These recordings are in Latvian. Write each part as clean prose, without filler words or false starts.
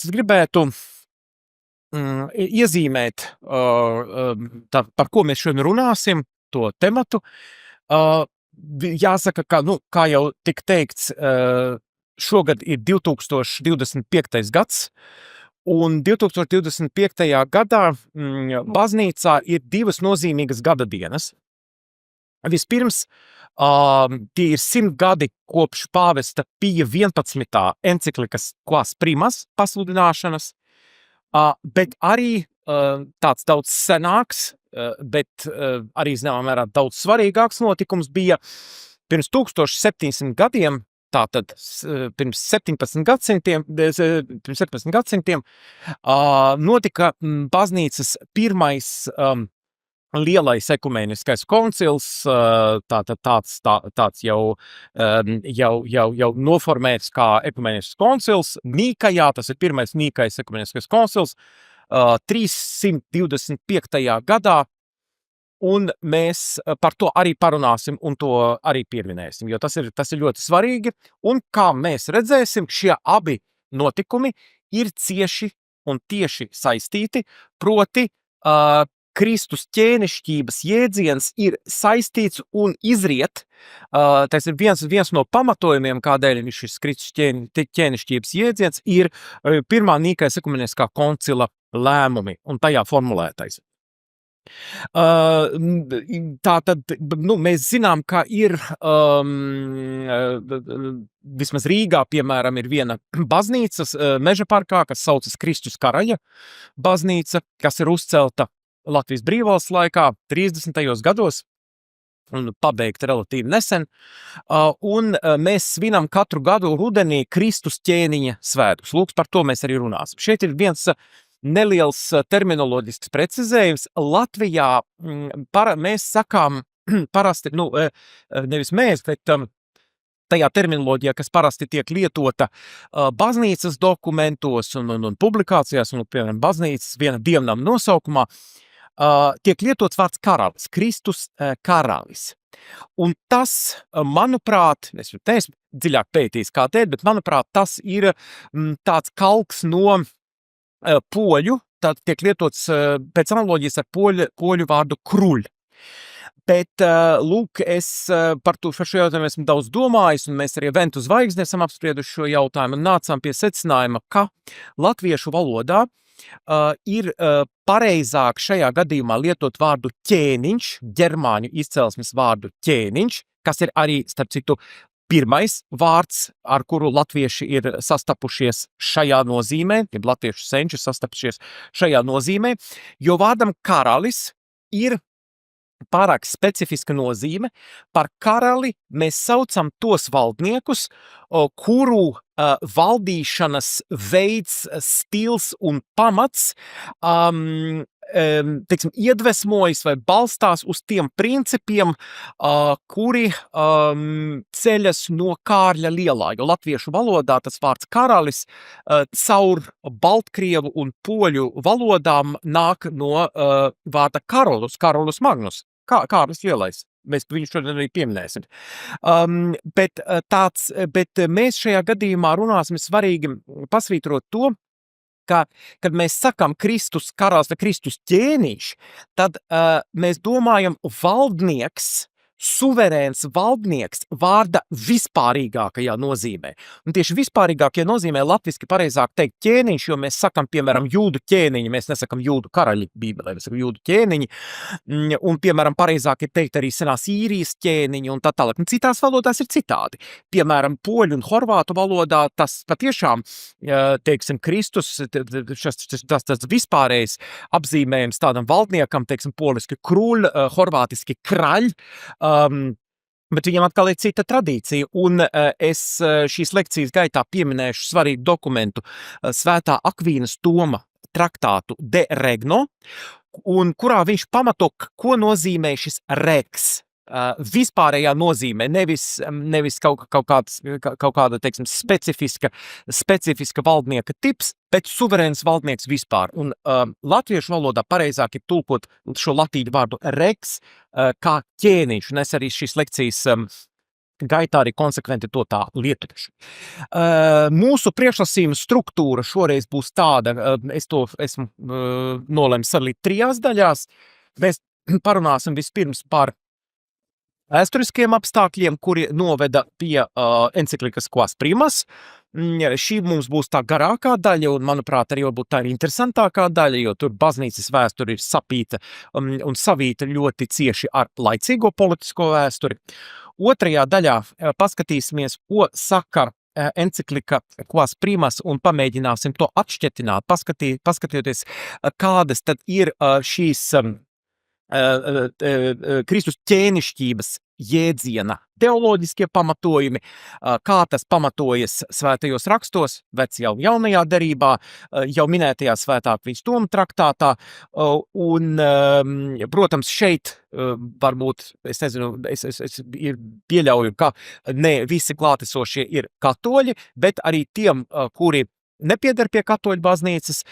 es gribētu iezīmēt, par ko mēs šodien runāsim, to tematu. Jāsaka, ka, kā jau tika teikts, šogad ir 2025. gads, un 2025. gadā baznīcā ir divas nozīmīgas gada dienas. Vispirms, tie ir 100 gadi kopš pāvesta Pija 11. enciklikas Quas Primas pasludināšanas, bet arī tāds daudz senāks, bet arī, zināmā mērā, daudz svarīgāks notikums bija pirms 1700 gadiem, tātad pirms 17 gadsimtiem, notika baznīcas pirmais lielais ekumēniskais koncils, tātad tāds jau noformēts kā ekumēnisks koncils Nīkajā, tas ir pirmais Nīkais ekumēniskais koncils, 325. gadā, un mēs par to arī parunāsim un to arī pieminēsim, jo tas ir ļoti svarīgi, un kā mēs redzēsim, šie abi notikumi ir cieši un tieši saistīti, proti Kristus ķēnišķības jēdziens ir saistīts un izriet, tas ir viens no pamatojumiem, kādēļ šis Kristus ķēnišķības jēdziens ir pirmā Nīkais ekumeniskā koncila lēmumi un tajā formulētais. Tātad, mēs zinām, ka ir vismaz Rīgā, piemēram, ir viena baznīca Meža parkā, kas saucas Kristus karaļa baznīca, kas ir uzcelta Latvijas brīvvalsts laikā 30. gados un pabeigta relatīvi nesen, un mēs svinam katru gadu rudenī Kristus ķēniņa svētus. Lūk, par to mēs arī runāsim. Šeit ir viens neliels terminoloģisks precizējums. Latvijā mēs sakām parasti, nevis mēs, bet tajā terminoloģijā, kas parasti tiek lietota baznīcas dokumentos un publikācijās, un, piemēram, baznīcas viena dievnam nosaukumā, tiek lietots vārds karalis, Kristus karalis. Un tas, manuprāt, es neesmu dziļāk pētījis kā tēt, bet, manuprāt, tas ir tāds kalks no poļu, tad tiek lietots pēc analoģijas ar poļu vārdu kruļ. Bet, lūk, es par šo jautājumu esmu daudz domājis, un mēs arī Ventu zvaigzni esam apsprieduši šo jautājumu, un nācām pie secinājuma, ka latviešu valodā ir pareizāk šajā gadījumā lietot vārdu ķēniņš, ģermāņu izcelsmes vārdu ķēniņš, kas ir arī, starp citu, pirmais vārds, ar kuru latvieši ir sastapušies šajā nozīmē, kad latviešu senči sastapušies šajā nozīmē, jo vārdam karalis ir pārāk specifiska nozīme. Par karali mēs saucam tos valdniekus, kuru valdīšanas veids, stils un pamats iedvesmojas vai balstās uz tiem principiem, kuri ceļas no Kārļa Lielā, jo latviešu valodā tas vārds karalis caur baltkrievu un poļu valodām nāk no vārda Karolus Magnus, Kārlis Lielais. Mēs viņu šodien arī pieminēsim. Bet mēs šajā gadījumā runāsim svarīgi pasvītrot to, ka, kad mēs sakam Kristus karalis vai Kristus ķēniņš, tad mēs domājam valdnieks, suverēns valdnieks vārda vispārīgākajā nozīmē. Un tieši vispārīgākajā nozīmē latviski pareizāk teikt ķēniņš, jo mēs sakam, piemēram, jūdu ķēniņi, mēs nesakam jūdu karaļi bībelē, mēs sakam jūdu ķēniņi, un, piemēram, pareizāk ir teikt arī senās īrijas ķēniņi un tā tālāk. Un citās valodās ir citādi. Piemēram, poļu un horvātu valodā tas patiešām, teiksim, Kristus, tas vispārējais apzīmējums tādam valdniekam, teiksim, poliski kruļ, horvātiski kraļ, bet viņam atkal ir cita tradīcija, un es šīs lekcijas gaitā pieminēšu svarīgu dokumentu Svētā Akvīnas Toma traktātu De Regno, un kurā viņš pamato, ko nozīmē šis regs. Vispārējā nozīmē, nevis kaut kāda, teiksim, specifiska valdnieka tips, bet suverēns valdnieks vispār. Un latviešu valodā pareizāk ir tulkot šo latīņu vārdu regs kā ķēniņš. Un es arī šīs lekcijas gaitā arī konsekventi to tā lietojuši. Mūsu priekšlasījuma struktūra šoreiz būs tāda, es to esmu nolems sadalīt 3 daļās. Mēs parunāsim vispirms par vēsturiskiem apstākļiem, kuri noveda pie enciklikas Quas Primas. Šī mums būs tā garākā daļa, un, manuprāt, arī varbūt tā ir interesantākā daļa, jo tur baznīcas vēsture ir sapīta un savīta ļoti cieši ar laicīgo politisko vēsturi. Otrajā daļā paskatīsimies, ko saka enciklika Quas Primas, un pamēģināsim to atšķetināt, paskatieties, kādas tad ir šīs Kristus ķēnišķības jēdziena teoloģiskie pamatojumi, kā tas pamatojas svētajos rakstos, vecajā un jaunajā derībā, jau minētajā svētā Kristoma traktātā, un, protams, šeit varbūt, es nezinu, es pieļauju, ka ne visi klātesošie ir katoļi, bet arī tiem, kuri nepieder pie katoļu baznīcas,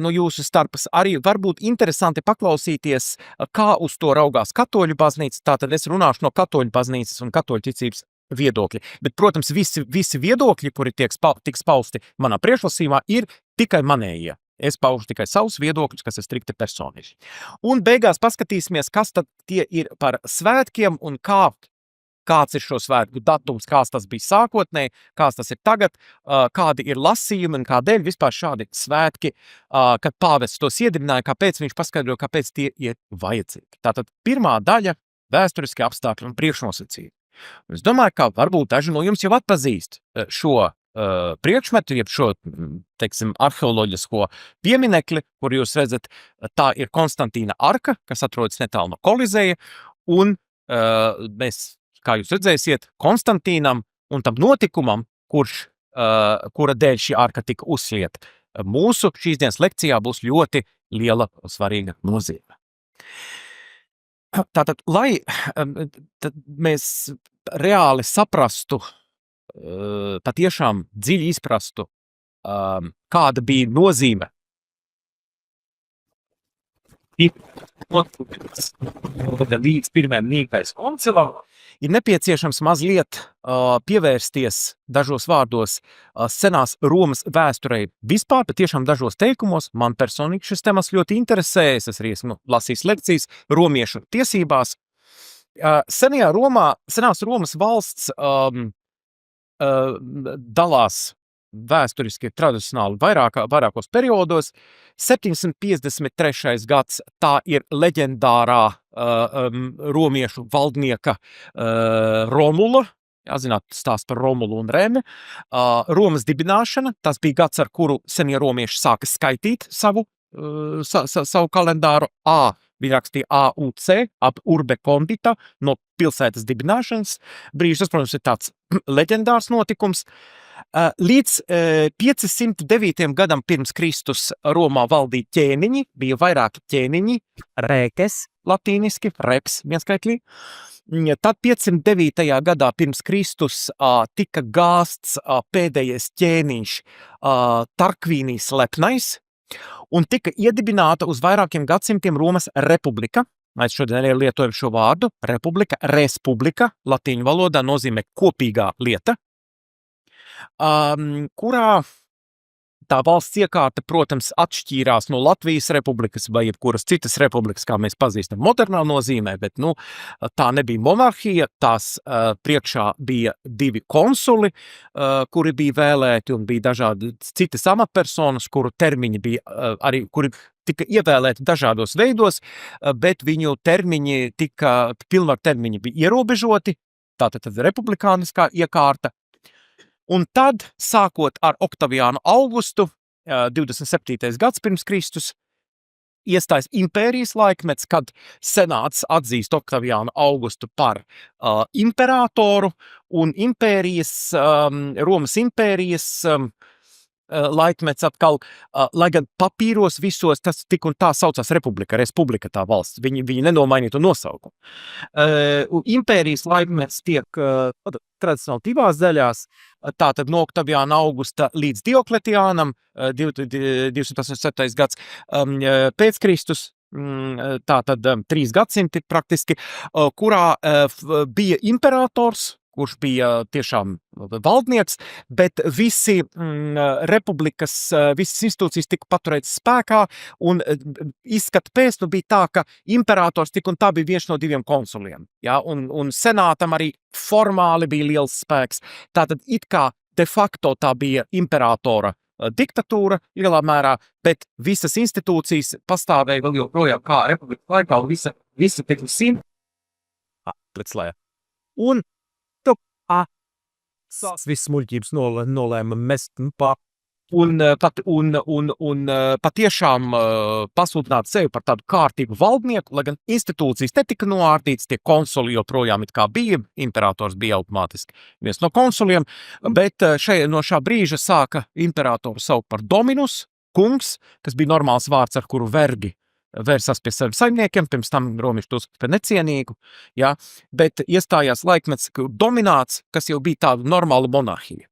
no jūsu starpas, arī varbūt interesanti paklausīties, kā uz to raugās katoļu baznīca. Tātad es runāšu no katoļu baznīcas un katoļu ticības viedokļi. Bet, protams, visi viedokļi, kuri tiks pausti manā priekšlasījumā, ir tikai manējie. Es paužu tikai savus viedokļus, kas ir strikti personiski. Un beigās paskatīsimies, kas tad tie ir par svētkiem un kāds ir šo svētku datums, kāds tas bija sākotnēji, kāds tas ir tagad, kādi ir lasījumi un kādēļ vispār šādi svētki, kad pāvests tos iedibināja, kāpēc viņš paskaidroja, kāpēc tie ir vajadzīgi. Tātad pirmā daļa – vēsturiskie apstākļi un priekšnosacījumi. Es domāju, ka varbūt daži no jums jau atpazīst šo priekšmetu, jeb šo, teiksim, arheoloģisko pieminekli, kur jūs redzat, tā ir Konstantīna arka, kas atrodas netālu no Kolizeja, un mēs, kā jūs redzēsiet, Konstantīnam un tam notikumam, kura dēļ šī arka tika uzslieta, mūsu šīs dienas lekcijā būs ļoti liela svarīga nozīme. Tātad, lai mēs reāli saprastu, patiešām dziļi izprastu, kāda bija nozīme līdz pirmajam Nīkais koncilam, ir nepieciešams mazliet pievērsties dažos vārdos senās Romas vēsturei vispār, bet tiešām dažos teikumos. Man personīgi šis temats ļoti interesē, es arī esmu lasījis lekcijas romiešu tiesībās. Senās Romas valsts dalās vēsturiski tradicionāli vairākos periodos. 753. gads, tā ir leģendārā romiešu valdnieka Romula, jāzināt, stāsts par Romulu un Remi, Romas dibināšana, tas bija gads, ar kuru senie romieši sāka skaitīt savu kalendāru. Viņi rakstīja AUC, ab urbe condita, no pilsētas dibināšanas brīža. Tas, protams, ir tāds leģendārs notikums. Līdz 509. gadam pirms Kristus Romā valdīja ķēniņi, bija vairāki ķēniņi, rēkes, latīniski, reps, vienskaitlī. Tad 509. gadā pirms Kristus tika gāsts pēdējais ķēniņš Tarkvīnijs Lepnais, un tika iedibināta uz vairākiem gadsimtiem Romas republika. Mēs šodien arī lietojam šo vārdu, republika, respublika, latīņu valodā nozīmē kopīgā lieta, kurā tā valsts iekārta, protams, atšķīrās no Latvijas republikas vai jebkuras citas republikas, kā mēs pazīstam modernā nozīmē, bet, tā nebija monarhija, tās priekšā bija 2 konsuli, kuri bija vēlēti, un bija dažādi citas amatpersonas, kuru termiņi bija arī, kuri tika ievēlēti dažādos veidos, bet viņu pilnvaru termiņi bija ierobežoti, tātad republikāniskā iekārta. Un tad, sākot ar Oktaviānu Augustu, 27. gads pirms Kristus, iestājas impērijas laikmets, kad senāts atzīst Oktaviānu Augustu par imperatoru, un Romas impērijas laikmets atkal, lai gan papīros visos tas tik un tā saucās republika tā valsts, viņi nenomainīja to nosaukumu. Impērijas laikmets tiek tradicionāli 2 daļās, tātad no Oktaviāna Augusta līdz Diokletiānam, 287. gads pēc Kristus, tātad 3 gadsimti praktiski, kurā bija imperators, kurš bija tiešām valdnieks, bet visi republikas, visas institūcijas tika paturētas spēkā, un izskata pēc bija tā, ka imperators tik un tā bija viens no 2 konsuliem, ja, un senātam arī formāli bija liels spēks. Tātad it kā de facto tā bija imperatora diktatūra lielā mērā, bet visas institūcijas pastāvēja vēl joprojām kā republikas laikā, un visa tika un Viss muļķības nolēma mest pa. un patiešām pasludināt sevi par tādu kārtīgu valdnieku, lai gan institūcijas netika noārtītas, tie konsuli joprojām it kā bija, imperators bija automātiski viens no konsuliem, bet no šā brīža sāka imperatoru saukt par dominus, kungs, kas bija normāls vārds, ar kuru vergi vērsās pie saviem saimniekiem, pirms tam romieši to uzskata par necienīgu, ja, bet iestājās laikmets domināts, kas jau bija tāda normāla monarhija.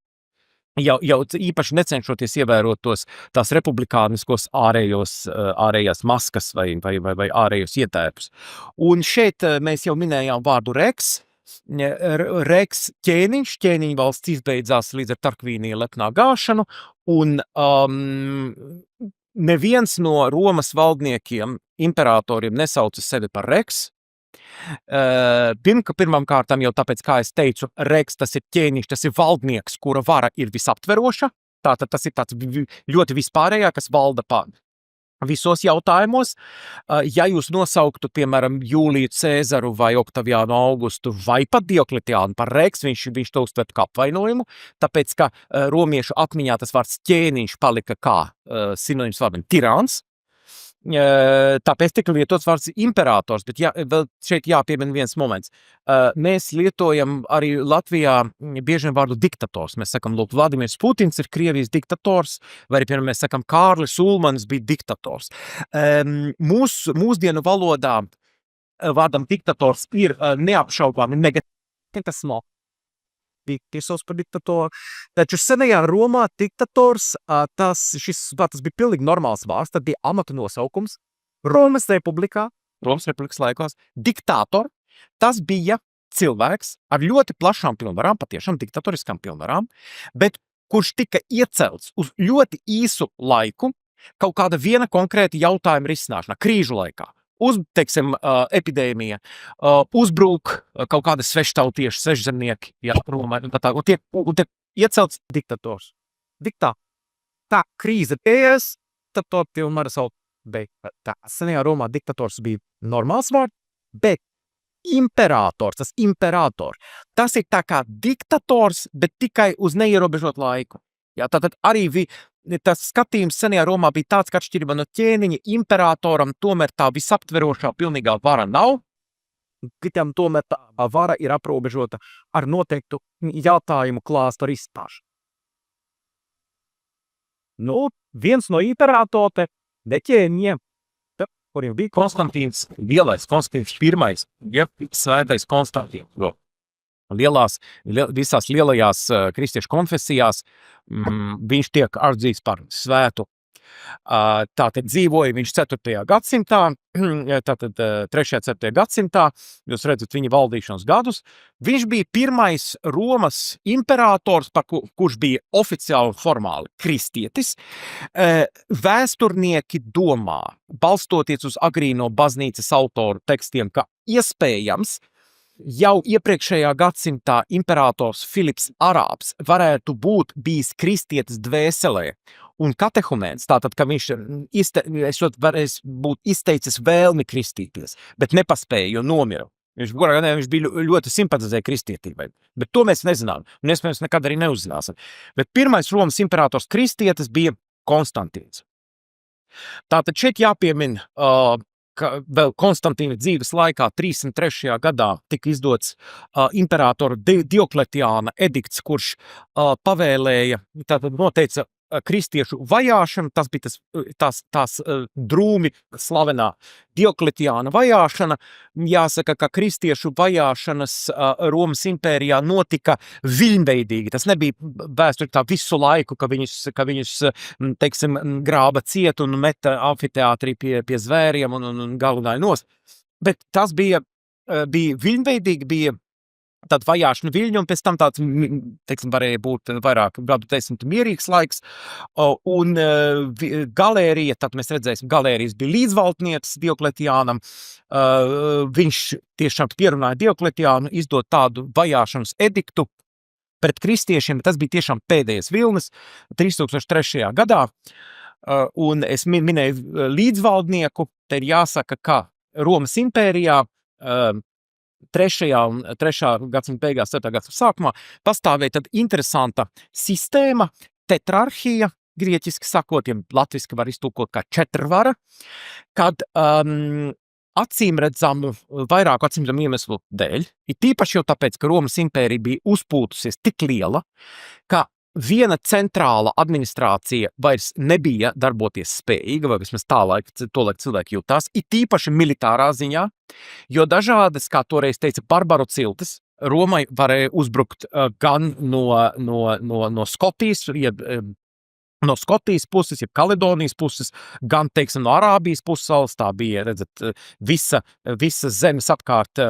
Jau īpaši necenšoties ievērot tās republikāniskos ārējās maskas vai ārējos ietērpus. Un šeit mēs jau minējām vārdu Reks. Reks ķēniņa valsts izbeidzās līdz ar Tarkvīnija lepnā gāšanu, un neviens no Romas valdniekiem, imperatoriem nesauca sevi par Reks. Pirmām kārtām jau tāpēc, kā es teicu, Reks, tas ir ķēniņš, tas ir valdnieks, kura vara ir visaptveroša, tātad tas ir tāds ļoti vispārējā, kas valda visos jautājumos. Ja jūs nosauktu, piemēram, Jūliju Cēzaru vai Oktaviānu Augustu vai pat Diokletiānu par Reks, viņš to uztvertu kā apvainojumu, tāpēc, ka romiešu atmiņā tas vārds ķēniņš palika kā sinonīms vārdam tirāns. Tāpēc tika lietots vārds imperators, bet vēl šeit jāpiemina viens moments. Mēs lietojam arī Latvijā bieži vien vārdu diktators. Mēs sakam, lūk, Vladimirs Putins ir Krievijas diktators, vai arī, piemēram, mēs sakam, Kārlis Ulmanis bija diktators. Mūsdienu valodā vārdam diktators ir neapšaubāmi negatīvs. Bija sauc par diktatoru. Taču senajā Romā diktators, tas bija pilnīgi normāls vārds, tad bija amata nosaukums. Romas republikā. Romas republikas laikos. Diktātor, tas bija cilvēks ar ļoti plašām pilnvarām, patiešām diktatoriskām pilnvarām, bet kurš tika iecelts uz ļoti īsu laiku kaut kāda viena konkrēta jautājuma risināšanā, krīžu laikā. Teiksim, epidēmija, uzbruk kaut kāda sveštautieši, svešzemnieki, ja, Romā, un tiek iecelts diktators. Tā krīze pējas, tad to pilnvara sauc, bet tā senajā Romā diktators bija normāls vārds, bet imperators, tas imperator, tas ir tā kā diktators, bet tikai uz neierobežot laiku. Ja, tātad arī tas skatījums senajā Romā bija tāds, ka atšķirībā no ķēniņa imperatoram tomēr tā visaptverošā pilnīgā vara nav. Kitam tomēr tā vara ir aprobežota ar noteiktu jautājumu klāstu risināšanu. Viens no imperatoriem, ne ķēniņiem, kuriem bija Konstantīns Lielais, Konstantīns I, ja, svētais Konstantīns. Visās lielajās kristiešu konfesijās viņš tiek atzīts par svētu. Tātad dzīvoja viņš 4. gadsimtā, tātad 3. 4. gadsimtā, jūs redzat viņa valdīšanas gadus. Viņš bija pirmais Romas imperators, kurš bija oficiāli un formāli kristietis. Vēsturnieki domā, balstoties uz agrīno baznīcas autoru tekstiem, ka iespējams jau iepriekšējā gadsimtā imperators Filips Arābs varētu būt bijis kristietis dvēselē un katehumēns, tātad, ka viņš varēs būt izteicis vēlmi kristīties, bet nepaspēja, jo nomira. Viņš bija ļoti simpatizēja kristietībai, bet to mēs nezinām, un mēs nekad arī neuzzināsim. Bet pirmais Romas imperators kristietis bija Konstantīns. Tātad šeit jāpiemina, ka vēl Konstantīna dzīves laikā 303. gadā tika izdots imperatora Diokletiāna edikts, kurš pavēlēja, tātad noteica kristiešu vajāšanu, tas bija tās drūmi slavenā Diokletiāna vajāšana. Jāsaka, ka kristiešu vajāšanas Romas impērijā notika viļņveidīgi. Tas nebija vēsturi tā visu laiku, ka viņus teiksim, grāba ciet un meta amfiteātrī pie zvēriem un galvenāja nost. Bet tas bija viļņveidīgi, bija Tad vajāšana viļņu, un pēc tam tāds, teiksim, varēja būt vairāk gadu desmitu mierīgs laiks. Un galērija, tad mēs redzēsim, galērijas bija līdzvaldniecis Diokletiānam. Viņš tiešām pierunāja Diokletiānu izdot tādu vajāšanas ediktu pret kristiešiem. Tas bija tiešām pēdējais vilnis 3003. gadā. Un es minēju līdzvaldnieku, te ir jāsaka, ka Romas impērijā 3. gadsimta beigās, 4. gadsimta sākumā pastāvēja tad interesanta sistēma, tetrarhija, grieķiski sakot, ja latviski var iztulkot kā četrvara, kad vairāku acīmredzamu iemeslu dēļ, ir tīpaši jau tāpēc, ka Romas impērija bija uzpūtusies tik liela, ka viena centrāla administrācija vairs nebija darboties spējīga, vai vismaz tolaik cilvēki jutās, ir tīpaši militārā ziņā, jo dažādas, kā toreiz teica, barbaru ciltis Romai varēja uzbrukt gan no Skotijas, no Skotijas puses, jeb Kaledonijas puses, gan, teiksim, no Arābijas puses, tā bija, redzat, visa zemes apkārt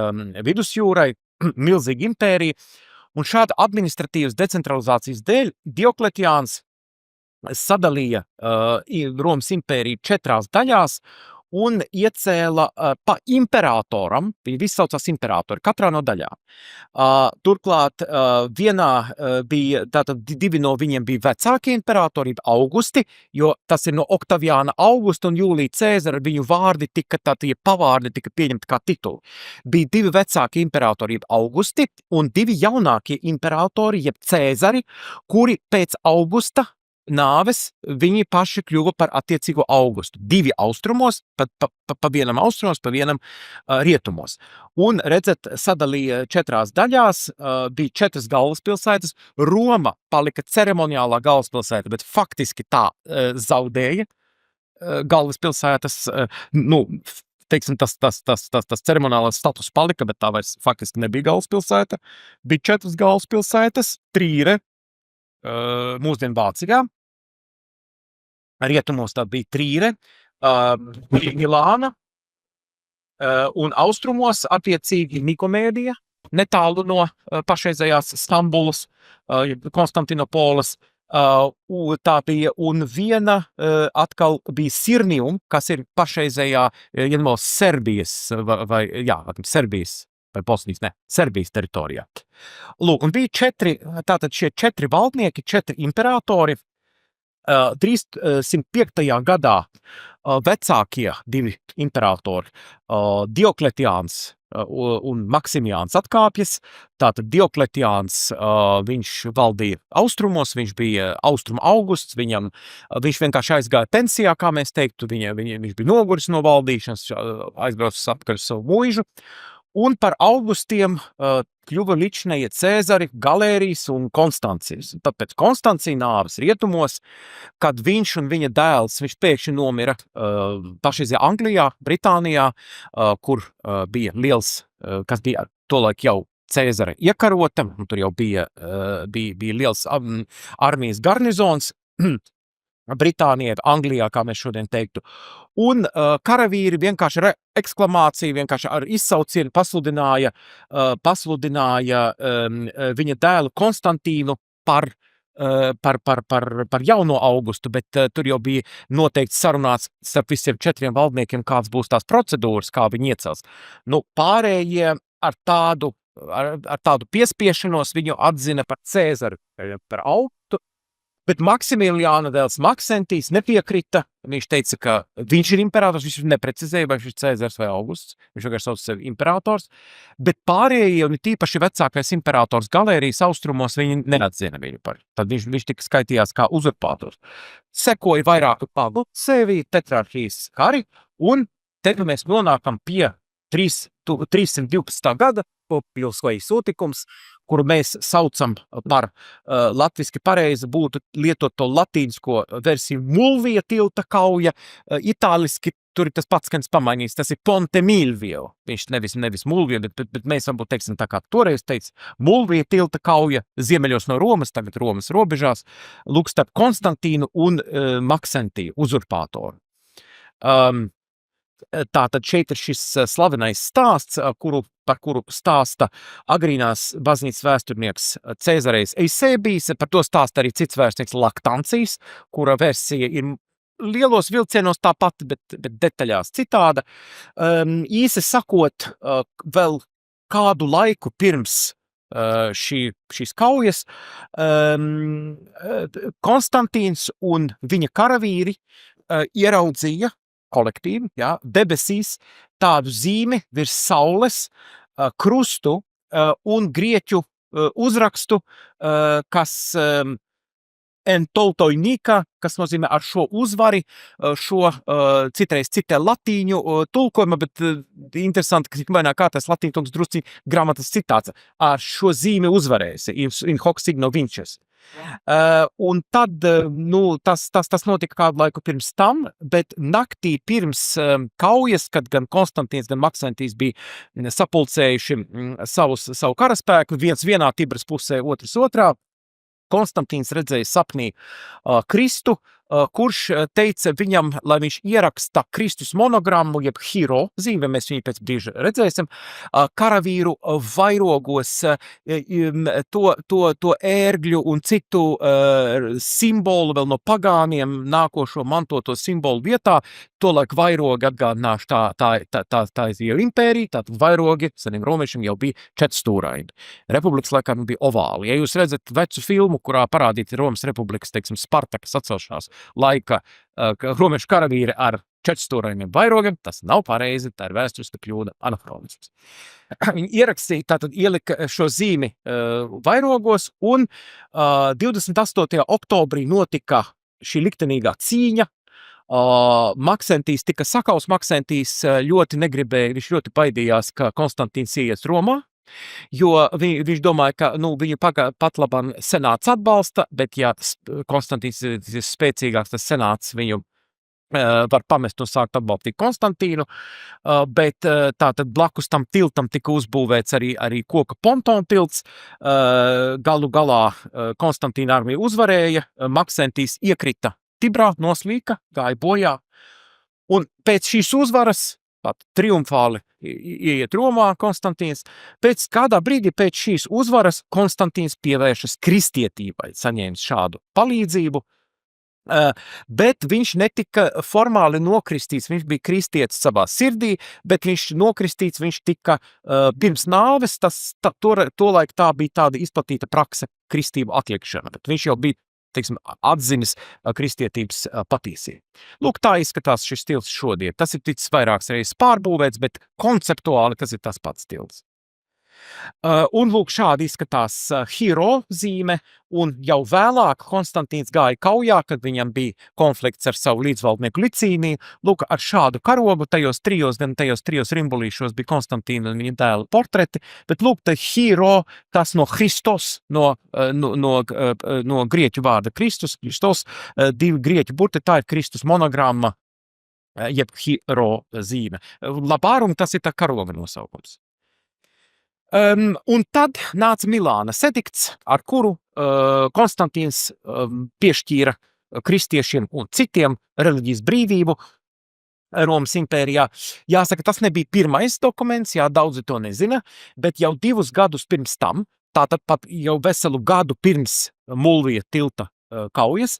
vidusjūrai, milzīga impērija. Un šāda administratīvas decentralizācijas dēļ Diokletiāns sadalīja Romas impēriju 4 daļās un iecēla pa imperatoram, viņi visi saucās imperatori, katrā no daļām. Turklāt vienā bija, tātad 2 no viņiem bija vecākie imperatori, Augusti, jo tas ir no Oktaviāna Augusta un Jūlija Cēzara, viņu vārdi tie pavārdi tika pieņemti kā tituli. Bija 2 vecākie imperatori, Augusti, un 2 jaunākie imperatori, jeb Cēzari, kuri pēc Augusta nāves viņi paši kļuva par attiecīgo Augustu. 2 austrumos, pa vienam austrumos, pa vienam rietumos. Un, redzat, sadalīja 4 daļās, bija 4 galvaspilsētas. Roma palika ceremoniālā galvaspilsēta, bet faktiski tā zaudēja galvaspilsētas, teiksim, tas ceremoniālais status palika, bet tā vairs faktiski nebija galvaspilsēta. Bija 4 galvaspilsētas, Trīre, mūsdienu Vācijā. Rietumos tā bija Trīre, Milāna, un austrumos attiecīgi Nikomēdija, netālu no pašreizējās Stambulas, Konstantinopolis. Tā bija, un viena atkal bija Sirnium, kas ir pašreizējā, Serbijas, vai Bosnijas, Serbijas teritorijā. Lūk, un bija 4 valdnieki, 4 imperatori. 305. gadā vecākie 2 imperatori, Diokletiāns un Maksimijāns atkāpjas. Tātad Diokletiāns, viņš valdīja austrumos, viņš bija austrumu Augusts, viņš vienkārši aizgāja pensijā, kā mēs teiktu, viņš bija noguris no valdīšanas, aizbraucis atpakaļ savu mūžu. Un par Augustiem kļuva līdzinējie Cēzari, Galērijas un Konstancijs. Tad pēc Konstancija nāves rietumos, kad viņš un viņa dēls, viņš pēkšņi nomira pašreizajā Anglijā, Britānijā, kur bija liels, kas bija tolaik jau Cēzara iekarota, un tur jau bija liels armijas garnizons, Britānijā, Anglijā, kā mēs šodien teiktu. Un karavīri vienkārši eksklamāciju, vienkārši ar izsaucienu pasludināja viņa dēlu Konstantīnu par jauno Augustu, bet tur jau bija noteikti sarunāts starp visiem 4 valdniekiem, kāds būs tās procedūras, kā viņi iecels. Pārējie ar tādu piespiešanos viņu atzina par Cēzaru, par Augustu. Bet Maksimiliāna dēls Maksentijs nepiekrita. Viņš teica, ka viņš ir imperators, viņš neprecizēja, vai viņš ir Cēzars vai Augusts. Viņš vienkārši sauc sevi imperators. Bet pārējie, un tīpaši vecākais imperators Galērijas austrumos, viņi neatzina viņu par. Tad viņš tika skaitījās kā uzurpātors. Sekoja vairāku pagu sevi, tetrarhijas kari, un te mēs nonākam pie 312. gada, pilsojas otikums, kuru mēs saucam par latviski pareizi būtu lietot to latīnisko versiju Mulvija tilta kauja, itāliski tur ir tas pats, kas pamainīs, tas ir Ponte Milvio. Viņš nevis Mulvija, bet mēs varbūt teiksim tā kā toreiz teica, Mulvija tilta kauja ziemeļos no Romas, tagad Romas robežās, lūk starp Konstantīnu un Maksentiju, uzurpātoru. Tātad šeit ir šis slavenais stāsts, par kuru stāsta agrīnās baznīcas vēsturnieks Cēzarejs Eisēbijs, par to stāsta arī cits vēsturnieks Laktancijas, kura versija ir lielos vilcienos tā pati, bet detaļās citāda. Īsi sakot, vēl kādu laiku pirms šīs kaujas, Konstantīns un viņa karavīri ieraudzīja kolektīvi, debesīs tādu zīmi virs saules, krustu un grieķu uzrakstu, kas entoltoinika, kas nozīmē ar šo uzvari, šo citreiz citē latīņu tulkojuma, bet interesanti, ka tikmēnā kā tas latīņu tulks drusci gramatas citāts, ar šo zīmi uzvarēsi, in hoc signo vinces. Un tad, tas notika kādu laiku pirms tam, bet naktī pirms kaujas, kad gan Konstantīns, gan Maksentijs bija sapulcējuši savu karaspēku, viens vienā Tibras pusē, otrs otrā, Konstantīns redzēja sapnī Kristu, kurš teica viņam, lai viņš ieraksta Kristus monogrammu, jeb hiro zīme, mēs viņu pēc brīža redzēsim, karavīru vairogos, to ērgļu un citu simbolu vēl no pagāniem nākošo mantoto simbolu vietā, tolaik vairogi atgādināšu tā ir impērija, tātad vairogi seniem romiešiem jau bija četrstūraini. Republikas laikā bija ovāli. Ja jūs redzat vecu filmu, kurā parādīti Romas Republikas, teiksim, Spartakas atcelšanās laika romiešu karavīri ar četrstūrainiem vairogiem, tas nav pareizi, tā ir vēsturiska kļūda, anahronisms. Viņi ierakstīja, tātad ielika šo zīmi vairogos, un 28. oktobrī notika šī liktenīgā cīņa. Maksentijs tika sakaus, Maksentijs ļoti negribēja, viņš ļoti baidījās, ka Konstantīns ies Romā, jo viņš domāja, ka viņu pat labam senāts atbalsta, bet ja Konstantīns ir spēcīgāks, tas senāts viņu var pamest un sākt atbalstīt Konstantīnu, bet tātad blakus tam tiltam tika uzbūvēts arī koka pontona tilts, galu galā Konstantīna armija uzvarēja, Maksentijs iekrita Tibrā, noslīka, gāja bojā, un pēc šīs uzvaras, triumfāli ieiet Romā Konstantīns, pēc kādā brīdī pēc šīs uzvaras Konstantīns pievēršas kristietībai, saņēmis šādu palīdzību, bet viņš netika formāli nokristīts, viņš bija kristietis savā sirdī, bet viņš nokristīts, viņš tika pirms nāves, tolaik tā bija tāda izplatīta prakse kristību atliekšana, bet viņš jau bija, teiksim, atzinis kristietības patiesību. Lūk, tā izskatās šis stils šodien. Tas ir ticis vairākas reizes pārbūvēts, bet konceptuāli tas ir tas pats stils. Un lūk, šādi izskatās hiro zīme, un jau vēlāk Konstantīns gāja kaujā, kad viņam bija konflikts ar savu līdzvaldnieku Licīniju. Lūk, ar šādu karogu tajos trijos rimbulīšos bija Konstantīna un viņa dēla portreti, bet lūk, te hiro, tas no Christos, no grieķu vārda Kristus, divi grieķu burti, tā ir Kristus monogramma, jeb hiro zīme. Labārum tas ir tā karoga nosaukums. Un tad nāca Milānas edikts, ar kuru Konstantīns piešķīra kristiešiem un citiem reliģijas brīvību Romas impērijā. Jāsaka, tas nebija pirmais dokuments, daudzi to nezina, bet jau 2 gadus pirms tam, tātad pat jau veselu gadu pirms Mulvija tilta kaujas,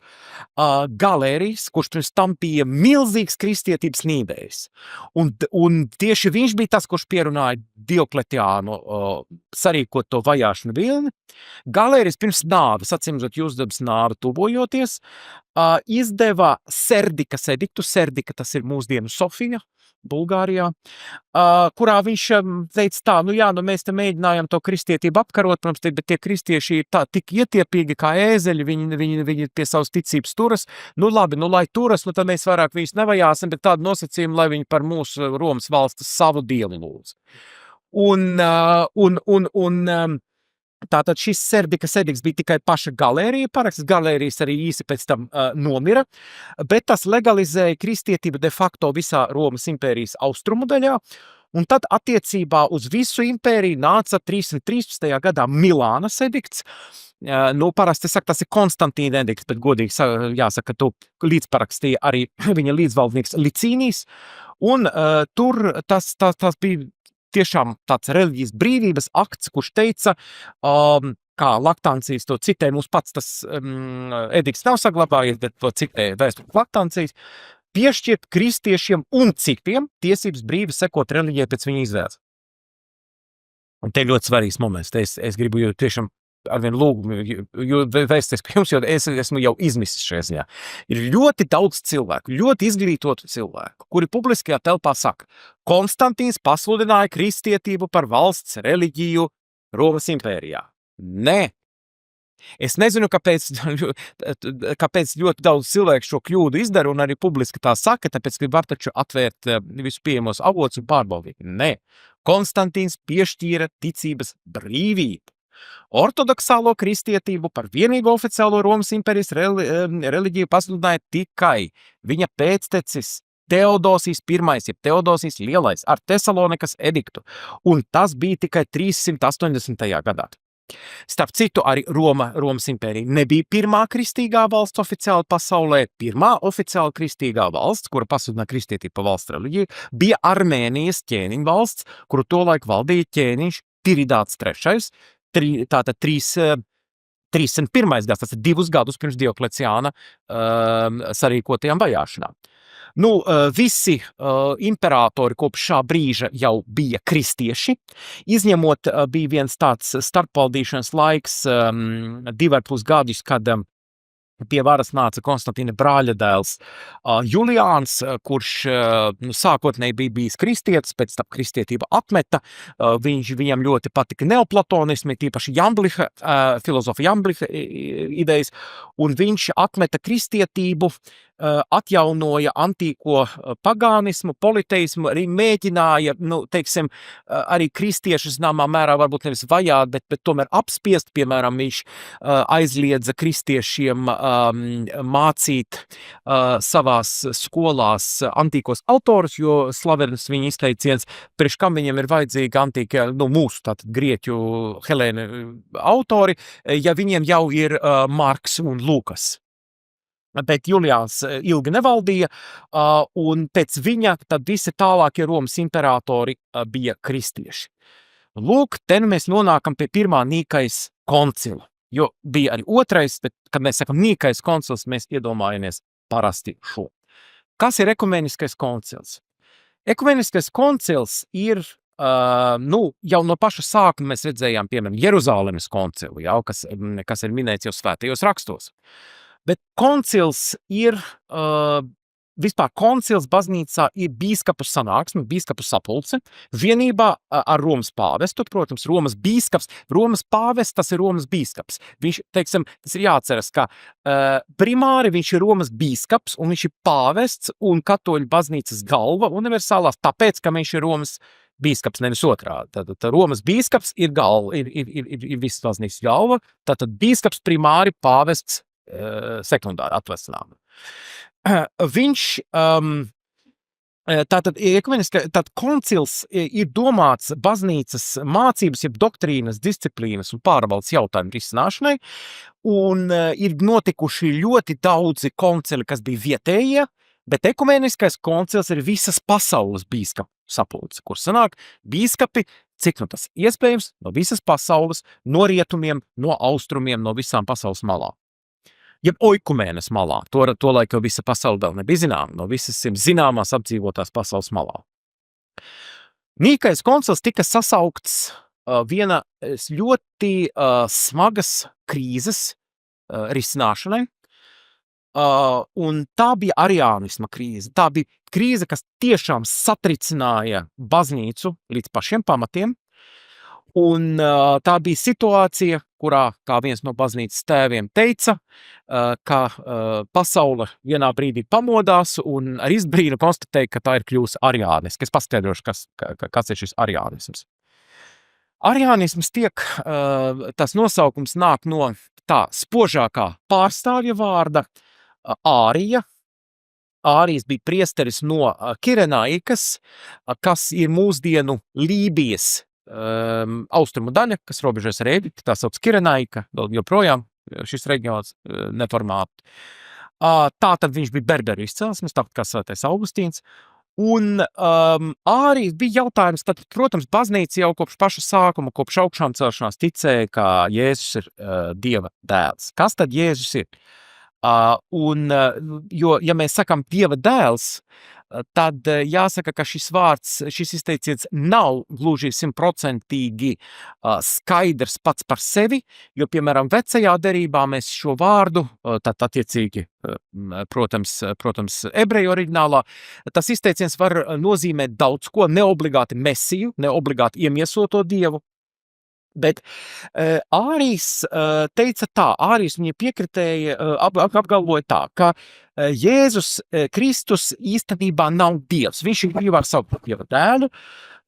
Galērijs, kurš pirms tam bija milzīgs kristietības nīdējs. Un tieši viņš bija tas, kurš pierunāja Diokletiānu sarīkot to vajāšanu vilni. Galērijs pirms nāves, acīmredzot Jūzdabas nāve tuvojoties, izdeva Serdikas ediktu. Serdika, tas ir mūsdienu Sofija, Bulgārijā, kurā viņš teica tā, mēs te mēģinājām to kristietību apkarot, protams, bet tie kristieši ir tā tik ietiepīgi kā ēzeļi, viņi pie savas ticības turas, labi, lai turas, tad mēs vairāk viņus nevajāsim, bet tādu nosacījumu, lai viņi par mūsu Romas valstis savu dievu lūdz. Tātad šis Serdikas edikts bija tikai paša Galērija paraksts, Galērijas arī īsi pēc tam nomira, bet tas legalizēja kristietību de facto visā Romas impērijas austrumu daļā, un tad attiecībā uz visu impēriju nāca 313. gadā Milānas edikts. Parasti saka, tas ir Konstantīna edikts, bet godīgi jāsaka, to līdzparakstīja arī viņa līdzvaldnieks Licīnijs, Un tur tas bija tiešām tāds reliģijas brīvības akts, kurš teica, kā Laktancijas to citē, mums pats tas edikts nav saglabājies, bet to citē vēsturi Laktancijas, piešķirt kristiešiem un citiem tiesības brīvi sekot reliģijai pēc viņa izvēles. Un te ļoti svarīgs moments. Te es gribu jau tiešām arvien lūgumu, jo vēsties pie jums, jo es esmu jau izmisis šajā ziņā. Ir ļoti daudz cilvēku, ļoti izglītotu cilvēku, kuri publiskajā telpā saka, Konstantīns pasludināja kristietību par valsts reliģiju Romas impērijā. Nē. Es nezinu, kāpēc ļoti daudz cilvēku šo kļūdu izdara un arī publiski tā saka, tāpēc, ka var taču atvērt visu pieejamos avotus un pārbaudīt. Nē. Konstantīns piešķīra ticības brīvību. Ortodoksālo kristietību par vienīgo oficiālo Romas impērijas reliģiju pasludināja tikai viņa pēctecis Teodosijs I, jeb Teodosijs Lielais ar Tesalonikas ediktu, un tas bija tikai 380. gadā. Starp citu, arī Romas impērija nebija pirmā kristīgā valsts oficiāli pasaulē. Pirmā oficiāli kristīgā valsts, kura pasludināja kristietību par valsts reliģiju, bija Armēnijas ķēniņu valsts, kuru tolaik valdīja ķēniņš Tiridāts III, tātad 301. gads, tas ir 2 gadus pirms Diokleciāna sarīkotajām vajāšanām. Visi imperatori kopš šā brīža jau bija kristieši, izņemot bija viens tāds starpvaldīšanas laiks 2,5 gadus, kad pie varas nāca Konstantīna brāļadēls Juliāns, kurš sākotnēji bija bijis kristietis, pēc tam kristietība atmeta. Viņam ļoti patika neoplatonismi, tīpaši Jambliha, filozofa Jambliha idejas, un viņš atmeta kristietību, atjaunoja antīko pagānismu, politeismu, arī mēģināja, arī kristieši zināmā mērā varbūt nevis vajāt, bet tomēr apspiest, piemēram, viņš aizliedza kristiešiem mācīt savās skolās antīkos autorus, jo slavenis viņa izteiciens, priekš kam viņiem ir vajadzīgi antīkie, mūsu tātad grieķu Helēna autori, ja viņiem jau ir Marks un Lūkas. Bet Juliāns ilgi nevaldīja, un pēc viņa tad visi tālākie Romas imperatori bija kristieši. Lūk, te mēs nonākam pie pirmā Nīkais koncila, jo bija arī otrais, bet, kad mēs sakam Nīkais koncils, mēs iedomājamies parasti šo. Kas ir ekumeniskais koncils? Ekumeniskais koncils ir, jau no paša sākuma mēs redzējām, piemēram, Jeruzālemes koncilu, kas ir minēts jau svētajos rakstos. Bet koncils ir, vispār koncils baznīcā ir bīskapu sanāksme, bīskapu sapulce, vienībā ar Romas pāvestu, protams, Romas bīskaps, Romas pāvests, tas ir Romas bīskaps. Viņš, tas ir jāatceras, ka primāri viņš ir Romas bīskaps, un viņš ir pāvests un katoļu baznīcas galva universālās, tāpēc, ka viņš ir Romas bīskaps, nevis otrādi. Tad Romas bīskaps ir galva, ir visas baznīcas galva, tātad bīskaps primāri, pāvests sekundāri atvesinām. Viņš, tātad koncils ir domāts baznīcas mācības, jeb doktrīnas, disciplīnas un pārvaldes jautājumu risināšanai, un ir notikuši ļoti daudzi koncili, kas bija vietējie, bet ekumeniskais koncils ir visas pasaules bīskapu sapulce, kur sanāk bīskapi, cik tas iespējams, no visas pasaules, no rietumiem, no austrumiem, no visām pasaules malām. Jeb oikumēnas malā. To laiku visa pasaule vēl nebija zināma, no visas zināmās apdzīvotās pasaules malā. Nīkais koncils tika sasaukts viena ļoti smagas krīzes risināšanai, un tā bija ariānisma krīze. Tā bija krīze, kas tiešām satricināja baznīcu līdz pašiem pamatiem, un tā bija situācija, kurā, kā viens no baznīcas tēviem teica, ka pasaule vienā brīdī pamodās un ar izbrīnu konstatēja, ka tā ir kļūsi ariāniska. Es paskaidrošu, kas ir šis ariānisms. Ariānisms tas nosaukums nāk no tā spožākā pārstāvja vārda ārija. Ārijs bija priesteris no Kirenaikas, kas ir mūsdienu Lībijas austrumu daļa, kas robežojas ar Ēģipti, tā sauc Kirenaika, joprojām šis reģions neformāti. Tātad viņš bija berberu izcelsmes, tāpat kā svētais Augustīns, Un arī bija jautājums, tad, protams, baznīca jau kopš paša sākuma, kopš augšām celšanās ticēja, ka Jēzus ir Dieva dēls. Kas tad Jēzus ir? Jo, ja mēs sakam Dieva dēls, tad jāsaka, ka šis vārds, šis izteiciens nav gluži 100% skaidrs pats par sevi, jo, piemēram, vecajā derībā mēs šo vārdu, tad attiecīgi, protams, ebreju oriģinālā, tas izteiciens var nozīmēt daudz ko, neobligāti mesiju, neobligāti iemiesoto Dievu. Bet Ārijs teica tā, Ārijs viņa piekritēja, apgalvoja tā, ka Jēzus Kristus īstenībā nav Dievs. Viņš ir ar savu Dieva dēlu,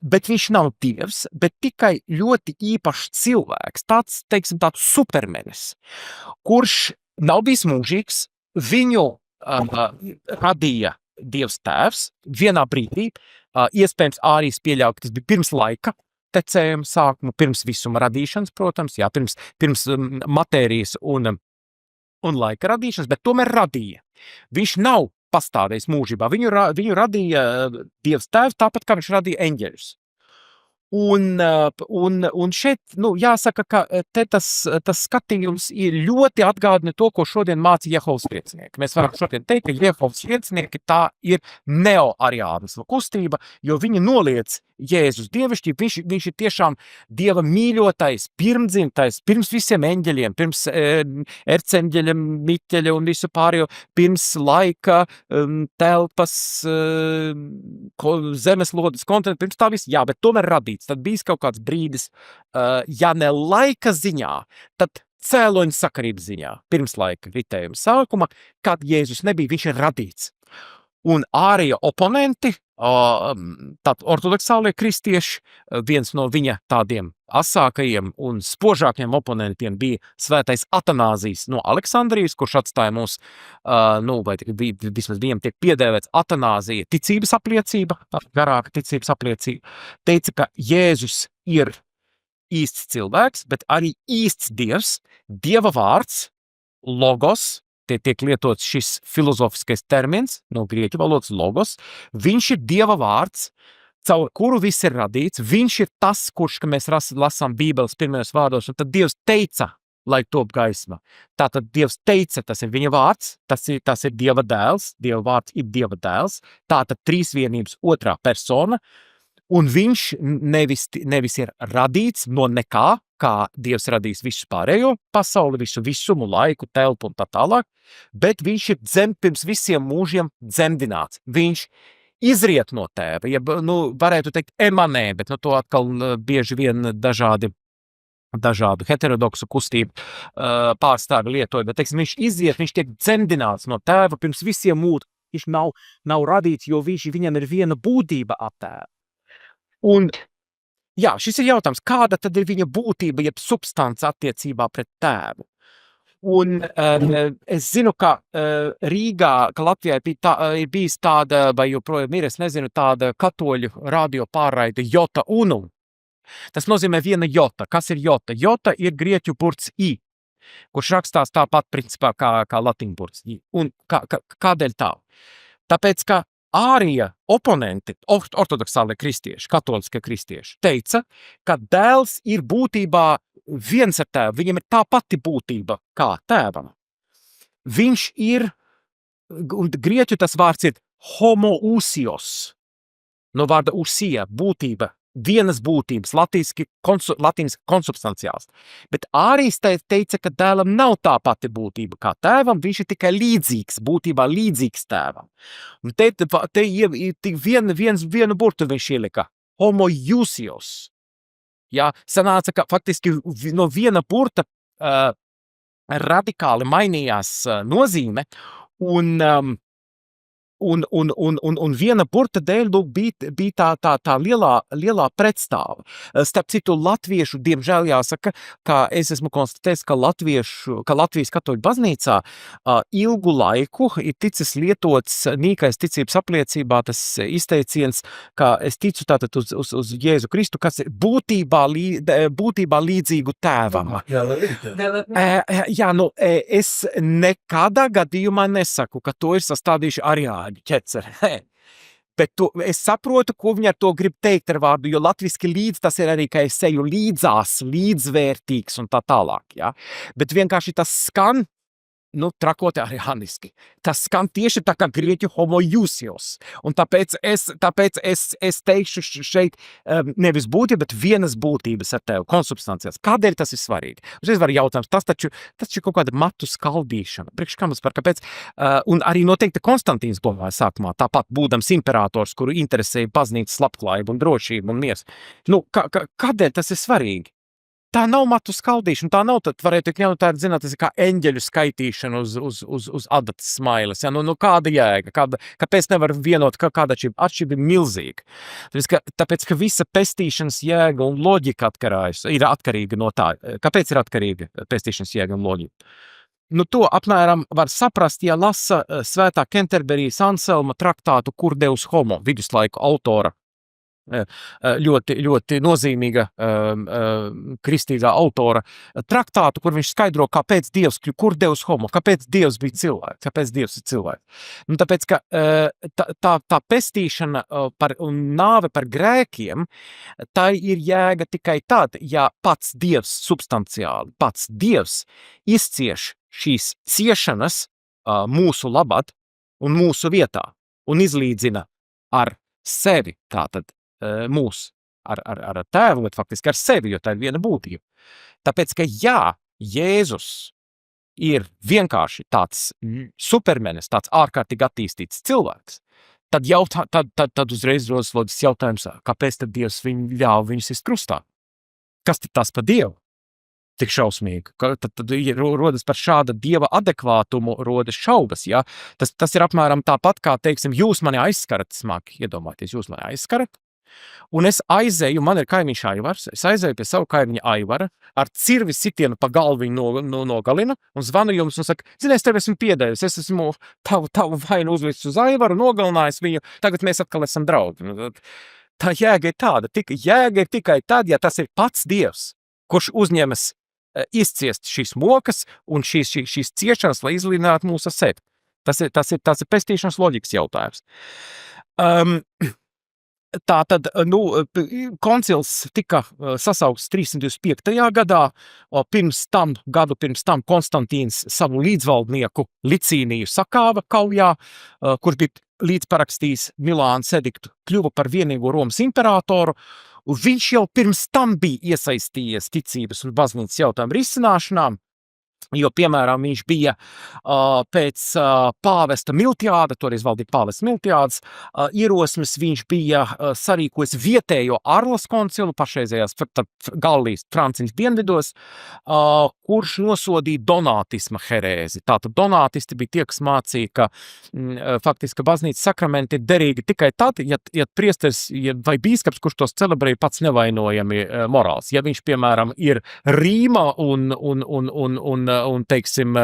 bet viņš nav Dievs, bet tikai ļoti īpašs cilvēks, tāds, teiksim, tāds supermenis, kurš nav bijis mūžīgs, viņu radīja Dievs tēvs vienā brīdī, iespējams Ārijs pieļauj, ka tas bija pirms laika, tecējuma sākuma, pirms visuma radīšanas, protams, jā, pirms matērijas un laika radīšanas, bet tomēr radīja. Viņš nav pastāvējis mūžībā. Viņu radīja Dievs tēvs, tāpat kā viņš radīja eņģeļus. Un šeit, jāsaka, ka te tas skatījums ir ļoti atgādina to, ko šodien māca Jehovas liecinieki. Mēs varam šodien teikt, ka Jehovas liecinieki tā ir neoariānisma kustība, jo viņi noliec Jēzus dievišķību, viņš ir tiešām Dieva mīļotais, pirmdzimtais, pirms visiem eņģeļiem, pirms erceņģeļa, miķeļa un visu pārējo, pirms laika, telpas, zemeslodes, kontinentu, pirms tā viss, jā, bet tomēr radīts. Tad bijis kaut kāds brīdis, ja ne laika ziņā, tad cēloņa sakarības ziņā, pirms laika ritējuma sākuma, kad Jēzus nebija, viņš ir radīts. Un ārēja oponenti, tad ortodoksālie kristieši, viens no viņa tādiem asākajiem un spožākiem oponentiem bija svētais Atanāzijs no Aleksandrijas, kurš atstāja mūs, vai vismaz viņam tiek piedēvēts Atanāzija ticības apliecība, garāka ticības apliecība, teica, ka Jēzus ir īsts cilvēks, bet arī īsts Dievs, Dieva vārds, logos, te tiek lietots šis filozofiskais termins no grieķu valodas logos, viņš ir Dieva vārds, caur kuru viss ir radīts, viņš ir tas, kurš, ka mēs lasām Bībeles pirmajos vārdos, un tad Dievs teica, lai top gaisma. Tātad Dievs teica, tas ir viņa vārds, tas ir Dieva dēls, Dieva vārds ir Dieva dēls, tātad trīsvienības otrā persona, un viņš nevis ir radīts no nekā, kā Dievs radīs visu pārējo pasauli, visu visumu, laiku, telpu un tā tālāk, bet viņš ir pirms visiem mūžiem dzemdināts. Viņš izriet no tēva, varētu teikt emanē, bet to atkal bieži vien dažādu heterodoksu kustību pārstāvi lietoja, bet viņš iziet, viņš tiek dzemdināts no tēva pirms visiem mūžiem. Viņš nav radīts, jo viņam ir viena būtība ap tēvu. Un, jā, šis ir jautājums, kāda tad ir viņa būtība, jeb substance attiecībā pret tēvu. Un es zinu, ka Rīgā, ka Latvijā ir bijis tāda, vai joprojām ir, es nezinu, tāda katoļu radio pārraide Jota Unum. Tas nozīmē viena jota. Kas ir jota? Jota ir grieķu burts I, kurš rakstās tāpat principā kā latīņu burts I. Un kādēļ tā? Tāpēc, ka ārija oponenti, ortodoksālie kristieši, katoliskie kristieši, teica, ka dēls ir būtībā viens ar tēvu, viņam ir tā pati būtība kā tēvam. Viņš ir, un grieķu tas vārds ir homoousios, no vārda usija, būtība, vienas būtības, latīniski konsubstanciāls. Bet Ārijs teica, ka dēlam nav tā pati būtība kā tēvam, viņš ir tikai līdzīgs, būtībā līdzīgs tēvam. Un te vienu burtu viņš ielika, homoousios. Jā, sanāca, ka faktiski no viena burta radikāli mainījās nozīme, un viena burta dēļ bija tā lielā pretstāva. Starp citu, latviešu, diemžēl jāsaka, ka es esmu konstatējis, ka Latvijas katoļu baznīcā ilgu laiku ir ticis lietots nīkais ticības apliecībā tas izteiciens, ka es ticu tātad uz Jēzu Kristu, kas ir būtībā līdzīgu tēvam. Jā, es nekādā gadījumā nesaku, ka to ir sastādījuši ariāņu ķeceri. Bet es saprotu, ko viņi ar to grib teikt ar vārdu, jo latviski līdz tas ir arī, ka es eju līdzās, līdzvērtīgs un tā tālāk, ja? Bet vienkārši tas skan, trakoti arī aniski. Tas skan tieši tā kā grieķu homoiousios. Un tāpēc es teikšu šeit nevis būtība, bet vienas būtības ar tevi, konsubstanciāls. Kādēļ tas ir svarīgi? Uzreiz var jautājums, tas taču kaut kāda matu skaldīšana. Priekš kam par kāpēc? Un arī noteikti Konstantīns domāja sākumā, tāpat būdams imperators, kuru interesēja baznīcas labklājība un drošība un miers. Kādēļ tas ir svarīgi? Tā nav matu skaldīšana, tā nav, tad varētu ņemt tā, zināt, tas ir kā eņģeļu skaitīšana uz adatas smailes. Ja? Kāda jēga? Kāpēc nevar vienot, kāda atšķirība ir milzīga? Tāpēc, ka visa pestīšanas jēga un loģika ir atkarīga no tā. Kāpēc ir atkarīga pestīšanas jēga un loģika? To apmēram var saprast, ja lasa Svētā Kenterberijas Anselma traktātu Cur Deus Homo, viduslaiku autora. Ļoti, ļoti nozīmīga kristīgā autora traktātu, kur viņš skaidro, kāpēc Dievs, Cur Deus Homo, kāpēc Dievs bija cilvēks, kāpēc Dievs ir cilvēks. Tāpēc, ka tā pestīšana un nāve par grēkiem, tā ir jēga tikai tad, ja pats Dievs substanciāli, pats Dievs izcieš šīs ciešanas mūsu labad un mūsu vietā un izlīdzina ar sevi tātad mūs ar tēvu, bet faktiski ar sevi, jo tā ir viena būtība. Tāpēc, ka Jēzus ir vienkārši tāds supermenis, tāds ārkārtīgi attīstīts cilvēks, tad uzreiz rodas loģisks jautājums, kāpēc tad Dievs ļāva viņus sist krustā? Kas tad tas par Dievu? Tik šausmīgi. Tad rodas par šāda Dieva adekvātumu, rodas šaubas, ja? Tas ir apmēram tāpat, kā, teiksim, jūs mani aizskarat, smagi iedomājieties, jūs mani aizskarat, un es aizēju, man ir kaimiņš Aivars, es aizēju pie savu kaimiņa Aivara, ar cirvi sitienu pa galvu viņu nogalina, un zvanu jums un saka, zini, es tev esmu piedēvis, es esmu tavu vainu uzlicis uz Aivaru, nogalinājis viņu, tagad mēs atkal esam draugi. Tā jēga ir tāda, jēga ir tikai tad, ja tas ir pats Dievs, kurš uzņemas izciest šīs mokas un šīs ciešanas, lai izlīdzinātu mūsu ar sevi. Tas ir pestīšanas loģikas jautājums. Tātad, koncils tika sasaukts 325. gadā, gadu pirms tam Konstantīns savu līdzvaldnieku Licīniju sakāva kaujā, kurš bija līdzparakstījis Milānas ediktu, kļuva par vienīgo Romas imperatoru. Viņš jau pirms tam bija iesaistījies ticības un baznīcas jautājumu risināšanām, jo, piemēram, viņš bija pēc pāvesta Miltiāda, toreiz valdīja pāvests Miltiāds, ierosmes viņš bija sarīkojis vietējo Arlas koncilu, pašreizējās Gallijas Francijas dienvidos, kurš nosodīja donātisma herēzi. Tātad donātisti bija tie, kas mācīja, ka faktiski baznīcas sakramenti ir derīgi tikai tad, ja priesteris vai bīskaps, kurš tos celebrēja, pats nevainojami morāls. Ja viņš, piemēram, ir Rīma un teiksim,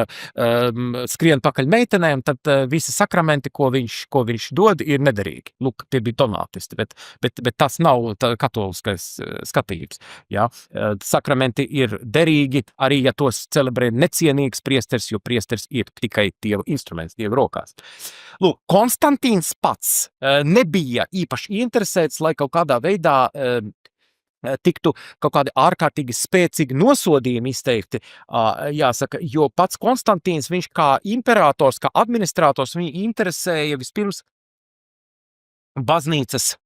skrien pakaļ meitenēm, tad visi sakramenti, ko viņš dod, ir nederīgi. Lūk, tie bija donātisti, bet tas nav katoliskais skatījums. Ja? Sakramenti ir derīgi, arī ja tos celebrē necienīgs priesteris, jo priesteris ir tikai Dieva instruments, Dieva rokās. Lūk, Konstantīns pats nebija īpaši interesēts, lai kaut kādā veidā tiktu kaut kādi ārkārtīgi spēcīgi nosodījumi izteikti, jāsaka, jo pats Konstantīns, viņš kā imperators, kā administrators, viņu interesēja vispirms baznīcas,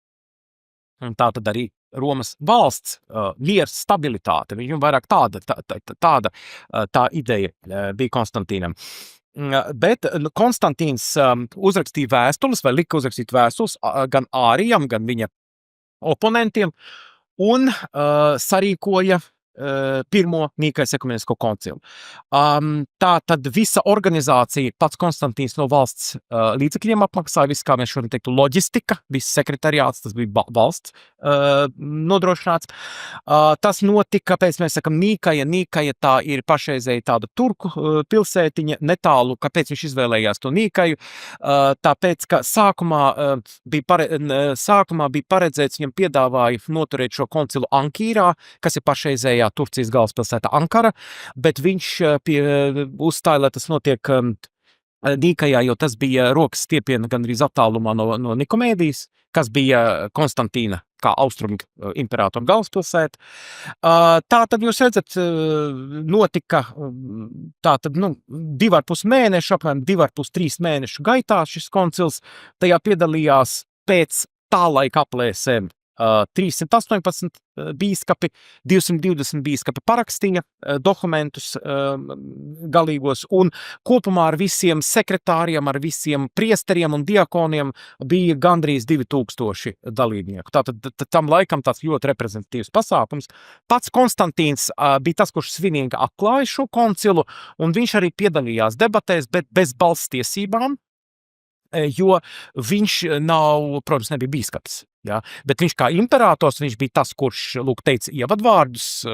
un tātad arī Romas valsts miers, stabilitāte, viņam vairāk tā ideja bija Konstantīnam. Bet Konstantīns uzrakstīja vēstules, vai lika uzrakstīt vēstules gan Ārijam, gan viņa oponentiem, un sarīkoja pirmo Nīkajas ekumenisko koncilu. Tā tad visa organizācija, pats Konstantīns no valsts līdzekļiem apmaksāja, viss, kā mēs šodien teiktu, loģistika, viss sekretariāts, tas bija valsts nodrošināts. Tas notika, kāpēc mēs sakam Nīkaja tā ir pašreizēji tāda turku pilsētiņa, netālu, kāpēc viņš izvēlējās to Nīkaju, tāpēc, ka sākumā bija paredzēts, viņam piedāvāja noturēt šo koncilu Ankīrā, kas ir pašreizējā Turcijas galvaspilsēta Ankara, bet viņš uzstāja, lai tas notiek Nīkajā, jo tas bija rokas stiepiena gandrīz attālumā no Nikomēdijas, kas bija Konstantīna kā austrumu imperātora galvaspilsēta. Tātad jūs redzat, notika tātad, 2,5 mēnešu, apmēram 2,5–3 mēnešu gaitā šis koncils. Tajā piedalījās pēc tā laika aplēsēm 318 bīskapi, 220 bīskapi parakstīja dokumentus galīgos, un kopumā ar visiem sekretāriem, ar visiem priesteriem un diakoniem bija gandrīz 2000 dalībnieku. Tātad tam laikam tāds ļoti reprezentatīvs pasākums. Pats Konstantīns bija tas, kurš svinīgi atklāja šo koncilu, un viņš arī piedalījās debatēs, bet bez balstiesībām, jo viņš protams, nebija bīskaps. Ja? Bet viņš kā imperators, viņš bija tas, kurš, teica ievadvārdus,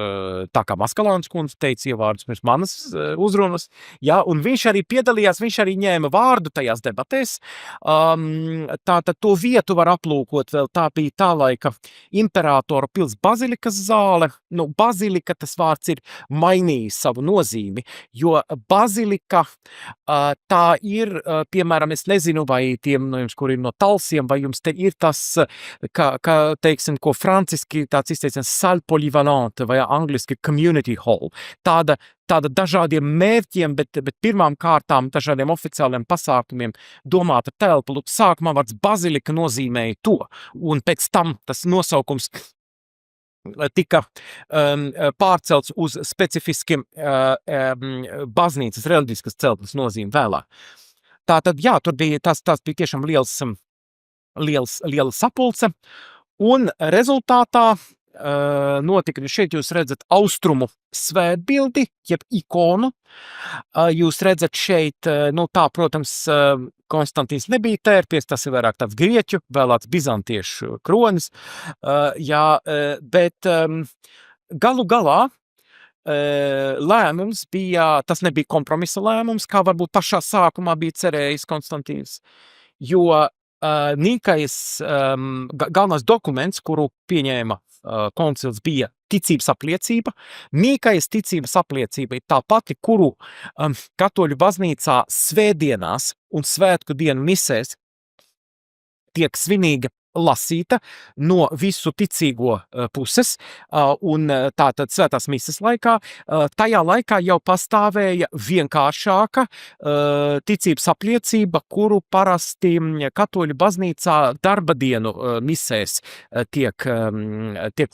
tā kā Maskalāns kundze teica ievadvārdus pirms manas uzrunas, ja? Un viņš arī piedalījās, viņš arī ņēma vārdu tajās debatēs. Tātad to vietu var aplūkot vēl, tā bija tā laika imperatora pils bazilikas zāle. Bazilika, tas vārds ir mainījis savu nozīmi, jo bazilika tā ir, piemēram, es nezinu, vai tiem no jums, kuri ir no Talsiem, vai jums te ir tas, kā teiksim, ko franciski tāds izteiciens salle polyvalente vai angliski community hall. Tāda dažādiem mērķiem, bet pirmām kārtām dažādiem oficiāliem pasākumiem domāta telpa. Sākumā vārds bazilika nozīmēja to, un pēc tam tas nosaukums tika pārcelts uz specifiskiem baznīcas reliģiskas celtnes nozīmi vēlāk. Tātad, jā, tur bija tas bija tiešām liela sapulce, un rezultātā notika, šeit jūs redzat austrumu svētbildi, jeb ikonu. Jūs redzat šeit, tā, protams, Konstantīns nebija tērpies, tas ir vairāk tāds grieķu, vēlāts bizantiešu kronis, jā, bet galu galā lēmums bija, tas nebija kompromisa lēmums, kā varbūt pašā sākumā bija cerējis Konstantīns, jo Nīkajas galvenais dokuments, kuru pieņēma koncils, bija ticības apliecība. Nīkajas ticības apliecība ir tā pati, kuru katoļu baznīcā svētdienās un svētku dienu misēs tiek svinīga lasīta no visu ticīgo puses, un tātad svētās mises laikā, tajā laikā jau pastāvēja vienkāršāka ticības apliecība, kuru parasti katoļu baznīcā darba dienu misēs tiek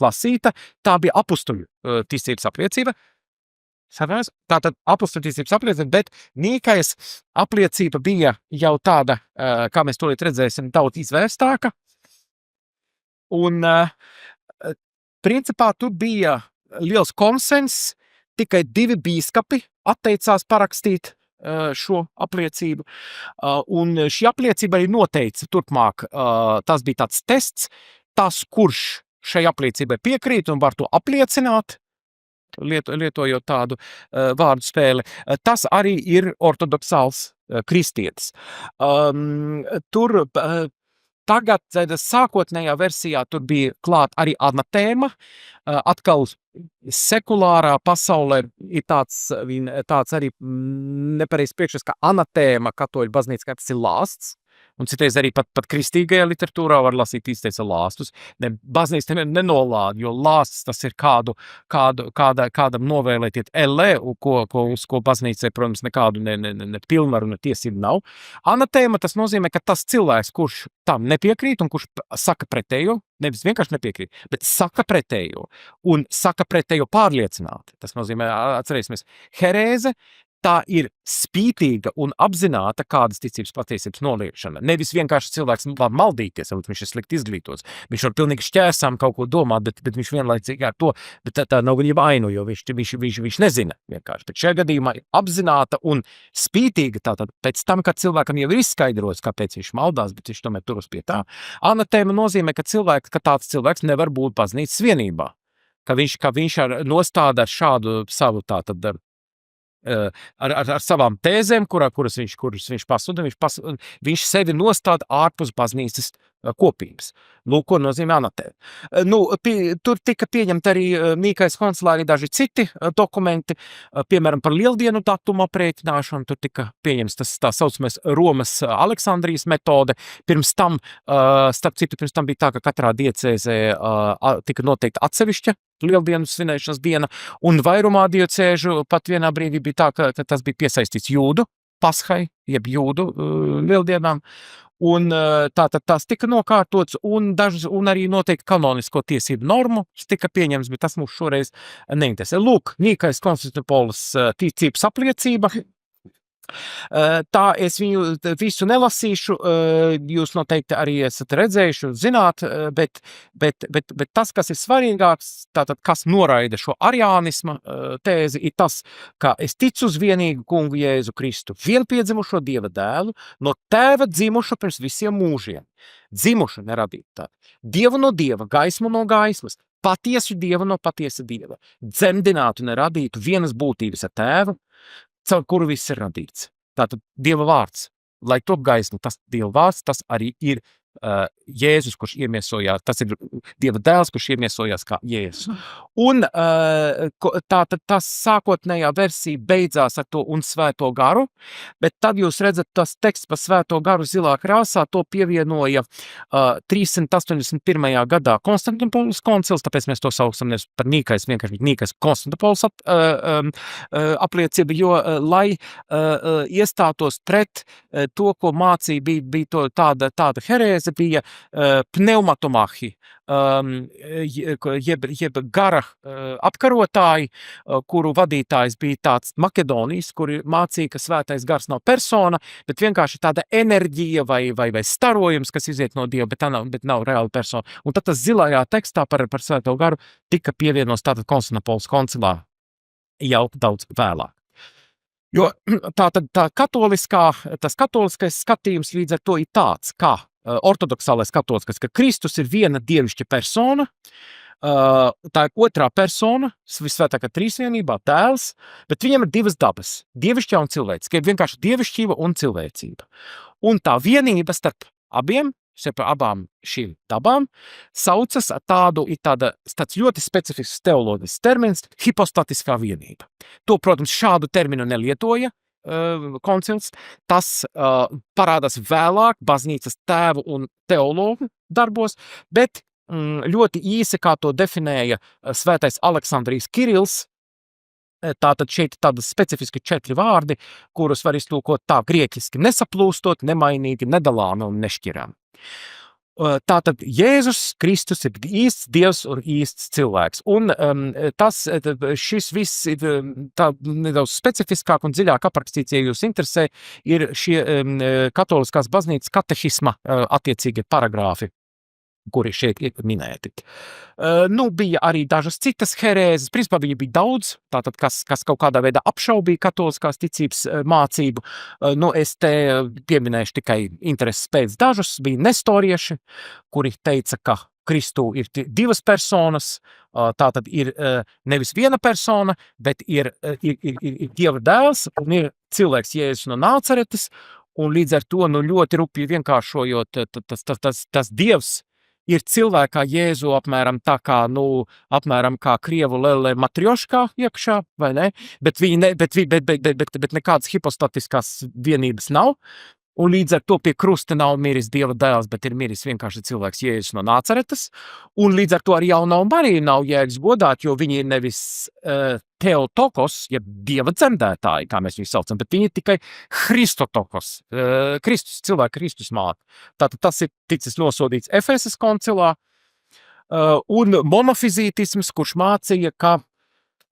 lasīta. Tā bija apustuļu ticības apliecība. Tātad apustuļu ticības apliecība, bet Nīkajas apliecība bija jau tāda, kā mēs tūlīt redzēsim, daudz izvērstāka. Un principā tur bija liels konsens, tikai 2 bīskapi atteicās parakstīt šo apliecību. Un šī apliecība arī noteica turpmāk, tas bija tāds tests, tas, kurš šai apliecībai piekrīt un var to apliecināt, lietojot tādu vārdu spēli, tas arī ir ortodoksāls kristietis. Tur tagad, sākotnējā versijā, tur bija klāt arī anatēma, atkal sekulārā pasaulē ir tāds arī nepareizs priekšstats, ka anatēma katoļu baznīcā, tas ir lāsts, un citreiz arī pat kristīgajā literatūrā var lasīt izteica lāstus. Baznīca nenolāda, jo lāsts tas ir kādam novēlētiet ellē, uz ko baznīcai, protams, nekādu ne pilnvaru, ne tiesību nav. Anatēma tas nozīmē, ka tas cilvēks, kurš tam nepiekrīt un kurš saka pretējo, nevis vienkārši nepiekrīt, bet saka pretējo, un saka pretējo pārliecināti. Tas nozīmē, atcerēsimies, herēze, tā ir spītīga un apzināta kādas ticības patiesības noliekšana. Nevis vienkārši cilvēks var maldīties, varbūt viņš ir slikti izglītots. Viņš var pilnīgi šķērsām kaut ko domāt, bet viņš vienlaicīgi ar to, bet tā nav viņa vaina, jo viņš nezina vienkārši. Bet šajā gadījumā ir apzināta un spītīga, tātad pēc tam, kad cilvēkam jau ir izskaidrots, kāpēc viņš maldās, bet viņš tomēr turas pie tā. Anatēma nozīmē, ka tāds cilvēks nevar būt baznīcas vienībā. Ka viņš nostāda ar šādu savu tātad ar savām tēzēm, kuras viņš pasūda, viņš sevi nostāda ārpus baznīcas kopības. Lūk, ko nozīmē anatēma. Tur tika pieņemti arī Mīkais koncilā arī daži citi dokumenti, piemēram, par lieldienu datumu aprēķināšanu. Tur tika pieņemts tas tā saucamais Romas Aleksandrijas metode. Pirms tam bija tā, ka katrā diecēzē tika noteikta atsevišķa lieldienu svinēšanas diena, un vairumā diecēžu pat vienā brīdī bija tā, ka tas bija piesaistīts jūdu Pashai, jeb jūdu lieldienām. Un tātad tās tika nokārtots, un arī noteikti kanonisko tiesību normu tika pieņemts, bet tas mums šoreiz neinteresē. Lūk, Nīkais Konstantipolis ticības apliecība. Tā es viņu visu nelasīšu, jūs noteikti arī esat redzējuši un zināt, bet tas, kas ir svarīgāks, tātad, kas noraida šo ariānisma tēzi, ir tas, ka es ticu uz vienīgu kungu Jēzu Kristu, vienpiedzimušo Dieva dēlu, no tēva dzimušu pirms visiem mūžiem. Dzimušu neradīt tādu. Dievu no Dieva, gaismu no gaismas, patiesu Dievu no patiesa Dieva. Dzemdinātu neradītu vienas būtības ar tēvu, caur kuru viss ir radīts. Tātad Dieva vārds, lai top gaisma, tas Dieva vārds, tas arī ir Jēzus, kurš iemiesojās, tas ir Dieva dēls, kurš iemiesojās kā Jēzus. Un tātad tas sākotnējā versija beidzās ar to un svēto garu, bet tad jūs redzat, tas teksts par svēto garu zilā krāsā, to pievienoja 381. gadā Konstantipolis koncils, tāpēc mēs to saucam nevis par Nīkais, vienkārši Nīkais Konstantipolis apliecība, jo lai iestātos pret to, ko mācīja, bija to tāda herēze, bija pneumatomāhi, jeb gara apkarotāji, kuru vadītājs bija tāds Makedonijas, kuri mācīja, ka svētais gars nav persona, bet vienkārši tāda enerģija vai starojums, kas iziet no Dieva, bet nav reāla persona. Un tad tas zilajā tekstā par svēto garu tika pievienos tātad Konstantinopolis koncilā jau daudz vēlāk. Jo tas katoliskais skatījums līdz ar to ir tāds, kā ortodoksālais katoliskais, ka Kristus ir viena dievišķa persona, tā ir otrā persona, visvētākā trīsvienībā, tēls, bet viņam ir divas dabas, dievišķā un cilvēciskā, vienkārši dievišķība un cilvēcība. Un tā vienība starp abām šīm dabām saucas tāds ļoti specifisks teoloģisks termins – hipostatiskā vienība. To, protams, šādu terminu nelietoja koncils, tas parādās vēlāk baznīcas tēvu un teologu darbos, bet ļoti īsi, kā to definēja svētais Aleksandrijs Kirils, tātad šeit tādi specifiski 4 vārdi, kurus var iztulkot tā grieķiski nesaplūstot, nemainīgi, nedalāmi un nešķirami. Tātad Jēzus Kristus ir īsts Dievs un īsts cilvēks. Un šis viss ir tā nedaudz specifiskāk un dziļāk aprakstīts, ja jūs interesē, ir šie katoliskās baznīcas katehisma attiecīgie paragrāfi, kuri šeit ir minēti. Bija arī dažas citas herēzes, principā viņa bija daudz, tātad, kas kaut kādā veidā apšaubīja katoliskās ticības mācību. Es te pieminēšu tikai intereses pēc dažus, bija nestorieši, kuri teica, ka Kristū ir divas personas, tātad ir nevis viena persona, bet ir Dieva dēls un ir cilvēks Jēzus no Nācaretes, un līdz ar to ļoti rupji vienkāršojot, tas Dievs ir cilvēkā Jēzu apmēram tā kā, apmēram kā krievu lele matrioškā iekšā, vai ne? Bet nekādas hipostatiskās vienības nav. Un līdz ar to pie krusta nav miris Dieva dēls, bet ir miris vienkārši cilvēks Jēzus no Nācaretes. Un līdz ar to arī Jaunā Marija nav jēgas godāt, jo viņi ir nevis Theotokos, ja Dieva dzemdētāji, kā mēs viņu saucam, bet viņi ir tikai Christotokos, Kristus, cilvēka Kristus māte. Tātad tas ir ticis nosodīts Efesas koncilā, un monofizītisms, kurš mācīja, ka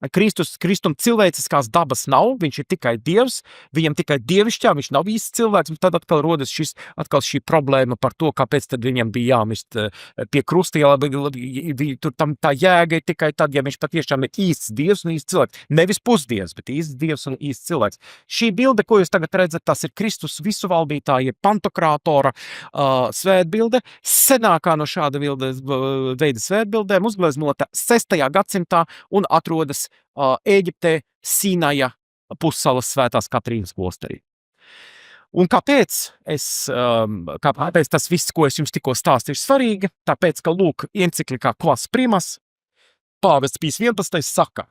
Kristum cilvēciskās dabas nav, viņš ir tikai Dievs, viņam tikai dievišķā, viņš nav īsts cilvēks, un tad atkal rodas šī problēma par to, kāpēc tad viņam bija jāmist pie krusta, tur tam tā jēga ir tikai tad, ja viņš patiešām ir īsts Dievs un īsts cilvēks. Nevis pusdievs, bet īsts Dievs un īsts cilvēks. Šī bilde, ko jūs tagad redzat, tas ir Kristus visuvaldītāja Pantokratora svētbilde, senākā no šāda veida svētbildēm, uzgleznota 6. gadsimtā un atrodas Ēģiptē Sinaja pussalas Svētās Katrīnas klosterī. Un kāpēc tas viss, ko es jums tikko stāstīju, ir svarīgi? Tāpēc, ka, lūk, enciklikā Quas Primas pāvests Pijs 11. saka,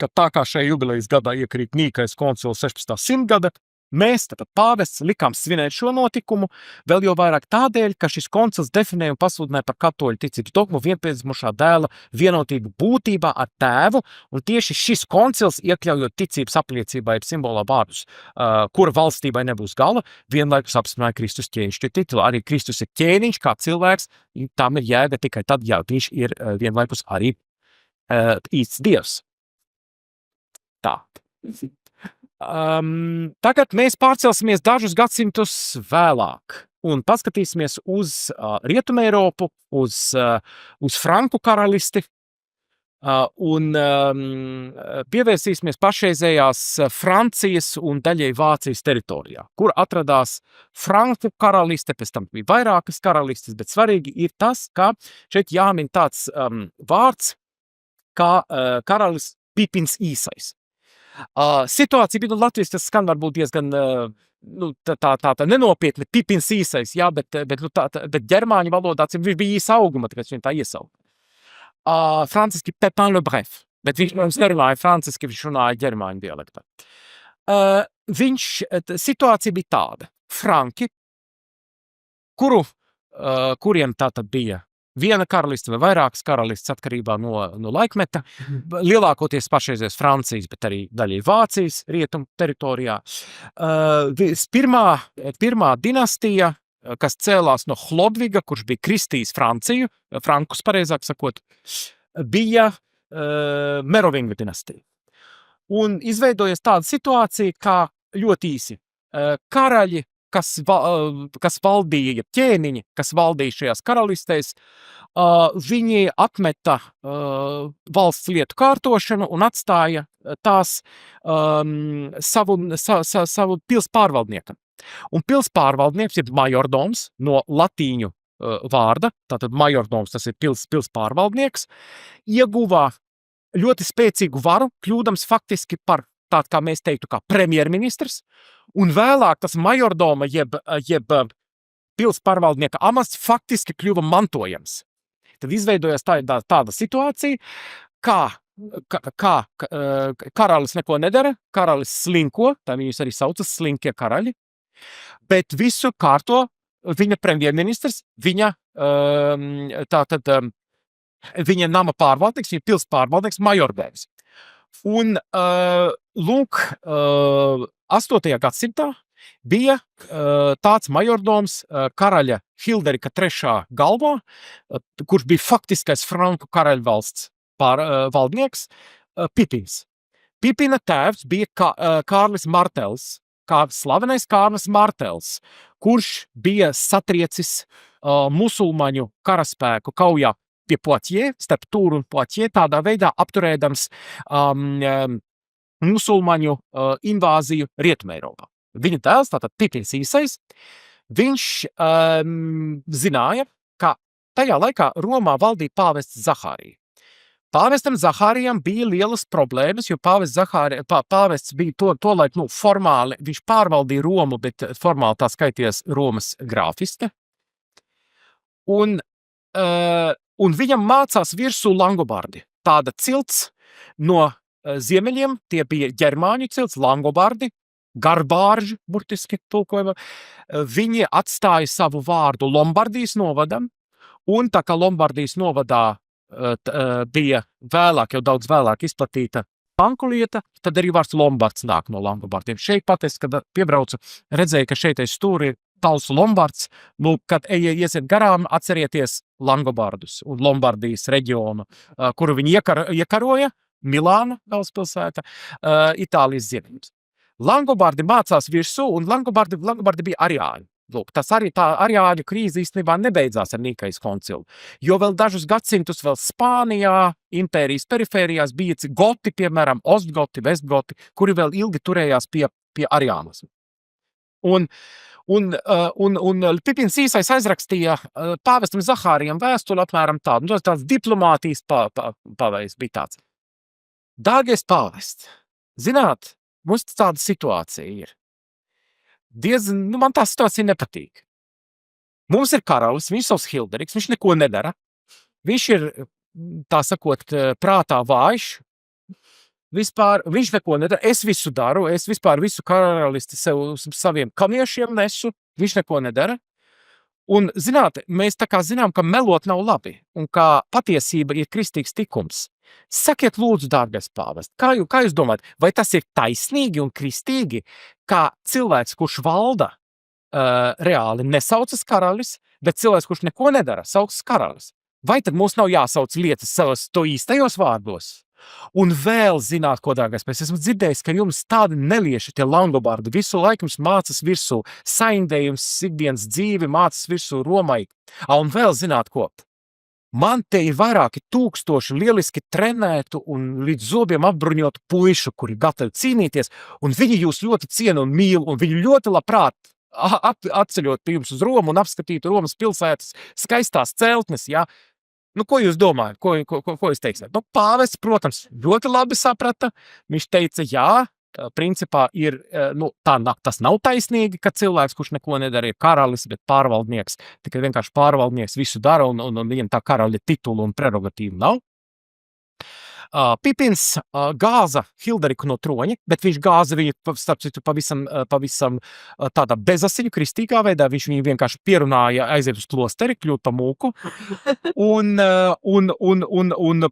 ka tā kā šajā jubilejas gadā iekrīt Nīkais koncils 16. simtgada, mēs, tātad pāvests, likām svinēt šo notikumu, vēl jau vairāk tādēļ, ka šis koncils definē un pasludināja par katoļu ticības dogmu vienpiedzimušā dēla vienotību būtībā ar tēvu, un tieši šis koncils, iekļaujot ticības apliecībā ir simbolā vārdus, kura valstībai nebūs gala, vienlaikus apstiprināja Kristus ķēnišķa titulu. Arī Kristus ir ķēniņš kā cilvēks, tam ir jēga tikai tad, ja viņš ir vienlaikus arī īsts dievs. Tā. Tagad mēs pārcelsimies dažus gadsimtus vēlāk un paskatīsimies uz Rietumu Eiropu, uz Franku karalisti un pievērsīsimies pašreizējās Francijas un daļai Vācijas teritorijā, kur atradās Franku karaliste, pēc tam bija vairākas karalistes, bet svarīgi ir tas, ka šeit jāmin tāds vārds kā karalis Pipins Īsais. Situācija bija, Latvijas tas skan varbūt diezgan tā nenopietni, Pipins Īsais, jā, bet ģermāņu valodā viņš bija īsa auguma, tāpēc viņu tā iesauka. Franciski Pepin le Bref, bet viņš mums nerunāja franciski, viņš runāja ģermāņu dialektā. Situācija bija tāda, Franki, kuriem tātad bija viena karaliste vai vairākas karalistes atkarībā no laikmeta, lielākoties pašreizies Francijas, bet arī daļai Vācijas rietumu teritorijā. Pirmā dinastija, kas cēlās no Hlodviga, kurš bija kristījis Franciju, Frankus pareizāk sakot, bija Merovingu dinastija. Un izveidojas tāda situācija, kā ļoti īsi karaļi, kas valdīja, ķēniņi, kas valdīja šajās karalistēs, viņi atmeta valsts lietu kārtošanu un atstāja tās savu pils pārvaldniekam. Un pils pārvaldnieks ir majordoms no latīņu vārda, tātad majordoms, tas ir pils pārvaldnieks, ieguva ļoti spēcīgu varu, kļūdams faktiski par tādu, kā mēs teiktu, kā premjerministrs, un vēlāk tas majordoma jeb pils pārvaldnieka amats faktiski kļuva mantojams. Tad izveidojās tāda situācija, kā karalis neko nedara, karalis slinko, tā viņus arī saucas slinkie karaļi, bet visu kārto viņa premjerministrs, viņa nama pārvaldnieks, viņa pils pārvaldnieks majordoms. Un, lūk, 8. gadsimtā bija tāds majordoms karaļa Hilderika III galvā, kurš bija faktiskais Franku karaļa valsts valdnieks, Pipins. Pipina tēvs bija Kārlis Martels, slavenais Kārlis Martels, kurš bija satriecis musulmaņu karaspēku kaujā pie Poitiers, starp Tūru un Poitiers, tādā veidā apturēdams musulmaņu invāziju Rietumē Eiropā. Viņa dēls, tātad Pipins Īsais, viņš zināja, ka tajā laikā Romā valdīja pāvests Zahārija. Pāvestam Zahārijam bija lielas problēmas, jo pāvests bija tolaik, formāli, viņš pārvaldīja Romu, bet formāli tā skaities Romas grāfiste. Un viņam mācās virsū Langobardi. Tāda cilts no ziemeļiem, tie bija ģermāņu cilts, Langobardi, garbārži, burtiski tulkojumā. Viņi atstāja savu vārdu Lombardijas novadam, un tā kā Lombardijas novadā bija jau daudz vēlāk izplatīta banku lieta, tad arī vārds Lombards nāk no Langobardiem. Šeit pat es, kad piebraucu, redzēju, ka šeit aiz stūri Tals Lombards, kad iesiet garām, atcerieties Langobardus un Lombardijas reģionu, kuru viņi iekaroja, Milāna galvaspilsēta, Itālijas ziemeļos. Langobardi mācās virsū, un Langobardi bija ariāņi. Lūk, tā ariāņu krīze īstenībā nebeidzās ar Nīkais koncilu, jo vēl dažus gadsimtus vēl Spānijā, impērijas perifērijās bija goti, piemēram, ostgoti, vestgoti, kuri vēl ilgi turējās pie ariānismu. Un Pipins Īsais aizrakstīja pāvestam Zahārijam vēstuli apmēram tādu, tāds diplomātijas paveids bija tāds. Dārgais pāvest, zināt, mums tāda situācija ir. man tā situācija nepatīk. Mums ir karalis, viņš savs Hilderiks, viņš neko nedara. Viņš ir, tā sakot, prātā vājš. Vispār viņš neko nedara. Es visu daru, es vispār visu karalisti saviem kamiešiem nesu. Viņš neko nedara. Un, zināt, mēs tā kā zinām, ka melot nav labi un ka patiesība ir kristīgs tikums. Sakiet lūdzu, dārgais pāvest, kā jūs domājat, vai tas ir taisnīgi un kristīgi, kā cilvēks, kurš valda, reāli nesaucas karalis, bet cilvēks, kurš neko nedara, saucas karalis? Vai tad mums nav jāsauc lietas savas to īstajos vārdos? Un vēl zināt, ko, dārgais, es esmu dzirdējis, ka jums tādi nelieši tie langobardi visu laiku jums mācas virsū, saindējums, ikdienas dzīvi mācas virsū Romai. Un vēl zināt, ko? Man te ir vairāki tūkstoši lieliski trenētu un līdz zobiem apbruņotu puišu, kuri gatavi cīnīties, un viņi jūs ļoti ciena un mīl, un viņi ļoti labprāt atceļot pie jums uz Romu un apskatītu Romas pilsētas skaistās celtnes, jā. Nu, ko jūs domājat? Ko jūs teiksiet? Nu, pāvests, protams, ļoti labi saprata. Viņš teica, jā, principā ir, tas nav taisnīgi, ka cilvēks, kurš neko nedara, ir karalis, bet pārvaldnieks, tikai vienkārši pārvaldnieks visu dara un viņam tā karaļa titula un prerogatīva nav. Pipins gāza Hilderiku no troņa, bet viņš gāza viņu, starp citu, pavisam tādā bezasiņu kristīgā veidā. Viņš viņu vienkārši pierunāja aiziet uz klosteri, kļūt pa mūku un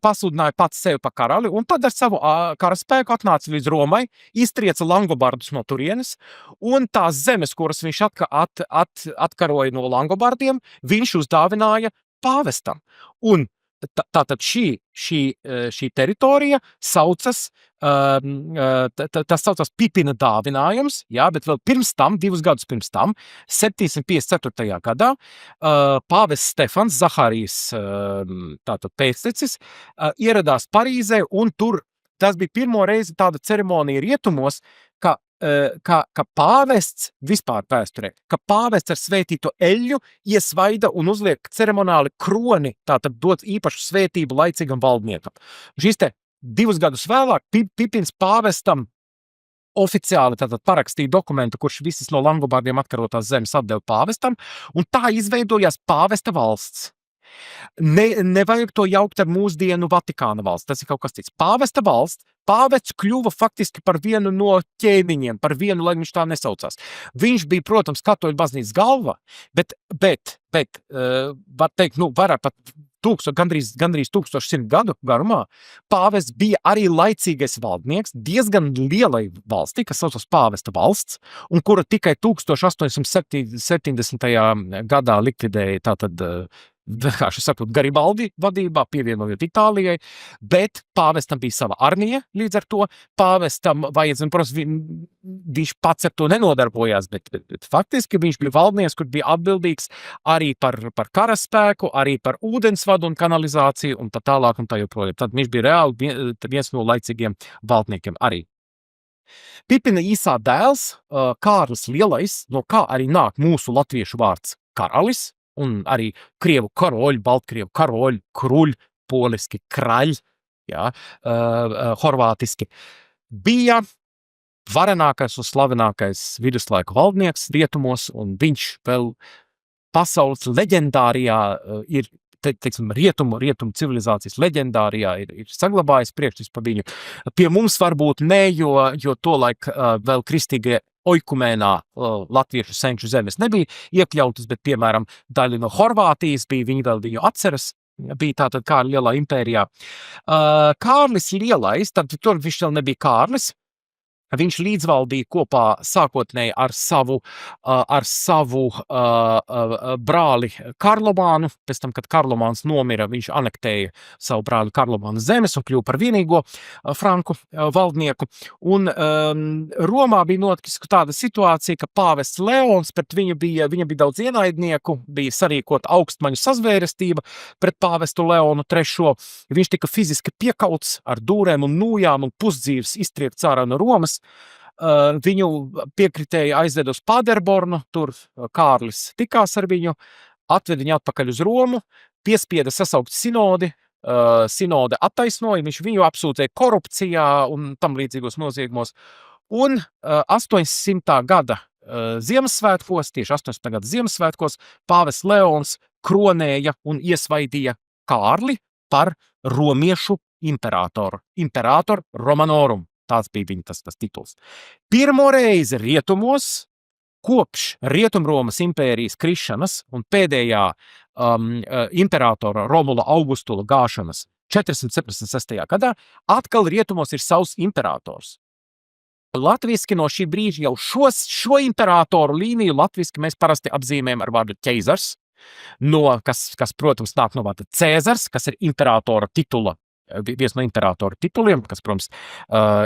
pasludināja pats sevi pa karali un tad ar savu karaspēku atnāca līdz Romai, iztrieca langobardus no turienes un tās zemes, kuras viņš atkaroja no langobardiem, viņš uzdāvināja pāvestam. Un tātad šī teritorija saucas, tas saucas Pipina dāvinājums, jā, bet vēl pirms tam, 2 gadus pirms tam, 754. gadā, pāvests Stefans, Zaharijas tātad pēctecis, ieradās Parīzē un tur tas bija pirmo reizi tāda ceremonija rietumos, ka pāvests vispār vēsturē, ka pāvests ar svētīto eļļu iesvaida un uzliek ceremoniāli kroni, tātad dot īpašu svētību laicīgam valdniekam. Šis te 2 gadus vēlāk Pipins pāvestam oficiāli tātad parakstīja dokumentu, kurš visas no langobardiem atkarotās zemes atdeva pāvestam, un tā izveidojās pāvesta valsts. Nevajag to jaukt ar mūsdienu Vatikāna valsts, tas ir kaut kas cits. Pāvesta valsts, pāvests kļuva faktiski par vienu no ķēniņiem, par vienu, lai viņš tā nesaucās. Viņš bija, protams, katoļu baznīcas galva, bet var teikt, vairāk pat gandrīz 1100 gadu garumā, pāvests bija arī laicīgais valdnieks diezgan lielai valstī, kas saucas pāvesta valsts, un kura tikai 1870. gadā likvidēja tātad, vienkārši sakot, Garibaldi vadībā, pievienojot Itālijai, bet pāvestam bija sava armija līdz ar to. Pāvestam vajadzēja, protams, viņš pats ar to nenodarbojās, bet faktiski viņš bija valdnieks, kur bija atbildīgs arī par karaspēku, arī par ūdensvadu un kanalizāciju un tā tālāk un tā joprojām. Tad viņš bija reāli viens no laicīgiem valdniekiem arī. Pipina īsā dēls, Kārlis Lielais, no kā arī nāk mūsu latviešu vārds karalis, un arī krievu karoļi, baltkrievu karoļi, kruļ, poliski kraļ, jā, horvātiski, bija varenākais un slavenākais viduslaiku valdnieks rietumos, un viņš vēl pasaules leģendārijā ir, teiksim, rietumu civilizācijas leģendārijā ir saglabājis priekšstats par viņu. Pie mums varbūt ne, jo tolaik vēl kristīgie oikumēnā latviešu senču zemes nebija iekļautas, bet, piemēram, daļa no Horvātijas bija, viņi vēl viņu atceras, bija tātad Kārļa lielā impērijā. Kārlis Lielais, tad tur viņš vēl nebija Kārlis, viņš līdzvaldīja kopā sākotnēji ar savu brāli Karlomānu. Pēc tam, kad Karlomāns nomira, viņš anektēja savu brāli Karlomānu zemes un kļuva par vienīgo franku valdnieku. Un Romā bija notikis tāda situācija, ka pāvests Leons pret viņu bija daudz ienaidnieku, bija sarīkot augstmaņu sazvērestība pret pāvestu Leonu III. Viņš tika fiziski piekauts ar dūrēm un nūjām un pusdzīves iztriekts ārā no Romas. Viņu piekritēji aizved uz Paderbornu, tur Kārlis tikās ar viņu, atved viņu atpakaļ uz Romu, piespieda sasaukt sinodi, sinode attaisnoja, viņš viņu apsūdzēja korupcijā un tam līdzīgos noziegumos. Un 800. gada Ziemassvētkos, tieši 18. gada Ziemassvētkos, pāvests Leons kronēja un iesvaidīja Kārli par romiešu imperatoru. Imperator Romanorum. Tāds bija viņa tas tituls. Pirmo reizi rietumos, kopš Rietumromas impērijas krišanas un pēdējā imperatora Romula Augustula gāšanas 476. gadā, atkal rietumos ir savs imperators. Latviski no šī brīža jau šo imperatoru līniju latviski mēs parasti apzīmējam ar vārdu ķeizars, kas, protams, nāk no vārda Cēzars, kas ir imperatora titula, viens no imperatora tituliem, kas, protams,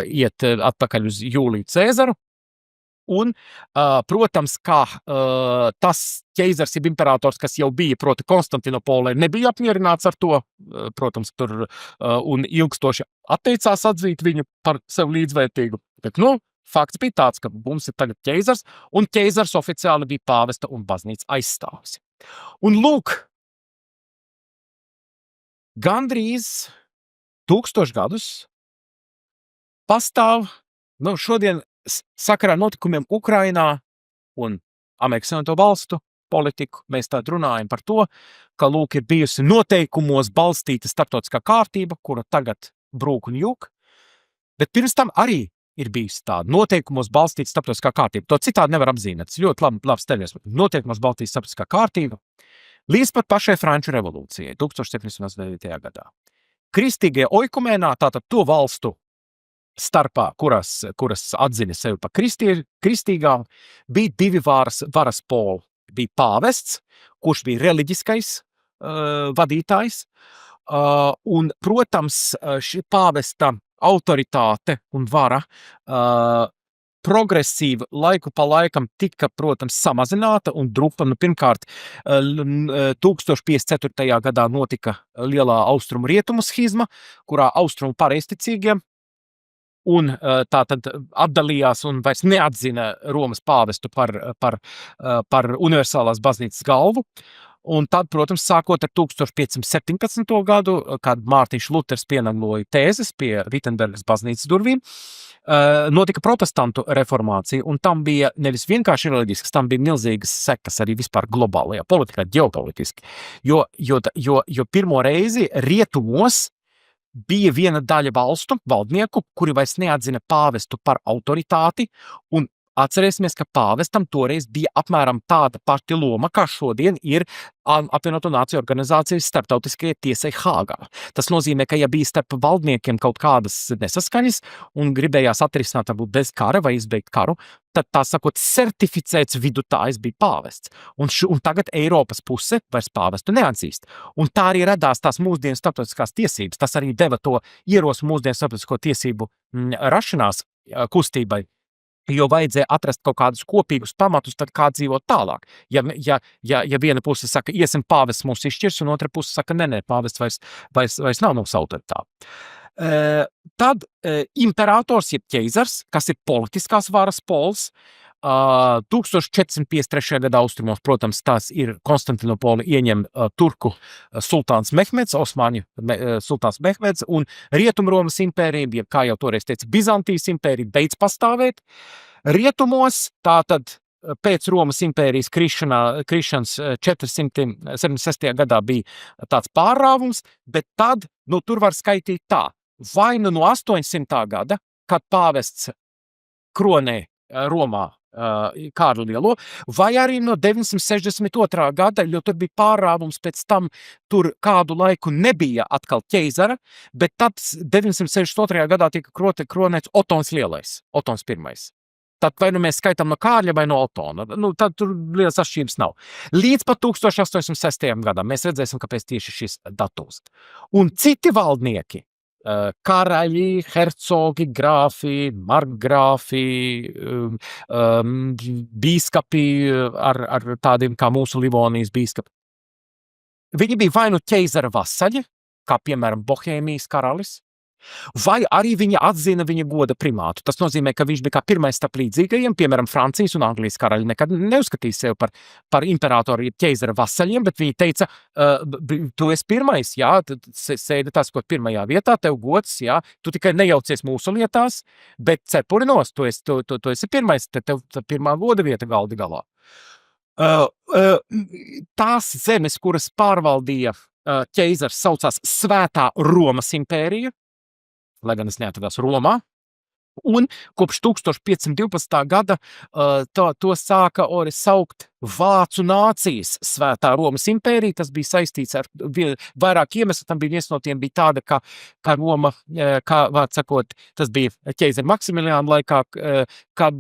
iet atpakaļ uz Jūliju Cēzaru. Un, protams, kā tas ķeizars, jeb imperators, kas jau bija, proti Konstantinopolē, nebija apmierināts ar to, protams, tur un ilgstoši atteicās atzīt viņu par sev līdzvērtīgu. Bet, fakts bija tāds, ka mums ir tagad ķeizars, un ķeizars oficiāli bija pāvesta un baznīcas aizstāvis. Un lūk, gandrīz 1000 gadus pastāv, šodien sakarā notikumiem Ukrainā un Amerikas Savienoto Valstu politiku, mēs tād runājam par to, ka lūk ir bijusi noteikumos balstīta starptautiskā kārtība, kura tagad brūk un jūk, bet pirms tam arī ir bijusi tāda noteikumos balstīta starptautiskā kārtība. To citādi nevar apzīmēt. Tas ļoti labs termins. Noteikumos balstīta starptautiskā kārtība līdz pat pašai Franču revolūcijai 1789. gadā. Kristīgie oikumēnā, tātad to valstu starpā, kuras atzina sevi par kristīgām, bija divi varas poli. Bija pāvests, kurš bija reliģiskais vadītājs, un, protams, šī pāvesta autoritāte un vara progresīvi laiku pa laikam tika, protams, samazināta un drupa. Pirmkārt, 1054. gadā notika lielā austrumu rietumu schizma, kurā austrumu pareizticīgie un tātad atdalījās un vairs neatzina Romas pāvestu par universālās baznīcas galvu. Un tad, protams, sākot ar 1517. gadu, kad Mārtiņš Luters pienagloja tēzes pie Vitenbergas baznīcas durvīm, notika protestantu reformācija, un tam bija nevis vienkārši reliģisks, tam bija milzīgas sekas arī vispār globālajā politikā, ģeopolitiski. Jo pirmo reizi rietumos bija viena daļa valstu, valdnieku, kuri vairs neatzina pāvestu par autoritāti, un atcerēsimies, ka pāvestam toreiz bija apmēram tāda pati loma, kā šodien ir Apvienoto Nāciju organizācijas starptautiskajai tiesai Hāgā. Tas nozīmē, ka ja bija starp valdniekiem kaut kādas nesaskaņas un gribējās atrisināt varbūt bez kara vai izbeigt karu, tad tā sakot certificēts vidutājs bija pāvests. Un tagad Eiropas puse vairs pāvestu neatzīst. Un tā arī radās tās mūsdienu starptautiskās tiesības. Tas arī deva to ierosmu mūsdienu starptautisko tiesību rašanās kustībai. Jo vajadzēja atrast kaut kādus kopīgus pamatus, tad kā dzīvot tālāk. Ja viena puse saka, iesim pāvests mūs izšķirs, un otra puse saka, nē, pāvests vairs nav mūsu autoritāte. Tad imperators, jeb ķeizars, kas ir politiskās varas pols, 1453. gada austrumos, protams, tās ir Konstantinopoli ieņem turku sultāns Mehmeds, Osmaņu sultāns Mehmeds, un Rietumromas impērija, jeb kā jau toreiz teica, Bizantijas impērija beidz pastāvēt. Rietumos, tātad pēc Romas impērijas krišanas 476. gadā bija tāds pārrāvums, bet tad, tur var skaitīt tā, vai no 800. gada, kad pāvests kronē Romā Kārli Lielo, vai arī no 962. gada, jo tur bija pārrāvums, pēc tam tur kādu laiku nebija atkal ķeizara, bet tad 962. gadā tika kronēts Otons Lielais, Otons I. Tad vai mēs skaitām no Kārļa vai no Otona, tad tur lielas atšķirības nav. Līdz pat 1806. gadam mēs redzēsim, kāpēc tieši šis datums. Un citi valdnieki, karaļi, hercogi, grāfi, markgrāfi, bīskapi ar tādiem kā mūsu Livonijas bīskapi. Viņi bija vai nu ķeizara vasaļi, kā piemēram Bohēmijas karalis, Vai arī viņa atzina viņa goda primātu. Tas nozīmē, ka viņš bija kā pirmais starp līdzīgajiem, piemēram, Francijas un Anglijas karaļi nekad neuzskatīja sevi par imperatoru, jeb ķeizara vasaļiem, bet viņi teica, tu esi pirmais, jā, sēdi tas, ko pirmajā vietā, tev gods, jā, tu tikai nejaucies mūsu lietās, bet cepuri nost, tu esi pirmais, tev pirmā goda vieta galdi galā. Tās zemes, kuras pārvaldīja ķeizars, saucās Svētā Romas impērija, lai gan es neatrodos Romā, un kopš 1512. gada to sāka saukt Vācu nācijas Svētā Romas impērija. Tas bija saistīts ar vairāk iemeslu. Tam bija viens no tiem bija tāda, ka Roma, kā vārds sakot, tas bija ķeizara Maksimiliāna laikā, kad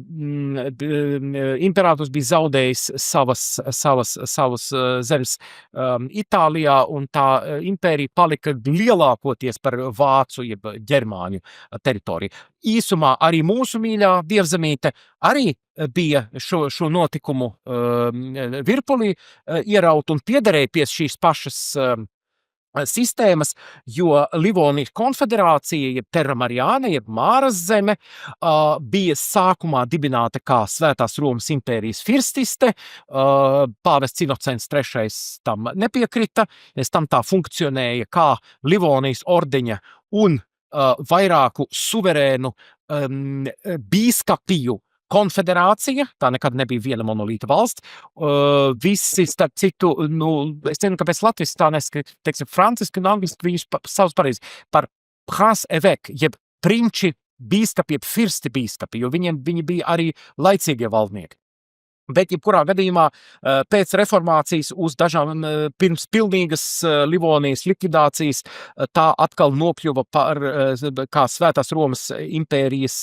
imperators bija zaudējis savas zemes Itālijā, un tā impērija palika lielākoties par vācu jeb ģermāņu teritoriju. Īsumā arī mūsu mīļā dievzemīte arī bija šo notikumu virpulī ieraut un piederēja pie šīs pašas sistēmas, jo Livonijas konfederācija, jeb Terra Mariana, jeb Māras zeme, bija sākumā dibināta kā Svētās Romas impērijas firstiste. Pāvests Inocents III tam nepiekrita, pēc tam tā funkcionēja kā Livonijas ordeņa un vairāku suverēnu bīskapiju konfederācija, tā nekad nebija viena monolīta valsts. Visi, starp citu, es zinu, kāpēc Latvijas tā neska, teiksim, franciski un angliski viņus savus pareizi par prince évêque, jeb prinči bīskapi, jeb firsti bīskapi, jo viņi bija arī laicīgie valdnieki. Bet, jebkurā gadījumā, pēc reformācijas uz dažām pirms pilnīgas Livonijas likvidācijas, tā atkal nokļuva kā Svētās Romas impērijas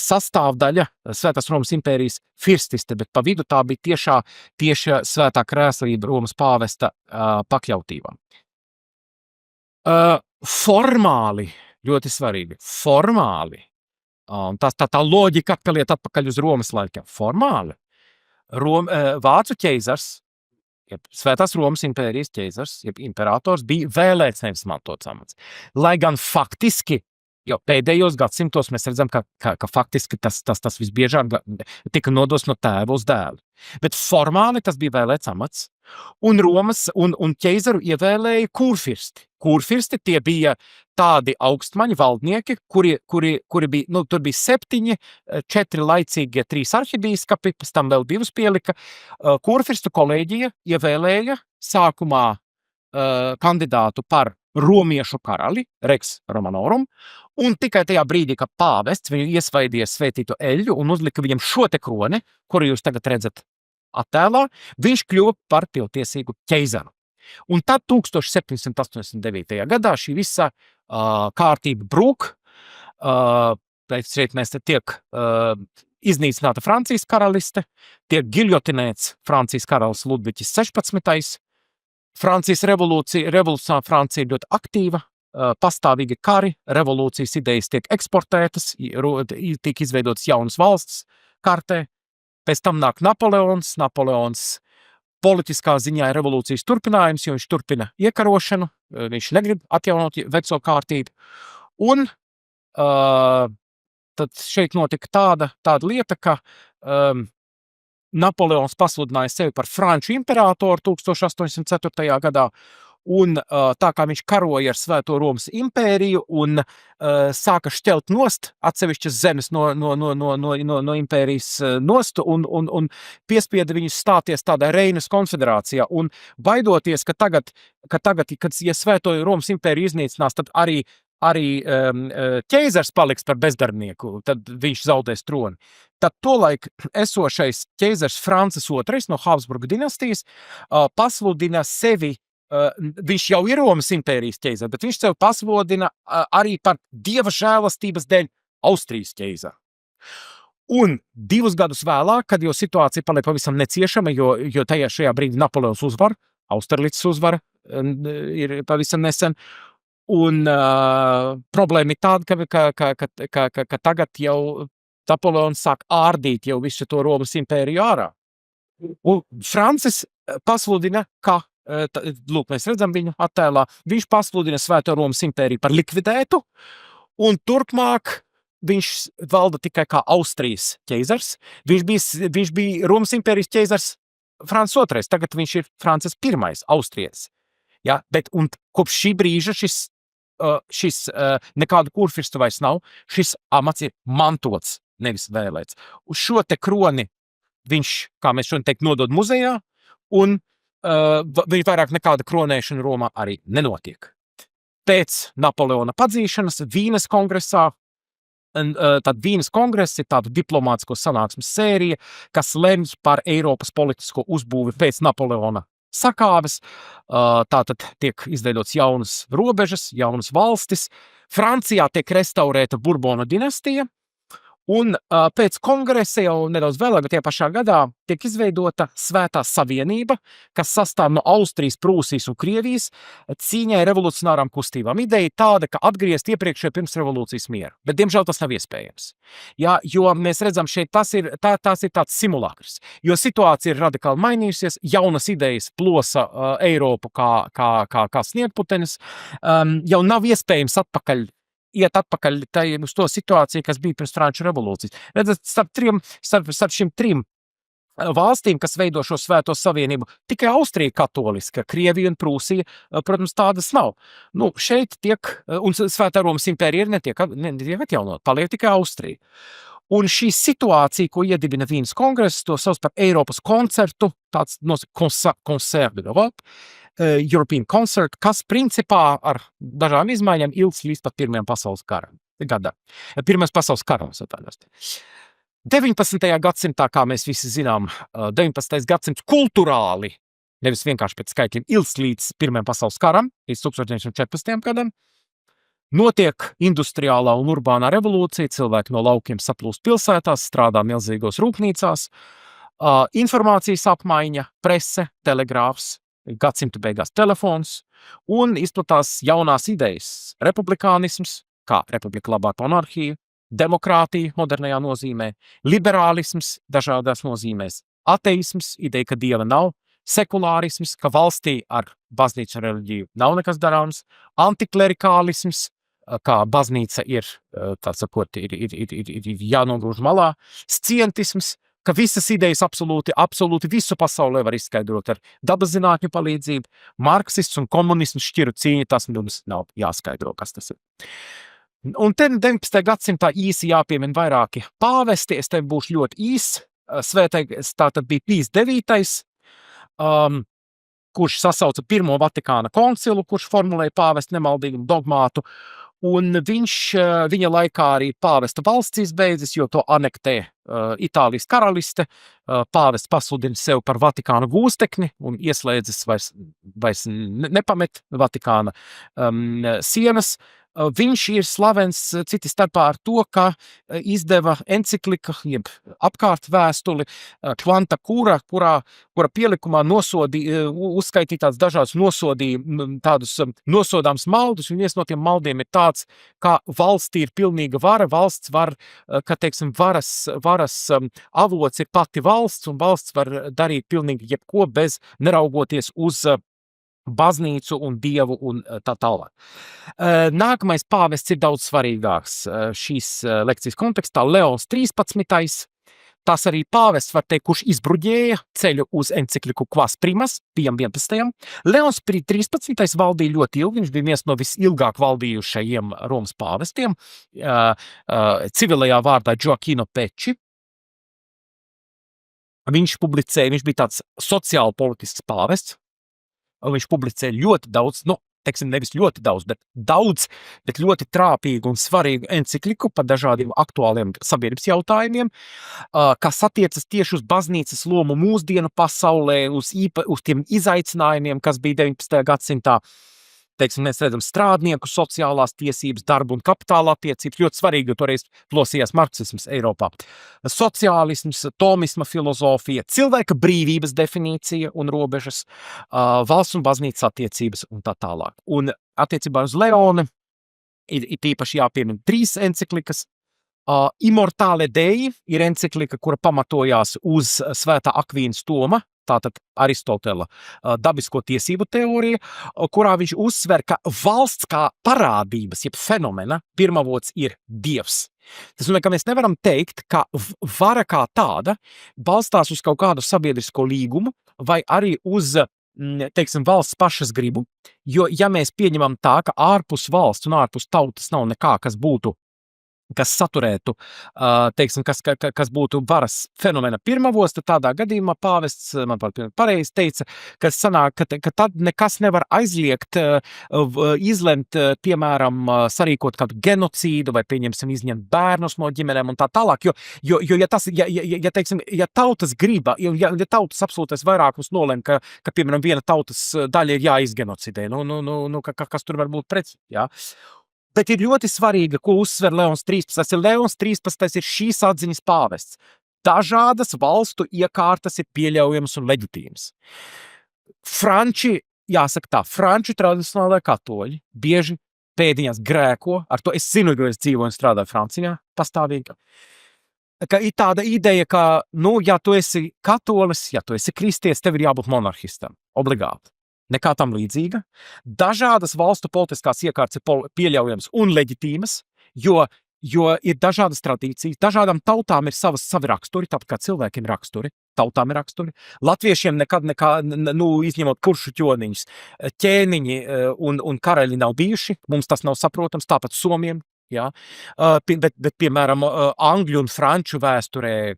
sastāvdaļa, Svētās Romas impērijas firstiste, bet pa vidu tā bija tieša Svētā krēslība Romas pāvesta pakļautībā. Formāli, ļoti svarīgi, un tā loģika atkal iet atpakaļ uz Romas laikiem, formāli. Vācu ķeizars, jeb Svētās Romas impērijas ķeizars, jeb imperators, bija vēlēts, nevis mantots amats. Lai gan faktiski, jo pēdējos gadsimtos mēs redzam, ka faktiski tas visbiežāk tika nodots no tēva uz dēlu. Bet formāli tas bija vēlēts amats, un Romas un ķeizaru ievēlēja kurfirsti. Kurfirsti tie bija tādi augstmaņi valdnieki, kuri bija, tur bija 7, 4 laicīgie, 3 arhibīskapi, pēc tam vēl 2 pielika. Kurfirstu kolēģija ievēlēja sākumā kandidātu par romiešu karali, Rex Romanorum, un tikai tajā brīdī, kad pāvests viņu iesvaidīja svētīto eļļu un uzlika viņam šo te kroni, kuru jūs tagad redzat attēlā, viņš kļuva par pilntiesīgu ķeizaru. Un tad 1789. gadā šī visa kārtība brūk, šeit mēs tiek iznīcināta Francijas karaliste, tiek giljotinēts Francijas karalis Ludvigs 16. Francijas revolūcijā Francija ir ļoti aktīva, pastāvīgi kari, revolūcijas idejas tiek eksportētas, tiek izveidotas jaunas valsts kartē, pēc tam nāk Napoleons politiskā ziņā ir revolūcijas turpinājums, jo viņš turpina iekarošanu, viņš negrib atjaunot veco kārtību, un tad šeit notika tāda lieta, ka Napoleons pasludināja sevi par franču imperatoru 1804. gadā, un tā kā viņš karoja ar Svēto Romas impēriju un sāka šķelt nost atsevišķas zemes no impērijas nost un piespieda viņus stāties tādā Reinas konfederācijā, un baidoties, ka tagad, ja Svēto Romas impēriju iznīcinās, tad arī ķeizars paliks par bezdarbnieku, tad viņš zaudēs troni. Tad tolaik esošais ķeizars Francis II no Habsburgu dinastijas pasludina sevi, viņš jau ir Romas impērijas ķeizars, bet viņš sevi pasludina arī par Dieva žēlastības dēļ Austrijas ķeizaru. Un 2 gadus vēlāk, kad jau situācija paliek pavisam neciešama, jo šajā brīdī Napoleons uzvar, Austerlicis uzvar ir pavisam nesen, un problēma ir tāda, ka tagad jau Napoleons sāk ārdīt jau visu to Romas impēriju ārā. Un Francis pasludina, ka, lūk, mēs redzam viņu attēlā, viņš pasludina Svēto Romas impēriju par likvidētu, un turpmāk viņš valda tikai kā Austrijas ķeizars. Viņš bija Romas impērijas ķeizars Francis II, tagad viņš ir Francis I austrietis. Ja, bet un kopš šī brīža šis nekādu kurfirstu vairs nav, šis amats ir mantots, nevis vēlēts. Uz šo te kroni viņš, kā mēs šodien teikt, nodod muzejā, un viņš vairāk nekāda kronēšana Romā arī nenotiek. Pēc Napoleona padzīšanas Vīnes kongresā, tad Vīnes kongress ir tāda diplomātisko sanāksmes sērija, kas lemj par Eiropas politisko uzbūvi pēc Napoleona sakāves. Tātad tiek izveidots jaunas robežas, jaunas valstis. Francijā tiek restaurēta Burbona dinastija, un pēc kongresa jau nedaudz vēlāk, bet tajā pašā gadā tiek izveidota Svētā Savienība, kas sastāv no Austrijas, Prūsijas un Krievijas cīņai revolucionārām kustībām. Ideja tāda, ka atgriezt iepriekšējo pirms revolūcijas mieru, bet diemžēl tas nav iespējams. Ja, jo mēs redzam šeit, tas ir tāds simulakrs, jo situācija ir radikāli mainījusies, jaunas idejas plosa Eiropu kā sniegputenis, jau nav iespējams iet atpakaļ uz to situāciju, kas bija pirms Franču revolūcijas. Redzat, starp šim trim valstīm, kas veido šo Svēto Savienību, tikai Austrija katoliska, Krievija un Prūsija, protams, tādas nav. Nu, šeit un Svētā Romas impērija netiek atjaunot, paliek tikai Austrija. Un šī situācija, ko iedibina Vīnes kongress, to sauc par Eiropas koncertu, tāds concert d'Europe, European Concert, kas principā ar dažām izmaiņām ilgs līdz pat Pirmajam pasaules karam. Pirmais pasaules karams. 19. gadsimtā, kā mēs visi zinām, 19. gadsimts kulturāli, nevis vienkārši pēc skaitļiem, ilgs līdz Pirmajam pasaules karam, līdz 1914. gadam. Notiek industriālā un urbānā revolūcija, cilvēki no laukiem saplūst pilsētās, strādā milzīgos rūpnīcās, informācijas apmaiņa, prese, telegrāfs, gadsimta beigās telefons, un izplatās jaunās idejas. Republikānisms, kā republika labāk monarhija, demokrātija modernajā nozīmē, liberālisms dažādās nozīmēs, ateisms, ideja, ka dieva nav, sekulārisms, ka valstī ar baznīcu un reliģiju nav nekas darāms, antiklerikālisms, kā baznīca ir, tā sakot, ir jānogrūž malā, scientisms, ka visas idejas absolūti visu pasaulē var izskaidrot ar dabas zinātņu palīdzību, marksists un komunisms šķiru cīņa, tas mums nav jāskaidro, kas tas ir. Un te 19. gadsimtā īsi jāpiemina vairāki pāvesti, es te būšu ļoti īs, svētais tātad bija Pīs IX, kurš sasauca Pirmo Vatikāna koncilu, kurš formulēja pāvesta nemaldīgumu dogmātu, un viņa laikā arī pāvesta valsts izbeidzas, jo to anektē Itālijas karaliste. Pāvests pasludina sev par Vatikāna gūstekni un ieslēdzas vairs nepamet Vatikāna sienas. Viņš ir slavens citi starpā ar to, ka izdeva enciklika, jeb apkārt vēstuli Quanta Cura, kura pielikumā uzskaitītās dažādas tādus nosodāms maldus, un viens no tiem maldiem ir tāds, ka valstī ir pilnīga vara, valsts var, ka, teiksim, varas avots ir pati valsts, un valsts var darīt pilnīgi jebko bez neraugoties uz baznīcu un dievu un tā tālāk. Nākamais pāvests ir daudz svarīgāks šīs lekcijas kontekstā, Leons 13. Tas arī pāvests, var teikt, kurš izbruģēja ceļu uz encikliku Quas Primas, Pijam 11. Leons 13. valdīja ļoti ilgi, viņš bija viens no visilgāk valdījušajiem Romas pāvestiem, civilajā vārdā Gioacchino Pecci. Viņš bija tāds sociāli-politisks pāvests, viņš publicēja ļoti daudz, teiksim, nevis ļoti daudz, bet ļoti trāpīgu un svarīgu encikliku par dažādiem aktuāliem sabiedrības jautājumiem, kas attiecas tieši uz baznīcas lomu mūsdienu pasaulē, uz tiem izaicinājumiem, kas bija 19. gadsimtā. Teiksim, mēs redzam strādnieku sociālās tiesības, darbu un kapitāla attiecības, ļoti svarīgi, jo toreiz plosījās marksisms Eiropā. Sociālisms, tomisma filozofija, cilvēka brīvības definīcija un robežas, valsts un baznīcas attiecības un tā tālāk. Un attiecībā uz Leoni ir tīpaši jāpiemina 3 enciklikas. Immortale Dei ir enциklika, kura pamatojās uz Svētā Akvīnas Toma tātad Aristotela dabisko tiesību teorija, kurā viņš uzsver, ka valsts kā parādības, jeb fenomena pirmavots ir Dievs. Tas nozīmē, ka mēs nevaram teikt, ka vara kā tāda balstās uz kaut kādu sabiedrisko līgumu vai arī uz, teiksim, valsts pašas gribu, jo ja mēs pieņemam tā, ka ārpus valsts un ārpus tautas nav nekā, kas saturētu, teiksim, kas būtu varas fenomena pirmavos, tad tādā gadījumā pāvests, manuprāt, pareizi teica, ka sanāk, ka tad nekas nevar aizliegt, izlemt, piemēram, sarīkot kādu genocīdu vai, pieņemsim, izņemt bērnus no ģimenēm un tā tālāk, jo teiksim, ja tautas griba, ja tautas absolūtais vairākums nolem, ka, piemēram, viena tautas daļa ir jāizgenocidē, kas tur var būt pret, jā. Bet ir ļoti svarīgi, ko uzsver Leons 13. Leons 13. ir šīs atziņas pāvests. Dažādas valstu iekārtas ir pieļaujamas un leģitīmas. Franči tradicionālajie katoļi bieži pēdiņās grēko, ar to es zinu, jo es dzīvoju un strādāju Francijā pastāvīgi. Ka ir tāda ideja, ka, ja tu esi katolis, ja tu esi kristietis, tev ir jābūt monarhistam, obligāti. Nekā tam līdzīga. Dažādas valstu politiskās iekārtas ir pieļaujams un leģitīmas, jo ir dažādas tradīcijas, dažādām tautām ir savi raksturi, tāpat kā cilvēkiem ir raksturi, tautām ir raksturi. Latviešiem nekad izņemot kuršu ķoniņus, ķēniņi un karaļi nav bijuši, mums tas nav saprotams, tāpat somiem, jā. Bet piemēram, angļu un franču vēsturē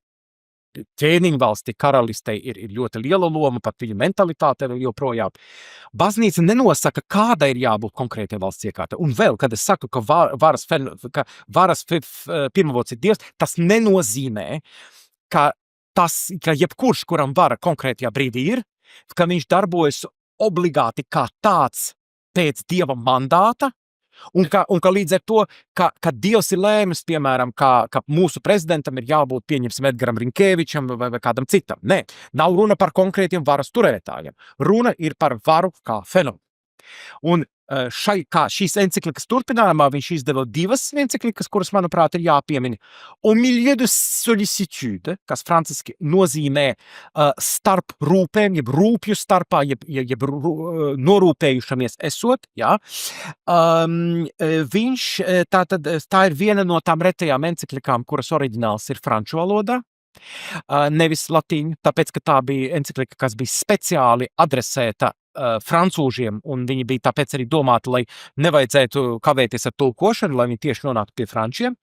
ķēniņu valstī, karalistei ir ļoti liela loma, pat viņu mentalitāte joprojām. Baznīca nenosaka, kāda ir jābūt konkrētai valsts iekārtai. Un vēl, kad es saku, ka varas pirmavots ir Dievs, tas nenozīmē, ka jebkurš, kuram vara konkrētajā brīdī ir, ka viņš darbojas obligāti kā tāds pēc Dieva mandāta, un ka līdz ar to, ka Dievs ir lēmis, piemēram, ka mūsu prezidentam ir jābūt, pieņemsim, Edgaram Rinkēvičam vai kādam citam. Nē, nav runa par konkrētiem varas turētājiem. Runa ir par varu kā fenomenu. Un šīs enciklikas turpinājumā viņš izdeva 2 enciklikas, kuras, manuprāt, ir jāpiemina. Au milieu de sollicitude, kas franciski nozīmē starp rūpēm, jeb rūpju starpā, jeb norūpējušamies esot, jā. Tā ir viena no tām retajām enciklikām, kuras oriģināls ir franču valodā, nevis latīņu, tāpēc, ka tā bija enciklika, kas bija speciāli adresēta francūžiem, un viņi bija tāpēc arī domāti, lai nevajadzētu kavēties ar tulkošanu, lai viņi tieši nonāktu pie frančiem.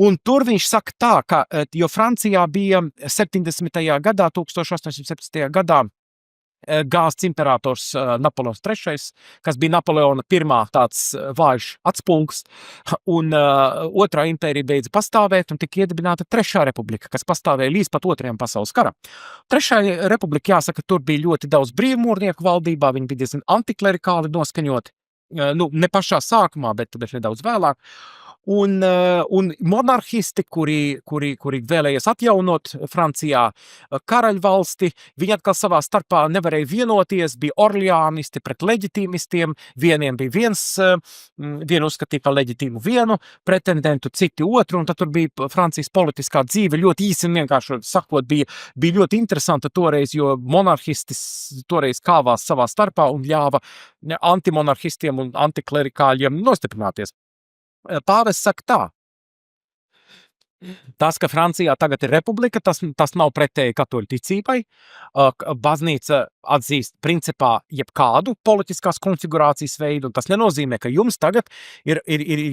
Un tur viņš saka tā, ka, jo Francijā bija 70. gadā, 1817. gadā, gāzts imperators Napoleons III, kas bija Napoleona pirmā tāds vājš atspulgs, un otrā impērija beidza pastāvēt, un tika iedibināta Trešā republika, kas pastāvēja līdz pat Otrajam pasaules karam. Trešā republika, jāsaka, tur bija ļoti daudz brīvmūrnieku valdībā, viņi bija diezgan antiklerikāli noskaņoti, ne pašā sākumā, bet nedaudz vēlāk. Un monarhisti, kuri vēlējies atjaunot Francijā karaļvalsti, viņi atkal savā starpā nevarēja vienoties, bija orleānisti pret leģitīmistiem, vieniem bija vienu uzskatīja par leģitīmu vienu pretendentu, citi otru, un tad tur bija Francijas politiskā dzīve ļoti īsi un vienkārši sakot, bija ļoti interesanta toreiz, jo monarhisti toreiz kāvās savā starpā un ļāva antimonarhistiem un antiklerikāļiem nostiprināties. Pāvests saka tā. Tas, ka Francijā tagad ir republika, tas nav pretēji katoļu ticībai. Baznīca atzīst principā jebkādu politiskās konfigurācijas veidu, un tas nenozīmē, ka jums tagad ir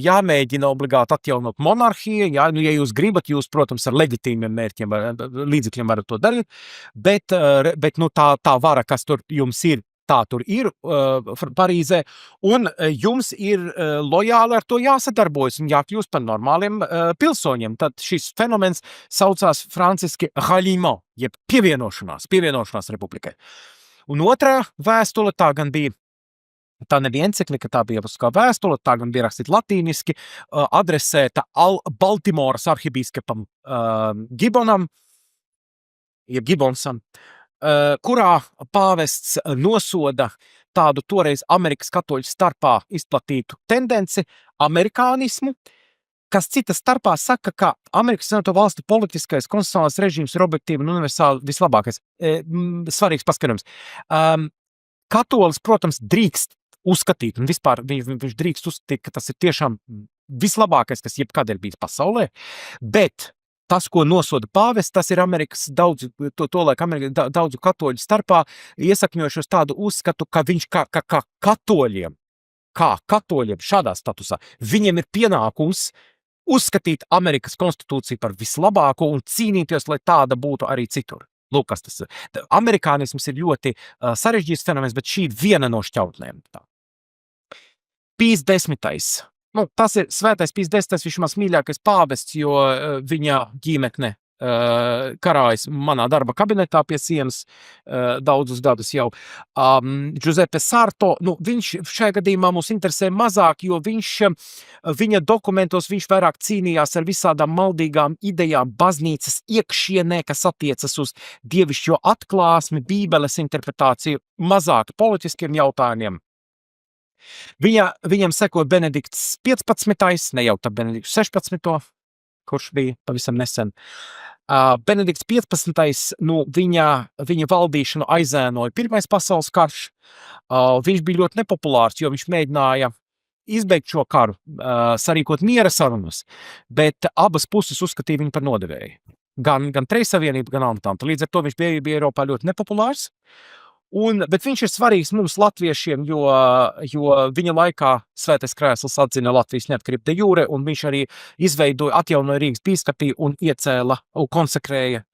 jāmēģina obligāti atjaunot monarhiju. Ja jūs gribat, jūs, protams, ar leģitīmiem mērķiem, līdzekļiem varat to darīt, bet tā vara, kas tur jums ir, tā tur ir Parīzē, un jums ir lojāli ar to jāsadarbojas un jākļūst par normāliem pilsoņiem. Tad šis fenomens saucās franciski ralliement, jeb pievienošanās republikai. Un otrā vēstule, tā nebija enциklika, tā bija kā vēstule, tā gan bija rakstīta latīniski, adresēta Baltimoras arhibīskapam Gibbonam, jeb Gibbonsam, kurā pāvests nosoda tādu toreiz Amerikas katoļu starpā izplatītu tendenci, amerikānismu, kas cita starpā saka, ka Amerikas Savienoto Valstu politiskais konstitucionālais režīms ir objektīvi un universāli vislabākais. Svarīgs paskatījums. Katolis, protams, drīkst uzskatīt, un vispār viņš drīkst uzskatīt, ka tas ir tiešām vislabākais, kas jebkad ir bijis pasaulē, bet tas, ko nosoda pāvests, tas ir Amerikas daudzu katoļu starpā iesakņojušos tādu uzskatu, ka viņš kā katoļiem šādā statusā, viņiem ir pienākums uzskatīt Amerikas konstitūciju par vislabāko un cīnīties, lai tāda būtu arī citur. Lūk, kas tas ir. Amerikānisms ir ļoti sarežģīts fenomens, bet šī ir viena no šķautnēm. Pīs 10. Tas ir svētais Pīs 10. Viņš ir mans mīļākais pāvests, jo viņa ģimekne karājas manā darba kabinetā pie sienas daudzus gadus jau. Giuseppe Sarto, viņš šajā gadījumā mūs interesē mazāk, jo viņa dokumentos viņš vairāk cīnījās ar visādām maldīgām idejām baznīcas iekšienē, kas attiecas uz dievišķo atklāsmi, bībeles interpretāciju, mazāk politiskiem jautājumiem. Viņam sekoja Benedikts 15, ne jau tā Benedikts 16, kurš bija pavisam nesen. Benedikts 15, viņa valdīšanu aizēnoja Pirmais pasaules karš. Viņš bija ļoti nepopulārs, jo viņš mēģināja izbeigt šo karu, sarīkot miera sarunas, bet abas puses uzskatīja viņu par nodevēju. Gan Trejsavienība, gan Antante. Līdz ar to viņš bija Eiropā ļoti nepopulārs. Bet viņš ir svarīgs mums latviešiem, jo viņa laikā Svētais Krēsls atzina Latvijas neatkarību de jure, un viņš arī atjaunoja Rīgas bīskapiju un iecēla un konsekrēja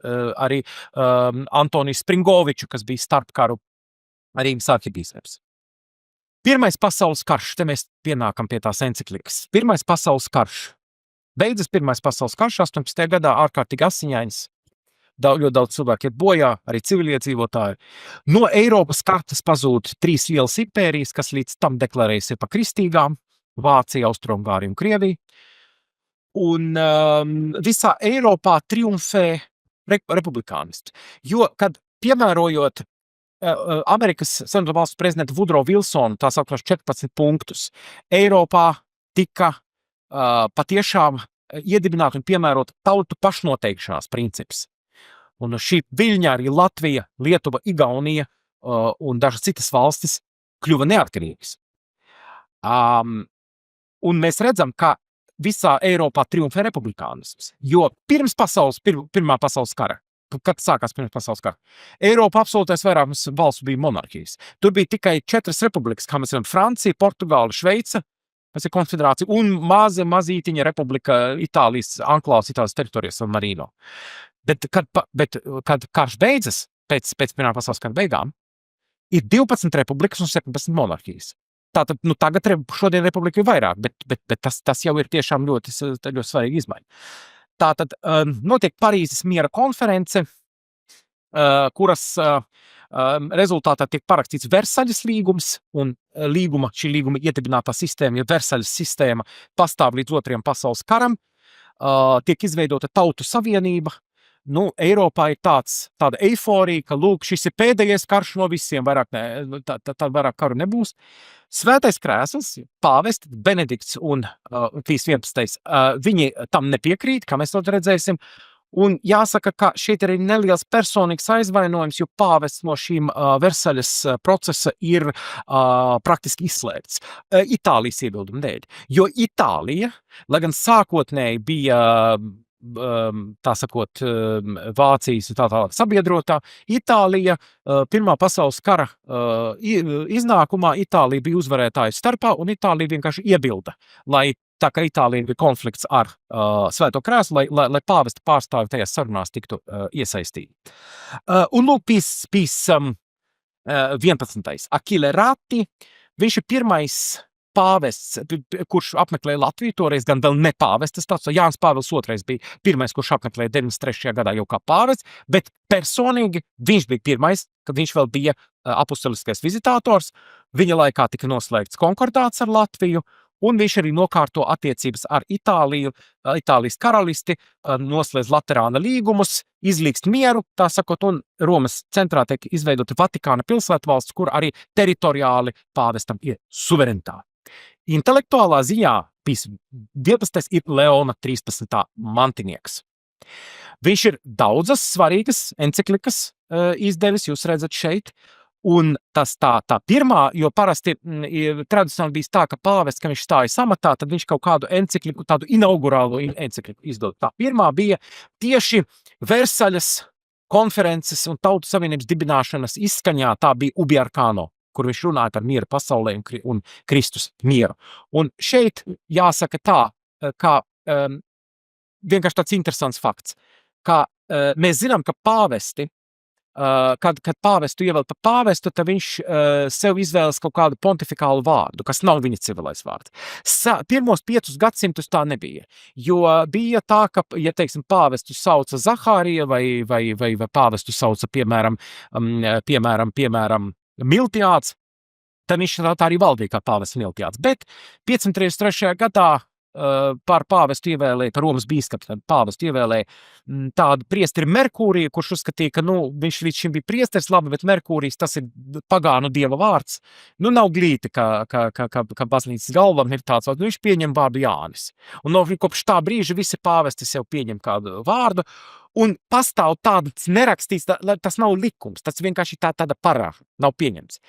arī Antoniju Springoviču, kas bija starpkaru Rīgas arhibīskaps. Pirmais pasaules karš, te mēs pienākam pie tās enciklikas. Pirmais pasaules karš. Beidzas Pirmais pasaules karš 18. gadā, ārkārtīgi asiņains. Ļoti daudz cilvēku iet bojā, arī civiliedzīvotāji. No Eiropas kartas pazūd 3 lielas impērijas, kas līdz tam deklarējas par kristīgām – Vācija, Austrumgārija un Krievija. Un visā Eiropā triumfē republikānisti. Jo, kad piemērojot Amerikas Savienoto Valstu prezidenta Woodrow Wilsonu, tā sauktās 14 punktus, Eiropā tika patiešām iedibināt un piemērot tautu pašnoteikšanās princips. Un šī viļņā arī Latvija, Lietuva, Igaunija un dažas citas valstis kļuva neatkarīgas. Un mēs redzam, ka visā Eiropā triumfē republikānisms, jo Pirmā pasaules kara, kad sākās Pirmā pasaules kara, Eiropā absolūtais vairākums valstu bija monarhijas. Tur bija tikai 4 republikas, kā mēs redzam, Francija, Portugāla, Šveica, tas ir konfederācija, un mazītiņa republika Itālijas, anklāvas Itālijas teritorijas San Marino. Bet kad karš beidzas, pēc Pirmā pasaules kara beigām, ir 12 republikas un 17 monarhijas. Tātad, tagad šodien republika ir vairāk, bet tas jau ir tiešām ļoti svarīga izmaiņa. Tātad notiek Parīzes miera konference, kuras rezultātā tiek parakstīts Versaļas līgums, un šī līguma iedibinātā sistēma, ja Versaļas sistēma pastāv līdz 2. pasaules karam, tiek izveidota Tautu savienība. Eiropā ir tāda eiforija, ka, lūk, šis ir pēdējais karš no visiem, vairāk karu nebūs. Svētais Krēsls, pāvests, Benedikts un Pīs 11. Viņi tam nepiekrīt, kā mēs to redzēsim. Un jāsaka, ka šeit ir neliels personīgs aizvainojums, jo pāvests no šīm Versaļas procesa ir praktiski izslēgts Itālijas iebildumu dēļ. Jo Itālija, lai gan sākotnēji bija tā sakot, Vācijas tā sabiedrotā, Itālija Pirmā pasaules kara iznākumā Itālija bija uzvarētāju starpā, un Itālija vienkārši iebilda, lai tā kā Itālija bija konflikts ar Svēto Krēslu, lai pāvesta pārstāvi tajās sarunās tiktu iesaistīti. Un lūk, Pīs 11. Achille Ratti, viņš ir pirmais pāvests, kurš apmeklēja Latviju, toreiz gan vēl ne pāvestas, Jānis Pāvils II bija pirmais, kurš apmeklēja 93. gadā jau kā pāvests, bet personīgi viņš bija pirmais, kad viņš vēl bija apostoliskais vizitātors, viņa laikā tika noslēgts konkordāts ar Latviju, un viņš arī nokārto attiecības ar Itāliju, Itālijas karalisti, noslēdz Laterāna līgumus, izlīgst mieru, tā sakot, un Romas centrā tiek izveidota Vatikāna pilsētvalsts, kur arī teritoriāli pāvestam ir suverenitāte. Intelektuālā ziņā Pīs 12. ir Leona 13. mantinieks. Viņš ir daudzas svarīgas enciklikas izdevis, jūs redzat šeit. Un tas tā pirmā, jo parasti tradicionāli bijis tā, ka pāvests, ka viņš stājas amatā, tad viņš kaut kādu encikliku, tādu inaugurālu encikliku izdod. Tā pirmā bija tieši Versaļas konferences un Tautu Savienības dibināšanas izskaņā, tā bija Ubi Arcano, kur viņš runāja par mieru pasaulē un Kristus mieru. Un šeit jāsaka tā, kā vienkārši tāds interesants fakts, ka mēs zinām, ka pāvesti, kad pāvestu ievēl par pāvestu, tad viņš sev izvēlas kaut kādu pontifikālu vārdu, kas nav viņa civilais vārds. Pirmos 5 gadsimtus tā nebija, jo bija tā, ka, ja teiksim, pāvestu sauca Zahārija vai pāvestu sauca, piemēram, Miltiāds, tad viņš tā arī valdīja kā pāvests Miltiāds. Bet 533. gadā par pāvestu ievēlēja, par Romas bīskapu pāvestu ievēlēja tādu priesteri Merkūriju, kurš uzskatīja, ka, viņš līdz šim bija priesteris, labi, bet Merkūrijs, tas ir pagānu dieva vārds. Nav glīti, ka baznīcas galvam ir tāds, viņš pieņem vārdu Jānis. Un kopš tā brīža visi pāvesti sev pieņem kādu vārdu, un pastāv tāds nerakstīts, tas nav likums, tas vienkārši tāda parāda, nav pieņemts.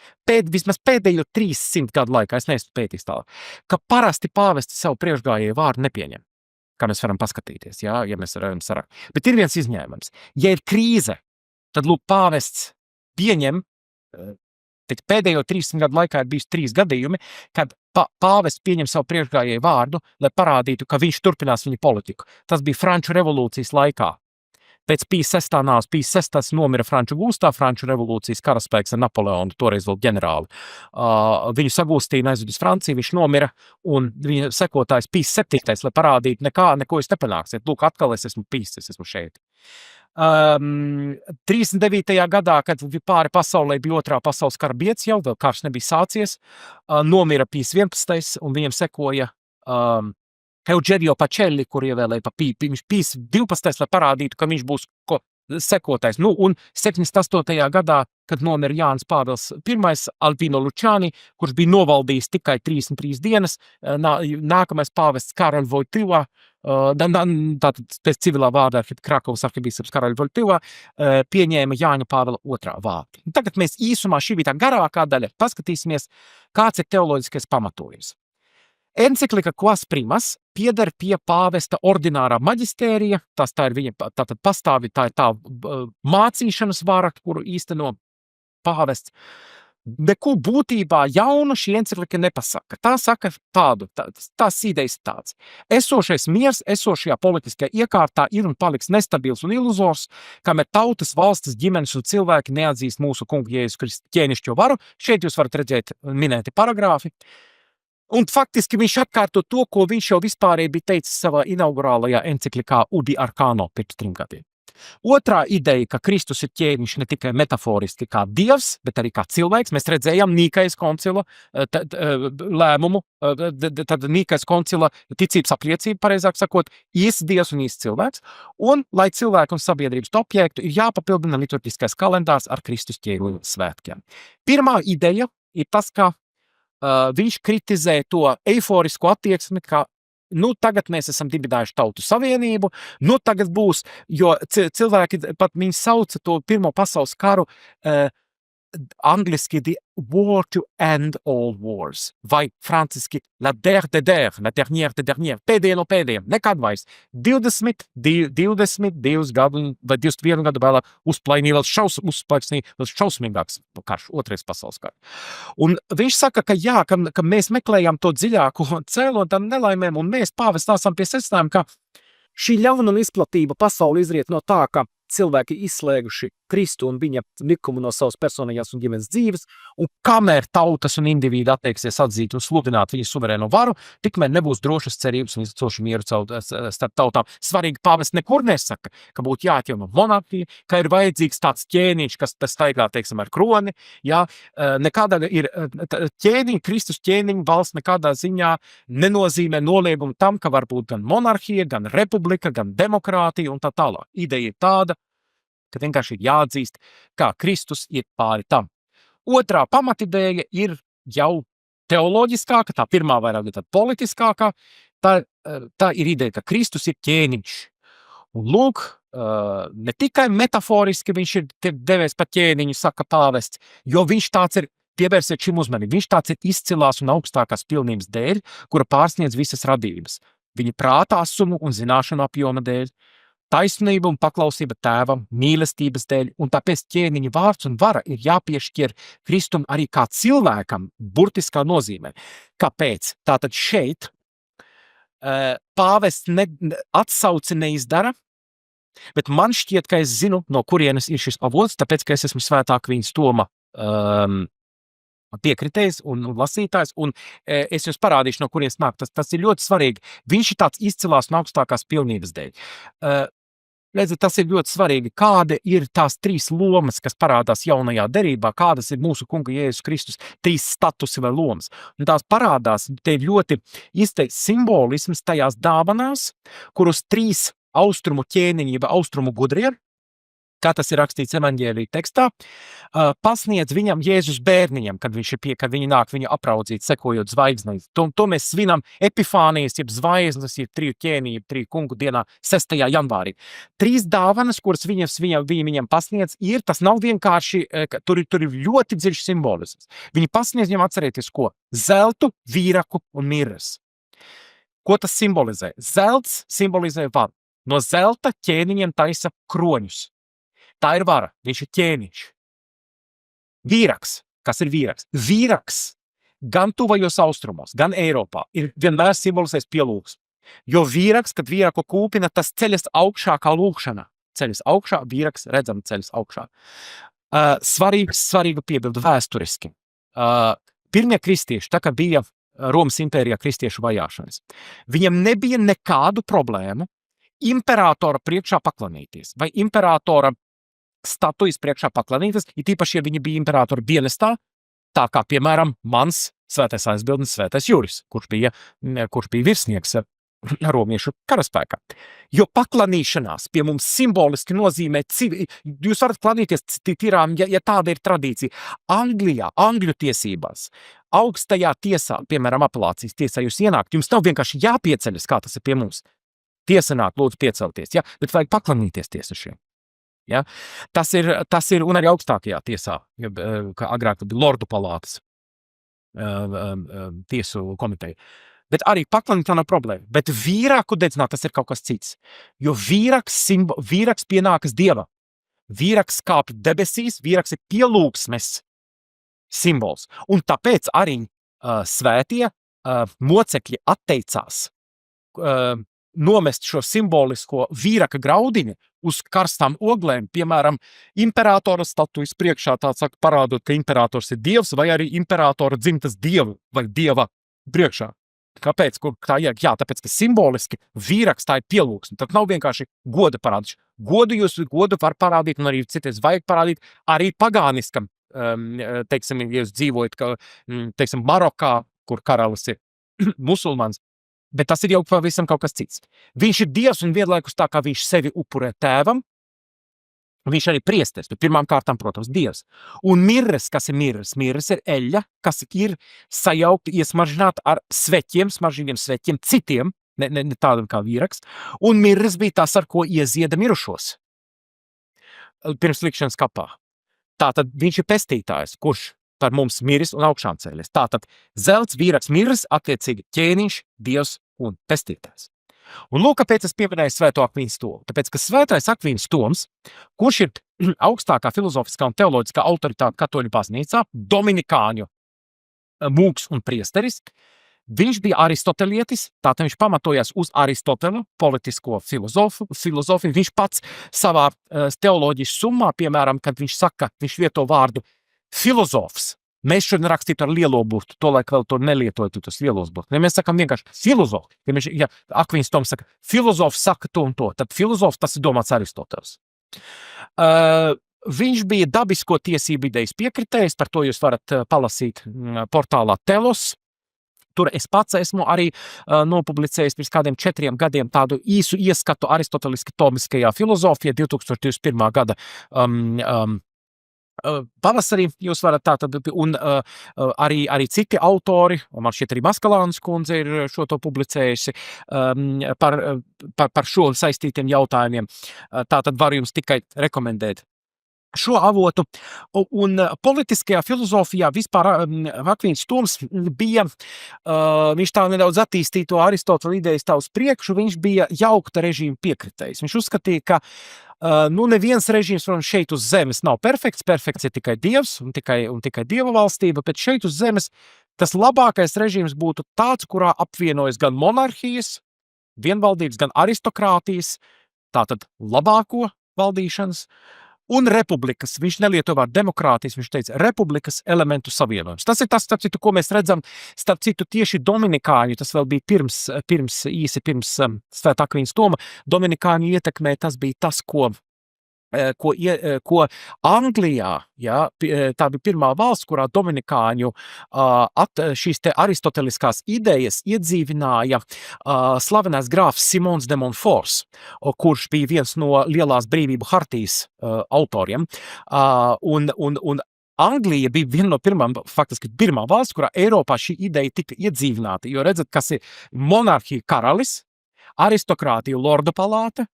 Vismaz pēdējo 300 gadu laikā, es neesmu pētījis tālāk, ka parasti pāvesti savu priekšgājēju vārdu nepieņem, kā mēs varam paskatīties, ja mēs varam sarakst. Bet ir viens izņēmums. Ja ir krīze, tad pāvests pieņem, pēdējo 300 gadu laikā ir bijis 3 gadījumi, kad pāvests pieņem savu priekšgājēju vārdu, lai parādītu, ka viņš turpinās viņa politiku. Tas bija Franču revolūcijas laikā. Pēc Pīs 6. nāves, Pīs 6. nomira Franču gūstā, Franču revolūcijas karaspēks ar Napoleonu, toreiz vēl ģenerāli. Viņu sagūstīja, aizved uz Franciju, viņš nomira, un viņa sekotājs Pīs 7. lai parādītu, neko jūs nepanāksiet. Lūk, atkal es esmu Pīs, es esmu šeit. 39. gadā, kad pāri pasaulē bija otrā pasaules kara biedz jau, vēl karš nebija sācies, nomira Pīs 11. un viņam sekoja Eugenio Pacelli, kur ievēlēja Pīs 12. lai parādītu, ka viņš būs sekotais. Un 78. gadā, kad nomira Jānis Pāvils I, Albino Luciani, kurš bija novaldījis tikai 33 dienas, nākamais pāvests Karol Vojtyla, tātad pēc civilā vārdā Krakovas arhibīskaps Karol Vojtyla, pieņēma Jāņa Pāvila II vārdu. Tagad mēs īsumā, šī bija tā garākā daļa, paskatīsimies, kāds ir teoloģiskais pamatojums. Enciklika Quas Primas pieder pie pāvesta ordinārā maģistērija, tā ir viņa tātad pastāvi, tā ir tā mācīšanas vara, kuru īsteno pāvests. Neko būtībā jaunu šī enciklika nepasaka. Tā saka tādu, tās idejas tāds. Esošais miers, esošajā politiskajā iekārtā ir un paliks nestabils un iluzors, kamēr tautas, valstis, ģimenes un cilvēki neatzīst mūsu kungu Jēzus Kristu ķēnišķo varu. Šeit jūs varat redzēt minēti paragrāfi. Un faktiski viņš atkārto to, ko viņš jau vispārēji bija teicis savā inaugurālajā enciklikā Ubi Arcano pirms 3 gadiem. Otrā ideja, ka Kristus ir ķēniņš ne tikai metaforiski kā dievs, bet arī kā cilvēks. Mēs redzējām Nīkajas koncila lēmumu, tad Nīkajas koncila ticības apliecība, pareizāk sakot, īsts dievs un īsts cilvēks. Un, lai cilvēku un sabiedrības objektu, ir jāpapildina liturģiskais kalendārs ar Kristus ķēniņa svētkiem. Pirmā ideja ir tas, ka viņš kritizē to eiforisko attieksmi, ka tagad mēs esam dibinājuši Tautu Savienību, tagad būs, jo cilvēki pat viņi sauca to Pirmo pasaules karu angliski the war to end all wars, vai franciski la der de der, la dernière de dernière, pēdējie no pēdējiem, nekad vairs. 22 gadu vai 21 gadu vēlāk uzplainīja vēl šausmīgāks karš, otrais pasaules karš. Un viņš saka, ka jā, ka mēs meklējam to dziļāko cēloni tam nelaimēm, un mēs pāvests nāsam pie secinājuma, ka šī ļaunuma izplatība pasauli izriet no tā, ka cilvēki izslēguši Kristu un viņa likumu no savas personīgās un ģimenes dzīves, un kamēr tautas un individi attieksies atzīt un sludināt viņa suverēno varu, tikmēr nebūs drošas cerības un izcošu mieru starp tautām. Svarīgi pāvests nekur nesaka, ka būtu jāatjauno monarhija, ka ir vajadzīgs tāds ķēniņš, kas staigā, teiksim, ar kroni, jā, nekādā ir ķēniņa, Kristus ķēniņa valsts nekādā ziņā nenozīmē noliegumu tam, ka var būt gan monarhija, gan republika, gan demokrātija un tā tālāk. Ideja ir tāda, ka vienkārši ir jāatzīst, kā Kristus ir pāri tam. Otrā pamatideja ir jau teoloģiskāka, tā pirmā vairāk tāda politiskākā, tā ir ideja, ka Kristus ir ķēniņš. Un lūk, ne tikai metaforiski viņš ir devies par ķēniņu, saka pāvests, jo viņš tāds ir, pievērsiet šim uzmanību, viņš tāds ir izcilās un augstākās pilnības dēļ, kura pārsniedz visas radības. Viņa prāta asumu un zināšanu apjoma dēļ, taisnība un paklausība tēvam, mīlestības dēļ, un tāpēc ķēniņa vārds un vara ir jāpiešķir Kristum arī kā cilvēkam, burtiskā nozīmē. Kāpēc? Tātad šeit pāvests atsauci neizdara, bet man šķiet, ka es zinu, no kurienes ir šis avots, tāpēc, ka es esmu Svētā Akvīnas Toma piekritējs un lasītājs, un es jums parādīšu, no kurienes nāk. Tas ir ļoti svarīgi. Viņš ir tāds izcilās un augstākās pilnības dēļ. Redziet, tas ir ļoti svarīgi, kāda ir tās 3 lomas, kas parādās jaunajā derībā, kādas ir mūsu kunga Jēzus Kristus 3 statusi vai lomas. Un tās parādās, te ir ļoti izteikts simbolisms tajās dāvanās, kurus 3 austrumu ķēniņi vai austrumu gudrie, kā tas ir rakstīts evaņģēlija tekstā, pasniedz viņam Jēzus bērniņam, kad viņi nāk viņu apraudzīt, sekojot zvaigznei. To mēs svinam Epifānijas, jeb zvaigznes, jeb 3 ķēniņi, jeb 3 kungu dienā 6. janvārī. 3 dāvanas, kuras viņam pasniedz, tas nav vienkārši, tur ir ļoti dziļš simbolisms. Viņi pasniedz viņam, atcerieties ko? Zeltu, vīraku un mirras. Ko tas simbolizē? Zelts simbolizē varu. No zelta ķēniņiem taisa kroņus. Tā ir vara, viņš ir ķēniņš. Vīraks, kas ir vīraks? Vīraks gan tuvajos austrumos, gan Eiropā ir vienmēr simbolizēs pielūgs. Jo vīraks, kad vīraku kūpina, tas ceļas augšā kā lūkšana. Ceļas augšā, vīraks redzam ceļas augšā. Svarīga piebilde vēsturiski. Pirmie kristieši, tā kā bija Romas impērijā kristiešu vajāšanas, viņam nebija nekādu problēmu imperatora priekšā paklanīties, vai imperatora statujas priekšā paklanīties, ir tīpaši, ja viņi bija imperatora dienestā, tā kā, piemēram, mans svētais aizbildnis, svētais Juris, kurš bija virsnieks romiešu karaspēkā. Jo paklanīšanās pie mums simboliski nozīmē, jūs varat klanīties tirām, ja tāda ir tradīcija. Angļu tiesībās, augstajā tiesā, piemēram, apelācijas tiesā jūs ienākt, jums nav vienkārši jāpieceļas, kā tas ir pie mums. Tiesanāk, lūdzu piecelties, ja? Bet vajag paklanīties tiesešiem. Ja? Tas ir, un arī augstākajā tiesā, kā agrāk bija Lordu palātas tiesu komiteja. Bet arī paklanīt tā nav problēma. Bet vīraku dedzināt, tas ir kaut kas cits. Jo vīraks pienākas Dievam. Vīraks kāp debesīs, vīraks ir pielūgsmes simbols. Un tāpēc arī svētie mocekļi atteicās nomest šo simbolisko vīraka graudiņu uz karstām oglēm, piemēram, imperatora statujas priekšā, tā saka, parādot, ka imperators ir dievs, vai arī imperatora dzimtas dievu vai dieva priekšā. Kāpēc? Tāpēc, ka simboliski vīraks tā ir pielūgsme. Tad nav vienkārši goda parādīšana. Godu var parādīt, un arī citreiz vajag parādīt arī pagāniskam, teiksim, ja jūs dzīvojat, teiksim, Marokā, kur karalis ir musulmans, bet tas ir jau pavisam kaut kas cits. Viņš ir dievs un vienlaikus tā, kā viņš sevi upurē tēvam, viņš arī priesteris, bet pirmām kārtām, protams, dievs. Un mirres, kas ir mirres? Mirres ir eļļa, kas ir sajaukti, iesmaržināta ar sveķiem, smaržīgiem sveķiem, citiem, ne tādam kā vīraks, un mirres bija tas, ar ko iezieda mirušos pirms likšanas kapā. Tātad viņš ir pestītājs, kurš par mums miris un augšām cēlies. Tātad zelts, vīraks, mirres, attiecīgi ķēniņš, dievs un pestītājs. Un lūk, kāpēc es pieminēju Svēto Akvīnas Tomu. Tāpēc, ka Svētais Akvīnas Toms, kurš ir augstākā filozofiskā un teoloģiskā autoritāte katoļu baznīcā, dominikāņu mūks un priesteris, viņš bija aristotelietis, tātad viņš pamatojās uz Aristotela politisko filozofiju. Viņš pats savā teoloģijas summā, piemēram, kad viņš saka, viņš lieto vārdu filozofs. Mēs šodien rakstītu ar lielo burtu, tolaik vēl to nelietotu, tas lielos burtu. Ja mēs sakam vienkārši filozofu, ja Akvīns Toms saka, filozofs saka to un to, tad filozofs tas ir domāts Aristotels. Viņš bija dabisko tiesību idejas piekritējs, par to jūs varat palasīt portālā Telos. Tur es pats esmu arī nopublicējis pirms kādiem 4 gadiem tādu īsu ieskatu aristoteliski tomiskajā filozofijā 2021. gada pavasarī jūs varat tātad, un arī citi autori, un man šķiet arī Maskalānas kundze ir šo to publicējusi par šo saistītiem jautājumiem. Tātad varu jums tikai rekomendēt šo avotu, un politiskajā filozofijā vispār Akvīns Toms bija, viņš tā nedaudz attīstīja to Aristotela idejas tā uz priekšu, viņš bija jaukta režīma piekritējs. Viņš uzskatīja, ka neviens režīms, protams, šeit uz zemes nav perfekts ir tikai Dievs un tikai Dieva valstība, bet šeit uz zemes tas labākais režīms būtu tāds, kurā apvienojas gan monarhijas, vienvaldības, gan aristokrātijas, tātad labāko valdīšanas, un republikas. Viņš nelieto vārdu demokrātijas, viņš teica republikas elementu savienojums. Tas ir tas, starp citu, ko mēs redzam, starp citu, tieši dominikāņu, tas vēl bija pirms Svētā Akvīna Toma, dominikāņu ietekmē tas bija tas, ko Anglijā, ja, tā bija pirmā valsts, kurā dominikāņu šīs te aristoteliskās idejas iedzīvināja slavenais grāfs Simons de Montforts, kurš bija viens no lielās brīvību hartijas autoriem. Un Anglija bija viena no faktiski pirmā valsts, kurā Eiropā šī ideja tika iedzīvināta, jo redzat, kas ir monarhija karalis, aristokrātija lorda palāta,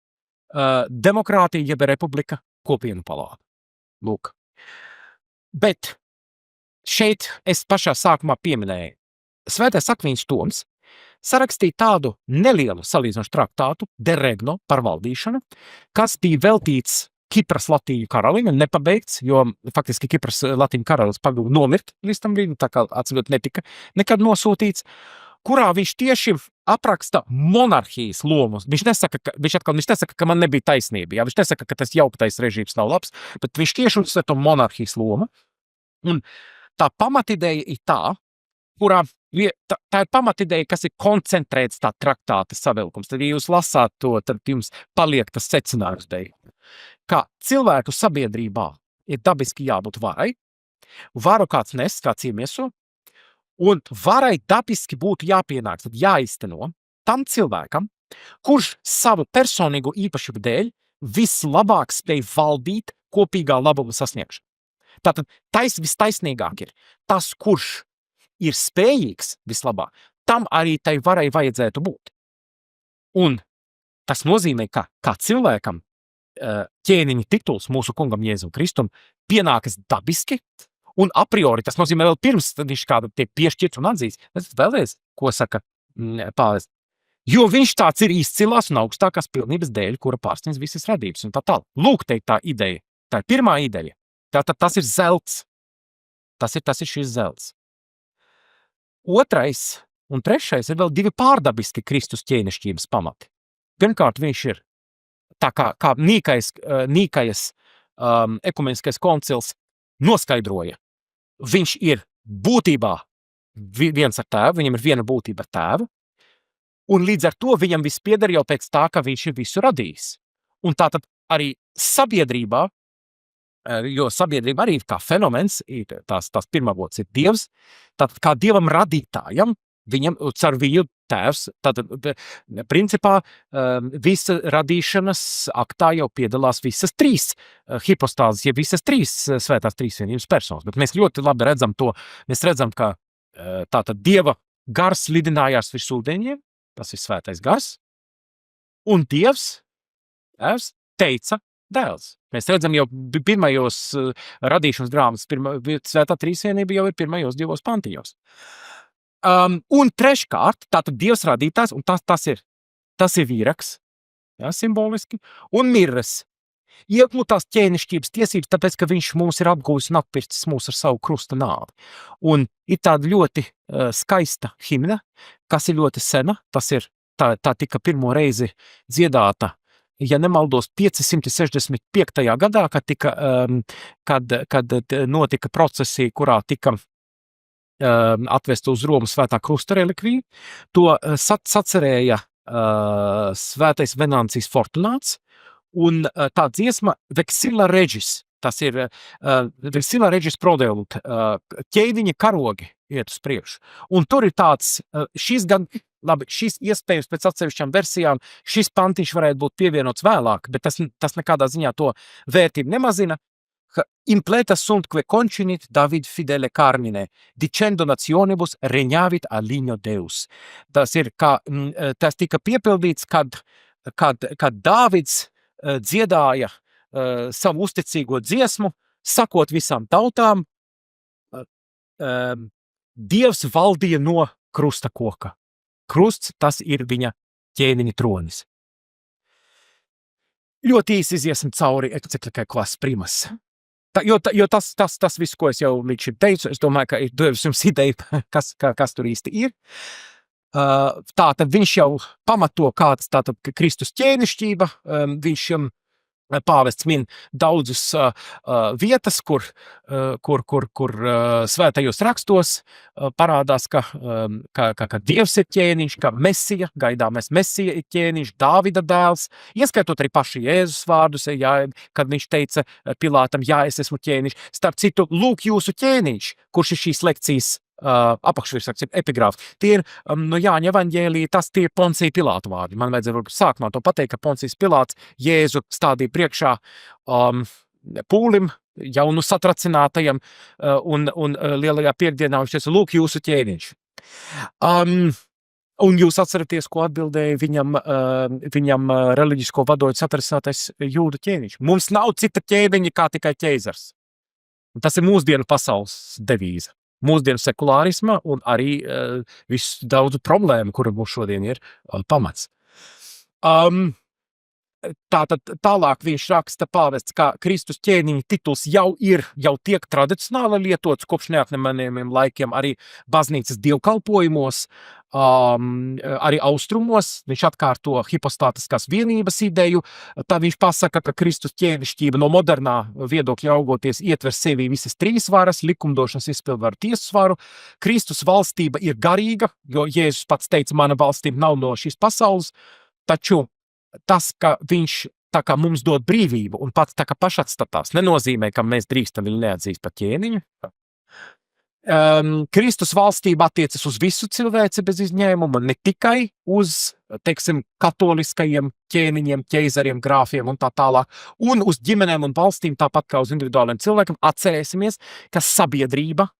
demokrātija, jeb republika, kopienu palāta. Lūk. Bet šeit es pašā sākumā pieminēju. Svētais Akvīns Toms sarakstīja tādu nelielu salīdzinošu traktātu De Regno par valdīšanu, kas bija veltīts Kipras latīņu karalim, nepabeigts, jo faktiski Kipras latīņu karalis pagūda nomirt līdz tam brīdim, tā kā atcīmot netika nekad nosūtīts, kurā viņš tieši apraksta monarhijas lomu. Viņš nesaka, ka man nebija taisnība. Jā, viņš nesaka, ka tas jauktais režīms nav labs, bet viņš tieši uzsver to monarhijas lomu. Un tā pamatideja ir tā, kurā tā ir pamatideja, kas ir koncentrēts tā traktāta savilkums. Tad, ja jūs lasāt to, tad jums paliek tas secinājums beig. Kā cilvēku sabiedrībā ir dabiski jābūt varai, varu kāds nes, kāds iemieso, un varai dabiski būtu jāpienāks, tad jāizteno tam cilvēkam, kurš savu personīgo īpašību dēļ vislabāk spēj valdīt kopīgā labuma sasniegšanu. Tātad vistaisnīgāk ir tas, kurš ir spējīgs vislabāk, tam arī tai varai vajadzētu būt. Un tas nozīmē, ka kā cilvēkam ķēniņa tituls mūsu kungam Jēzum Kristum pienākas dabiski, un a priori tas nozīmē vēl pirms viņš kādu tiek piešķirts un atzīts. Vēlreiz, ko saka Pāvils? Jo viņš tāds ir izcilās un augstākās pilnības dēļ, kura pārsniedz visas radības un tā tālāk. Lūk, tā ideja. Tā ir pirmā ideja. Tātad tas ir zelts. Tas ir šis zelts. Otrais un trešais ir vēl divi pārdabiski Kristus ķēnišķības pamati. Pirmkārt, viņš ir tā kā Nīkajas ekumeniskais koncils noskaidroja. Viņš ir būtībā viens ar tēvu, viņam ir viena būtība ar tēvu, un līdz ar to viņam viss pieder jau pēc tā, ka viņš ir visu radījis. Un tātad arī sabiedrībā, jo sabiedrība arī kā fenomens, tās pirmavots ir Dievs, tātad kā Dievam radītājam, viņam caur viņu tēvs, tātad principā visa radīšanas aktā jau piedalās visas trīs hipostāzes, ja visas trīs svētās trīsvienības personas, bet mēs ļoti labi redzam to, mēs redzam, ka tātad Dieva gars lidinājās virs ūdeņiem, tas ir svētais gars, un Dievs, tēvs, teica dēls. Mēs redzam jau pirmajos radīšanas grāmatas, svētā trīsvienība jau ir pirmajos 2 pantiņos. Un treškārt, tātad Dievs radītājs, un tas ir vīraks, jā, simboliski, un mirres. Iegūtās ķēnišķības tiesības, tāpēc, ka viņš mūs ir apguvis un atpircis mūs ar savu krusta nāvi. Un ir tāda ļoti skaista himna, kas ir ļoti sena, tā tika pirmo reizi dziedāta, ja nemaldos, 565. gadā, kad notika procesija, kurā tika atvest uz Romu svētā krusta relikviju. To sacerēja svētais Venancijs Fortunāts, un tā dziesma Vexilla Regis, tas ir Vexilla Regis Prodeunt, ķēniņa karogi iet uz priekšu. Un tur ir tāds, šis iespējams pēc atsevišķām versijām, šis pantiņš varētu būt pievienots vēlāk, bet tas nekādā ziņā to vērtību nemazina. impleta sunt que concinit David fidele carmine, dicendo nationibus regnavit a ligno Deus. Tas ir, tas tika piepildīts, kad Dāvids dziedāja savu uzticīgo dziesmu, sakot visām tautām, Dievs valdīja no krusta koka. Krusts, tas ir viņa ķēniņa tronis. Ļoti īsi iziesim cauri enciklikai Quas Primas. Jo tas viss, ko es jau līdz šim teicu, es domāju, ka ir devis jums ideju, kas tur īsti ir. Tātad viņš jau pamato, kāds tātad Kristus ķēnišķība, viņš pāvests min daudzus vietas, kur svētajos rakstos parādās, ka Dievs ir ķēniņš, ka Mesija, gaidāmais Mesija ir ķēniņš, Dāvida dēls, ieskaitot arī paši Jēzus vārdus, kad viņš teica Pilātam, jā, es esmu ķēniņš. Starp citu, lūk jūsu ķēniņš, kurš ir šīs lekcijas apakšvirsraksts, epigrāfs. Tie ir no Jāņa evaņģēlija, tie ir Poncija Pilāta vārdi. Man vajadzēja sākumā to pateikt, ka Poncijas Pilāts Jēzu stādīja priekšā pūlim, jaunu satracinātajam, un lielajā piekdienā viņš teica, lūk jūsu ķēniņš. Un jūs atceraties, ko atbildēja viņam reliģisko vadoņu satracinātais jūdu ķēniņš. Mums nav cita ķēniņa kā tikai ķeizars. Tas ir mūsdienu pasaules devīze. Mūsdienu sekulārisma un arī visu daudzu problēmu, kura mums šodien ir pamats. Tātad tālāk viņš raksta pāvests, ka Kristus ķēniņa tituls jau tiek tradicionāli lietots kopš neatnemanējumiem laikiem arī baznīcas dievkalpojumos, arī austrumos. Viņš atkārto hipostātiskās vienības ideju, tad viņš pasaka, ka Kristus ķēnišķība no modernā viedokļa augoties ietver sevī visas trīs varas, likumdošanas, izpildvaru, tiesas varu. Kristus valstība ir garīga, jo Jēzus pats teica, mana valstība nav no šīs pasaules, taču tas, ka viņš tā kā mums dod brīvību un pats tā kā pašatstatās, nenozīmē, ka mēs drīkstam viņu neatzīst par ķēniņu. Kristus valstība attiecas uz visu cilvēci bez izņēmuma, ne tikai uz, teiksim, katoliskajiem ķēniņiem, ķeizariem, grāfiem un tā tālāk, un uz ģimenēm un valstīm, tāpat kā uz individuāliem cilvēkiem. Atcerēsimies, ka sabiedrība,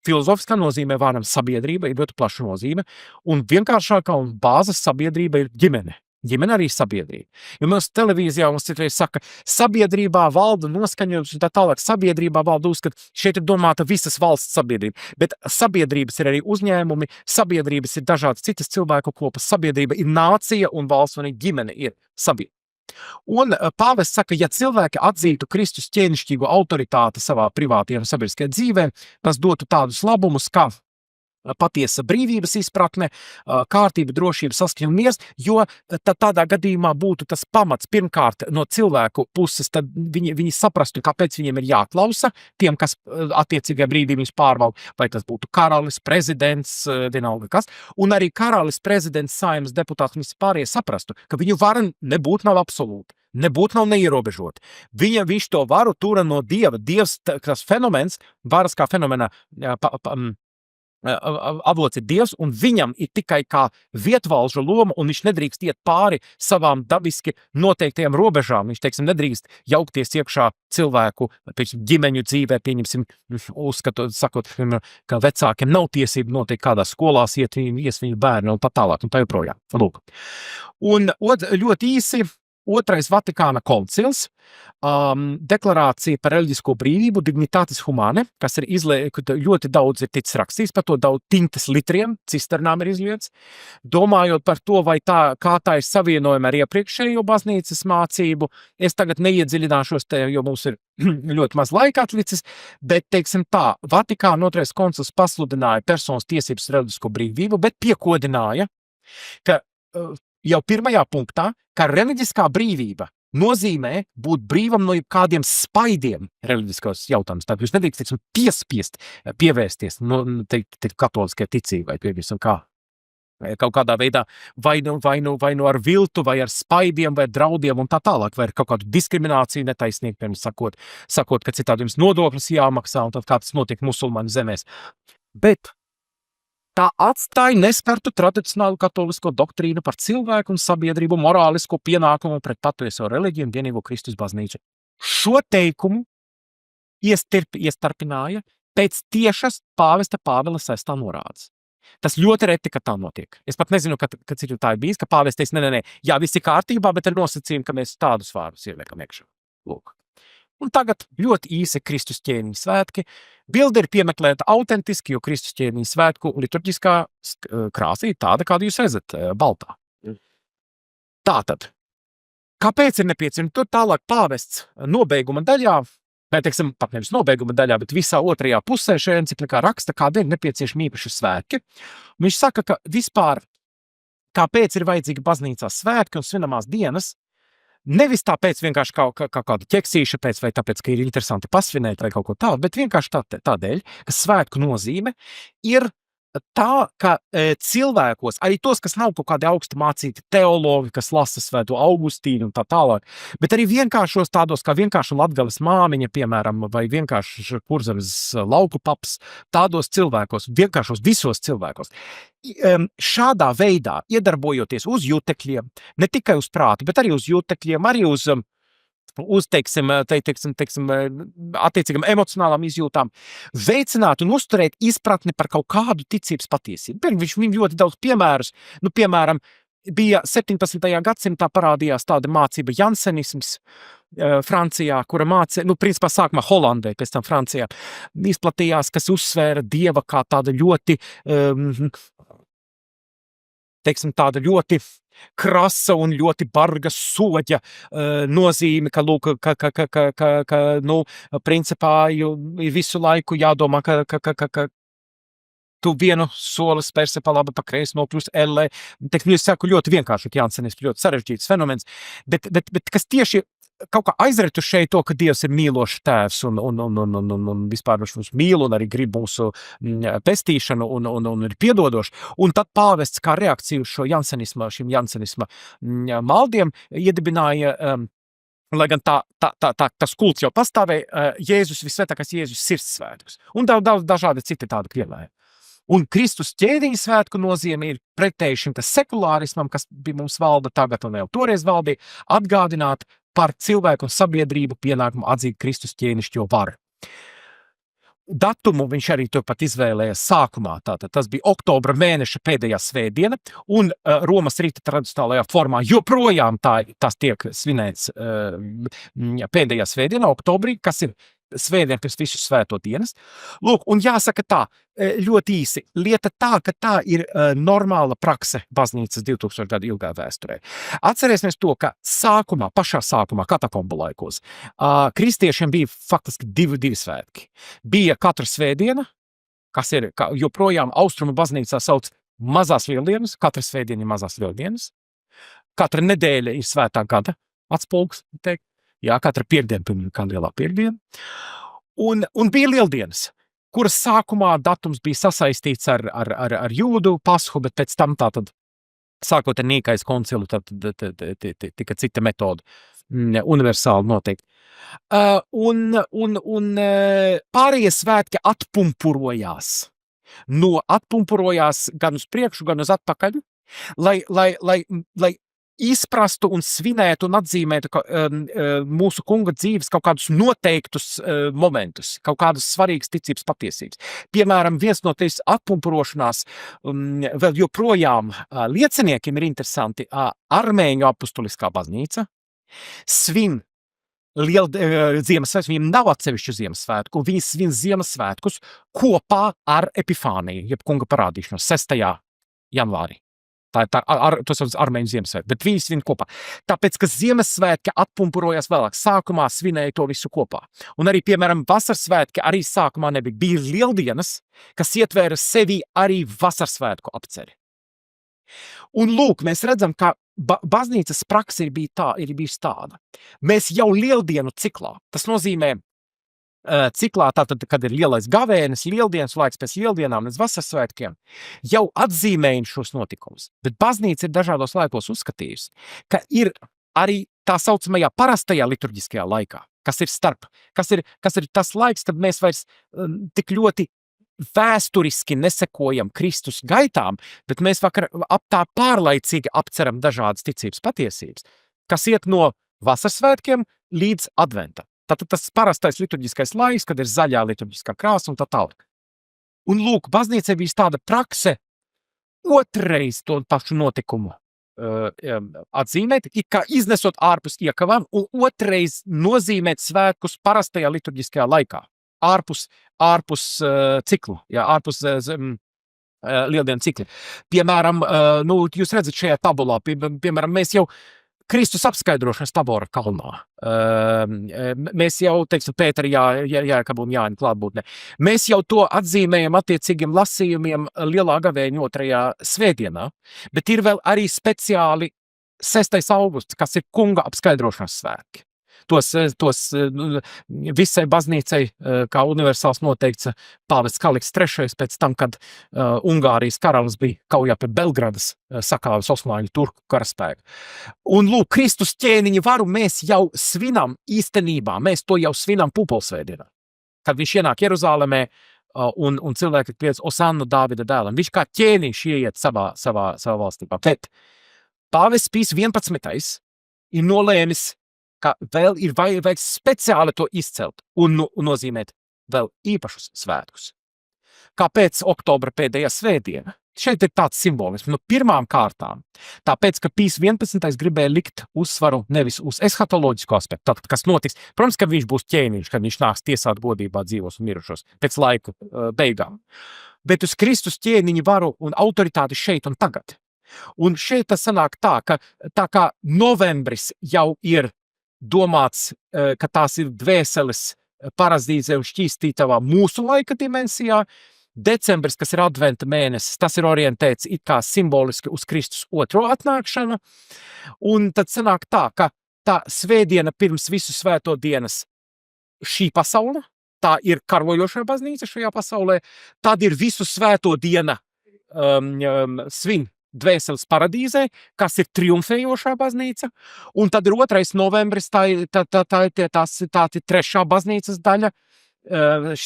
filozofiskā nozīmē vārdam sabiedrība ir ļoti plaša nozīme, un vienkāršākā un bāzes sabiedrība ir ģimene. Ģimene arī sabiedrība. Jo mums televīzijā mums citreiz saka, sabiedrībā valda noskaņojums un tā tālāk. Sabiedrībā valda uzskat, šeit ir domāta visas valsts sabiedrība. Bet sabiedrības ir arī uzņēmumi, sabiedrības ir dažādas citas cilvēku kopas. Sabiedrība ir nācija un valsts un ģimene ir sabiedrība. Un pāvests saka, ja cilvēki atzītu Kristus ķēnišķīgo autoritāti savā privātajā un sabiedriskajā dzīvē, tas dotu tādus labumus, kā patiesa brīvības izpratne, kārtība, drošība, saskaņa un miers, jo tādā gadījumā būtu tas pamats pirmkārt no cilvēku puses, tad viņi saprastu, kāpēc viņiem ir jāklausa tiem, kas attiecīgajā brīdī viņus pārvalda, vai tas būtu karalis, prezidents, vienalga kas, un arī karalis, prezidents, Saeimas deputāts, visi pārējie saprastu, ka viņu vara nebūt nav absolūta. Nebūt nav neierobežot. Viņš to varu tura no Dieva. Dievs, tas fenomens, varas kā fenomena avots ir Dievs, un viņam ir tikai kā vietvalža loma, un viņš nedrīkst iet pāri savām dabiski noteiktajām robežām. Viņš, teiksim, nedrīkst jaukties iekšā cilvēku, ģimeņu dzīvē, pieņemsim, sakot, ka vecākiem nav tiesība noteikti kādā skolās ies viņu bērni un tā tālāk, un tā joprojām. Lūk. Un ļoti īsi, Otrais Vatikāna koncils, deklarācija par reliģisko brīvību, Dignitatis Humanae, kas ir ļoti daudz ir ticis rakstīts par to, daudz tintas litriem, cisternām ir izlietas, domājot par to, vai kā tā ir savienojama ar iepriekšējo baznīcas mācību. Es tagad neiedziļināšos te, jo mums ir ļoti maz laika atlicis, bet, teiksim tā, Vatikāna otrais koncils pasludināja personas tiesības reliģisko brīvību, bet piekodināja, ka jau pirmajā punktā, ka reliģiskā brīvība nozīmē būt brīvam no kādiem spaidiem reliģiskos jautājumus. Tāpēc jūs nedrīkst, teiksim, piespiest pievērsties katoliskajai ticībai, pievērstam kā kaut kādā veidā vai nu ar viltu, vai ar spaidiem, vai draudiem un tā tālāk, vai ar kaut kādu diskrimināciju netaisnīgu, piemēram, sakot, ka citādi jums nodoklis jāmaksā, un tad kā tas notiek musulmaņu zemēs. Bet tā atstāja neskartu tradicionālu katolisko doktrīnu par cilvēku un sabiedrību morālisko pienākumu pret patieso reliģiju un vienīgo Kristus baznīcu. Šo teikumu iestarpināja pēc tiešas pāvesta Pāvila 6. norādes. Tas ļoti reti, ka tā notiek. Es pat nezinu, kad citu tā ir bijis, ka pāvests teiks, nē, jā, viss ir kārtībā, bet ar nosacījumu, ka mēs tādus vārdus ieliekam iekšā. Lūk. Un tagad ļoti īsi Kristus ķēniņa svētki. Bilde ir piemeklēta autentiski, jo Kristus ķēniņa svētku liturģiskā krāsa ir tāda, kādu jūs redzat, baltā. Tātad, kāpēc ir nepieciešams? Tur tālāk pāvests nobeiguma daļā, vai, teiksim, pat nevis nobeiguma daļā, bet visā otrajā pusē šajā enciklikā raksta, kādēļ nepieciešami īpaši svētki. Viņš saka, ka vispār, kāpēc ir vajadzīgi baznīcā svētki un svinamās dienas, nevis tāpēc vienkārši kā kāda ķeksīša pēc, vai tāpēc, ka ir interesanti pasvinēt vai kaut ko tādu, bet vienkārši tādēļ, ka svētku nozīme ir tā, ka cilvēkos, arī tos, kas nav kaut kādi augsti mācīti teologi, kas lasa Svēto Augustīnu un tā tālāk, bet arī vienkāršos tādos, kā vienkārši Latgales māmiņa, piemēram, vai vienkārši Kurzemes lauku paps, tādos cilvēkos, vienkāršos visos cilvēkos. Šādā veidā, iedarbojoties uz jutekļiem, ne tikai uz prātu, bet arī uz jutekļiem, arī uz teiksim, attiecīgam emocionālām izjūtām, veicināt un uzturēt izpratni par kaut kādu ticības patiesību. Viņš ļoti daudz piemērus, piemēram, bija 17. gadsimtā parādījās tāda mācība jansenisms Francijā, kura principā sākumā Holandē, pēc tam Francijā, izplatījās, kas uzsvēra Dieva kā tāda ļoti, tāda ļoti krasa un ļoti barga soģa nozīme, ka, lūk, principā ir visu laiku jādomā, ka tu vienu soli spērsi pa labi, pa kreisi nokļūst ellē. Es saku ļoti vienkārši, Jansenis, ļoti sarežģīts fenomens, bet kas tieši kaut kā aizretušēja to, ka Dievs ir mīlošs tēvs un vispār viņš mūs mīl un arī grib mūsu pestīšanu un ir piedodošs. Un tad pāvests kā reakciju uz šo šim jansenisma maldiem iedibināja, lai gan tas kults jau pastāvēja, Jēzus, visvētākais Jēzus sirdsvētkus. Un daudz dažādi citi tādi krievēji. Un Kristus ķēniņa svētku nozīme ir pretēji šim sekulārismam, kas bija mums valda tagad un jau toreiz valdīja, atgādināt par cilvēku un sabiedrību pienākumu atzīt Kristus ķēnišķo varu. Datumu viņš arī turpat izvēlēja sākumā, tātad tas bija oktobra mēneša pēdējā svētdiena, un Romas rīta tradicionālajā formā joprojām tas tiek svinēts pēdējā svētdienā, oktobrī, kas ir svētdien pēc visu svēto dienas. Lūk, un jāsaka tā, ļoti īsi, lieta tā, ka tā ir normāla prakse baznīcas 2000 gadu ilgā vēsturē. Atcerēsimies to, ka pašā sākumā, katakombu laikos, kristiešiem bija faktiski divi svētki. Bija katra svētdiena, kas ir joprojām austrumu baznīcā sauc mazās lieldienas, katra svētdiena ir mazās lieldienas, katra nedēļa ir svētā gada atspulgs, teikt. Jā, katra piekdiena, kā lielā piekdiena. Un bija lieldienas, kuras sākumā datums bija sasaistīts ar jūdu pashu, bet pēc tam tātad, sākot ar Nīkais koncilu, tad tika cita metoda universāli noteikti. Un pārējie svētki atpumpurojās gan uz priekšu, gan uz atpakaļ, lai izprastu un svinētu un atzīmētu mūsu kunga dzīves kaut kādus noteiktus momentus, kaut kādas svarīgas ticības patiesības. Piemēram, viens no tīs atpumpurošanās vēl joprojām lieciniekiem ir interesanti. Armēņu apustuliskā baznīca svin Ziemassvētkus, viņiem nav atsevišķu Ziemassvētku, viņi svin Ziemassvētkus kopā ar Epifāniju, jeb kunga parādīšanos 6. janvārī. Tas ir armēņu Ziemassvētki, bet viņi svin kopā. Tāpēc, ka Ziemassvētki atpumpurojās vēlāk, sākumā svinēja to visu kopā. Un arī, piemēram, Vasarsvētki arī sākumā nebija. Bija lieldienas, kas ietvēra sevi arī Vasarsvētku apceri. Un lūk, mēs redzam, ka baznīcas praksa ir bijusi tāda. Mēs jau lieldienu ciklā, tas nozīmē ciklā, tātad, kad ir lielais gavēnis, lieldienas laiks pēc lieldienām līdz Vasarsvētkiem, jau atzīmējam šos notikumus. Bet baznīca ir dažādos laikos uzskatījusi, ka ir arī tā saucamajā parastajā liturģiskajā laikā, kas ir tas laiks, kad mēs vairs tik ļoti vēsturiski nesekojam Kristus gaitām, bet mēs tā pārlaicīgi apceram dažādas ticības patiesības, kas iet no Vasarsvētkiem līdz adventam. Tātad tas parastais liturģiskais laiks, kad ir zaļā liturģiskā krāsa un tā tālāk. Un lūk, baznīcai bija tāda prakse otrais to pašu notikumu atzīmēt, it kā iznesot ārpus iekavām, un otrais nozīmēt svētkus parastajā liturģiskajā laikā, ārpus ciklu, jā, ārpus lieldienu cikli. Piemēram, jūs redzat šajā tabulā, piemēram, mēs jau Kristus apskaidrošanas Tabora kalnā. Mēs jau, teiksim, Pētera Jākabu un Jāņa klātbūtnē. Mēs jau to atzīmējam attiecīgiem lasījumiem Lielā gavēņa 2. svētdienā, bet ir vēl arī speciāli 6. augusts, kas ir kunga apskaidrošanas svētki. Tos visai baznīcai, kā universāls noteikts pāvests Kaliks III pēc tam, kad Ungārijas karalis bija kaujā pie Belgradas, sakāvis osmaņu turku karaspēku. Un lūk, Kristus ķēniņa varu mēs jau svinam īstenībā, mēs to jau svinam pupolsvētdienā, kad viņš ienāk Jeruzālemē un cilvēki kliedz Osannu Dāvida dēlam. Viņš kā ķēniņš ieiet savā valstībā. Bet pāvests Pīs 11. ir nolēmis, ka vēl ir vajag speciāli to izcelt un nozīmēt vēl īpašus svētkus. Kāpēc oktobra pēdējā svētdiena? Šeit ir tāds simbolisms. Pirmām kārtām, tāpēc, ka Pīs 11. gribēja likt uzsvaru nevis uz eshatoloģisko aspektu, tātad, kas notiks. Protams, ka viņš būs ķēniņš, kad viņš nāks tiesāt godībā dzīvos un mirušos pēc laika beigām. Bet uz Kristus ķēniņa varu un autoritāti šeit un tagad. Un šeit tas sanāk tā, ka tā kā novembris jau ir domāts, ka tās ir dvēseles parazīze un šķīstītavā mūsu laika dimensijā. Decembris, kas ir adventa mēnesis, tas ir orientēts it kā simboliski uz Kristus otro atnākšanu. Un tad sanāk tā, ka tā svētdiena pirms visu svēto dienas šī pasaule, tā ir karojošā baznīca šajā pasaulē, tad ir visu svēto diena svin dvēseles paradīzē, kas ir triumfējošā baznīca, un tad ir 2. novembris, tā ir trešā baznīcas daļa,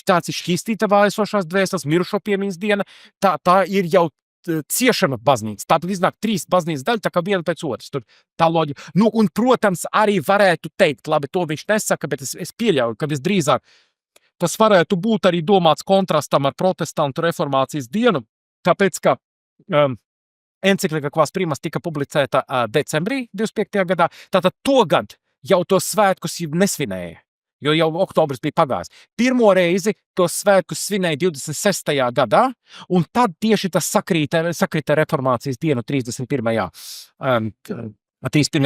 tāds ir šķīstītavā esošās dvēseles, mirušo piemiņas diena, tā ir jau ciešana baznīca, tātad iznāk 3 baznīcas daļa, tā kā viena pēc otras, tur tā loģika. Un, protams, arī varētu teikt, labi, to viņš nesaka, bet es pieļauju, ka visdrīzāk tas varētu būt arī domāts kontrastam ar protestantu reformācijas dienu, tāpēc, ka encyklika Quas Primas tika publicēta decembrī 25. gadā, tātad togad jau tos svētkus nesvinēja, jo jau oktobris bija pagājis. Pirmo reizi tos svētkus svinēja 26. gadā, un tad tieši tas sakrita reformācijas dienu 31.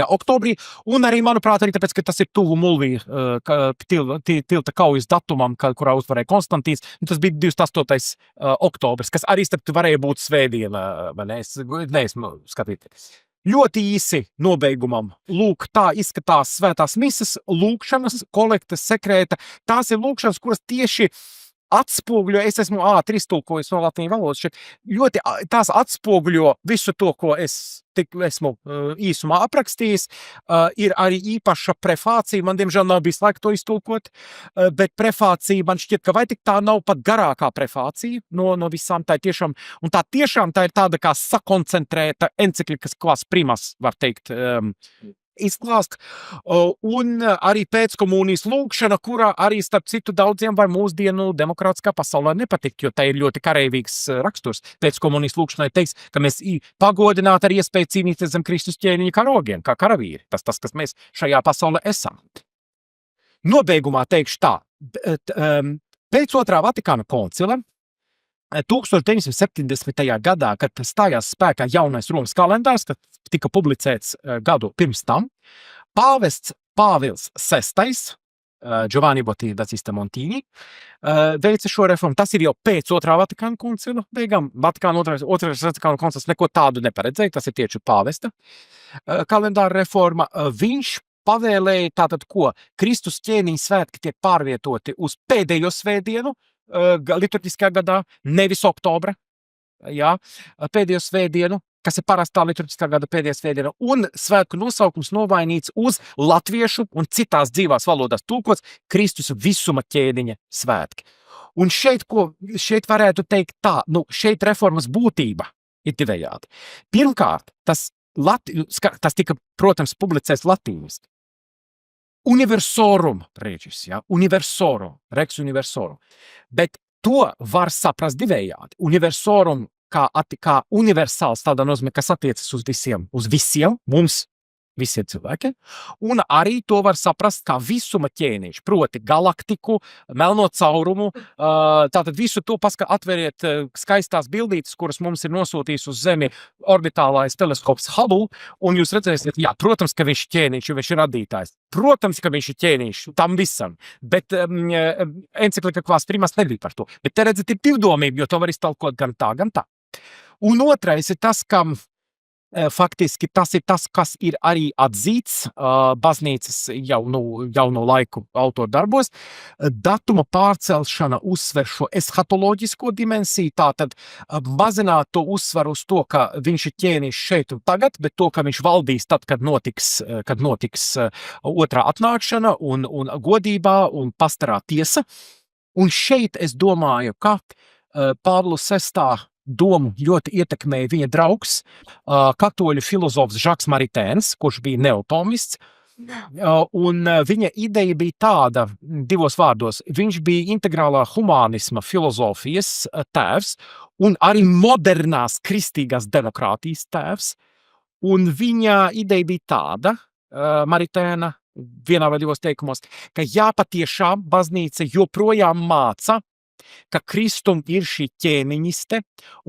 oktobrī, un arī, manuprāt, arī tāpēc, ka tas ir tuvu Mulvija tilta kaujas datumam, kurā uzvarēja Konstantīns, tas bija 28. oktobris, kas arī varēja būt svētdiena, vai ne? Es neesmu skatīties. Ļoti īsi nobeigumam. Lūk, tā izskatās svētās mises, lūkšanas, kolektes, sekrēta. Tās ir lūkšanas, kuras tieši atspoguļo, es esmu ātri iztulkojis no latīņu valodas, ļoti tās atspoguļo visu to, ko es esmu īsumā aprakstījis. Ir arī īpaša prefācija, man diemžēl nav bijis laika to iztulkot, bet prefācija man šķiet, ka vai tik tā nav pat garākā prefācija no visām, tā tiešām ir tāda kā sakoncentrēta enciklikas Quas Primas, var teikt, izklāst, un arī pēckomunijas lūkšana, kurā arī starp citu daudziem var mūsdienu demokrātiskā pasaulē nepatikt, jo tā ir ļoti kareivīgs raksturs. Pēckomunijas lūkšanai teiks, ka mēs pagodināti ar iespēju cīnīties zem Kristus ķēniņa karogiem, kā karavīri. Tas, kas mēs šajā pasaulē esam. Nobeigumā teikšu tā, pēc otrā Vatikāna koncila 1970. gadā, kad stājās spēkā jaunais Romas kalendārs, kad tika publicēts gadu pirms tam, pāvests Pāvils VI, Giovanni Battista Montini, veica šo reformu. Tas ir jau pēc otrā Vatikāna koncila beigām. Otrais Vatikāna koncils neko tādu neparedzēja, tas ir tieši pāvesta kalendāra reforma. Viņš pavēlēja tātad, ko Kristus ķēniņa svētki tiek pārvietoti uz pēdējo svētdienu liturģiskajā gadā, nevis oktobra, pēdējo svētdienu, kas ir parastā liturģiskā gada pēdējā svētdiena, un svētku nosaukums novainīts uz latviešu un citās dzīvās valodās tulkots Kristus visuma ķēniņa svētki. Un šeit varētu teikt tā, šeit reformas būtība ir divējādi. Pirmkārt, tas tika, protams, publicēts latīniski. universorum regis, ja, universorum, rex universorum. Bet to var saprast divējādi. Universorum kā universāls tādā nozīmē, kas attiecas uz visiem, mums, visiem cilvēkiem, un arī to var saprast kā visuma ķēniņš, proti galaktiku, melno caurumu, tātad visu to atveriet skaistās bildītes, kuras mums ir nosūtījis uz Zemi orbitālais teleskops Hubble, un jūs redzēsiet, jā, protams, ka viņš ir ķēniņš, jo viņš ir radītājs. Protams, ka viņš ir ķēniņš tam visam, bet encyklika Quas Primas negrib par to. Bet te redzat, ir divdomība, jo to var iztalkot gan tā, gan tā. Un otrais ir tas, ka faktiski tas ir tas, kas ir arī atzīts baznīcas jauno laiku autoru darbos. Datuma pārcelšana uzsver šo eshatoloģisko dimensiju, tātad mazināt to uzsvaru uz to, ka viņš ir ķēniņš šeit un tagad, bet to, ka viņš valdīs tad, kad notiks otrā atnākšana un godībā un pastarā tiesa. Un šeit es domāju, ka Pāvila VI domu ļoti ietekmēja viņa draugs, katoļu filozofs Žaks Maritēns, kurš bija neotomists, un viņa ideja bija tāda, divos vārdos, viņš bija integrālā humānisma filozofijas tēvs un arī modernās kristīgās demokrātijas tēvs, un viņa ideja bija tāda, Maritēna, vienā vai divos teikumos, ka patiešām baznīca joprojām māca, ka Kristum ir šī ķēniņiste,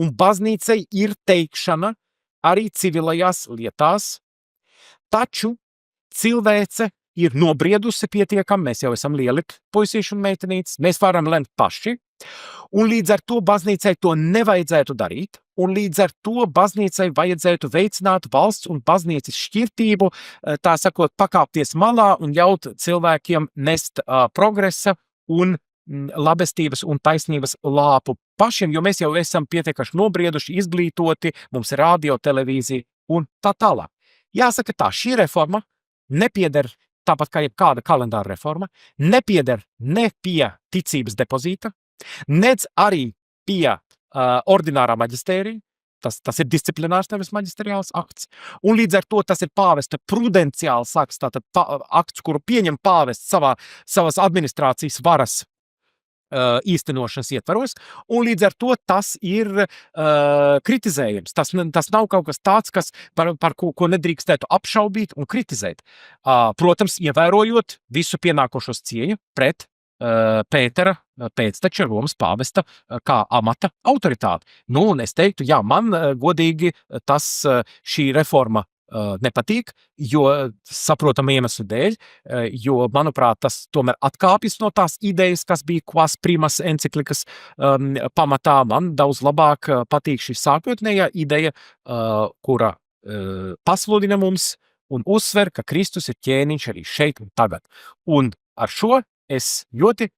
un baznīcai ir teikšana arī civilajās lietās, taču cilvēce ir nobriedusi pietiekami, mēs jau esam lieli puisīši un meitenītes, mēs varam lemt paši, un līdz ar to baznīcai to nevajadzētu darīt, un līdz ar to baznīcai vajadzētu veicināt valsts un baznīcas šķirtību, tā sakot, pakāpties malā un ļaut cilvēkiem nest progresa un labestības un taisnības lāpu pašiem, jo mēs jau esam pietiekaši nobrieduši, izglītoti, mums ir radio, televīzija un tā tālāk. Jāsaka tā, šī reforma nepieder, tāpat kā jebkāda kalendāra reforma, nepieder ne pie ticības depozīta, nedz arī pie ordinārā maģistērija, tas ir disciplinārs, nevis maģisteriāls akts, un līdz ar to tas ir pāvesta prudenciāls akts, tātad akts, kuru pieņem pāvests savas administrācijas varas īstenošanas ietvaros, un līdz ar to tas ir kritizējams. Tas nav kaut kas tāds, par ko nedrīkstētu apšaubīt un kritizēt. Protams, ievērojot visu pienākošos cieņu pret Pētera pēcteča Romas pāvesta kā amata autoritāti. Nu, un es teiktu, jā, man godīgi šī reforma nepatīk, jo saprotama iemeslu dēļ, jo, manuprāt, tas tomēr atkāpjas no tās idejas, kas bija Quas Primas enciklikas pamatā. Man daudz labāk patīk šī sākotnējā ideja, kura pasludina mums un uzsver, ka Kristus ir ķēniņš arī šeit un tagad. Un ar šo es ļoti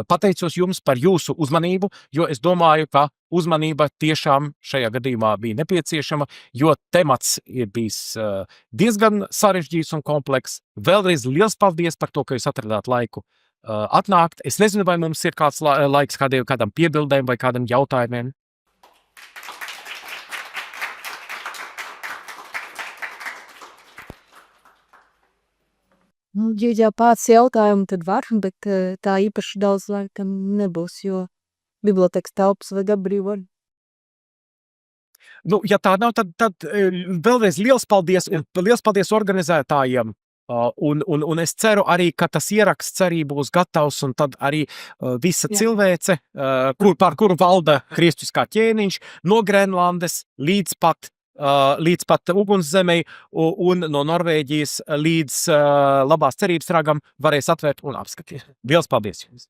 pateicos jums par jūsu uzmanību, jo es domāju, ka uzmanība tiešām šajā gadījumā bija nepieciešama, jo temats ir bijis diezgan sarežģīts un komplekss. Vēlreiz liels paldies par to, ka jūs atradāt laiku atnākt. Es nezinu, vai mums ir kāds laiks kādam piebildēm vai kādam jautājumiem. Ja pats jautājumu, tad var, bet tā īpaši daudz laikam nebūs, jo bibliotekas telpas vajag apbrīvot. Nu, ja tā nav, tad vēlreiz liels paldies organizētājiem. Un es ceru arī, ka tas ieraksts arī būs gatavs, un tad arī visa cilvēce, par kuru valda Kristus kā ķēniņš, no Grenlandes līdz pat ugunszemei un no Norvēģijas līdz labās cerības ragam varēs atvērt un apskatīt. Liels paldies jums!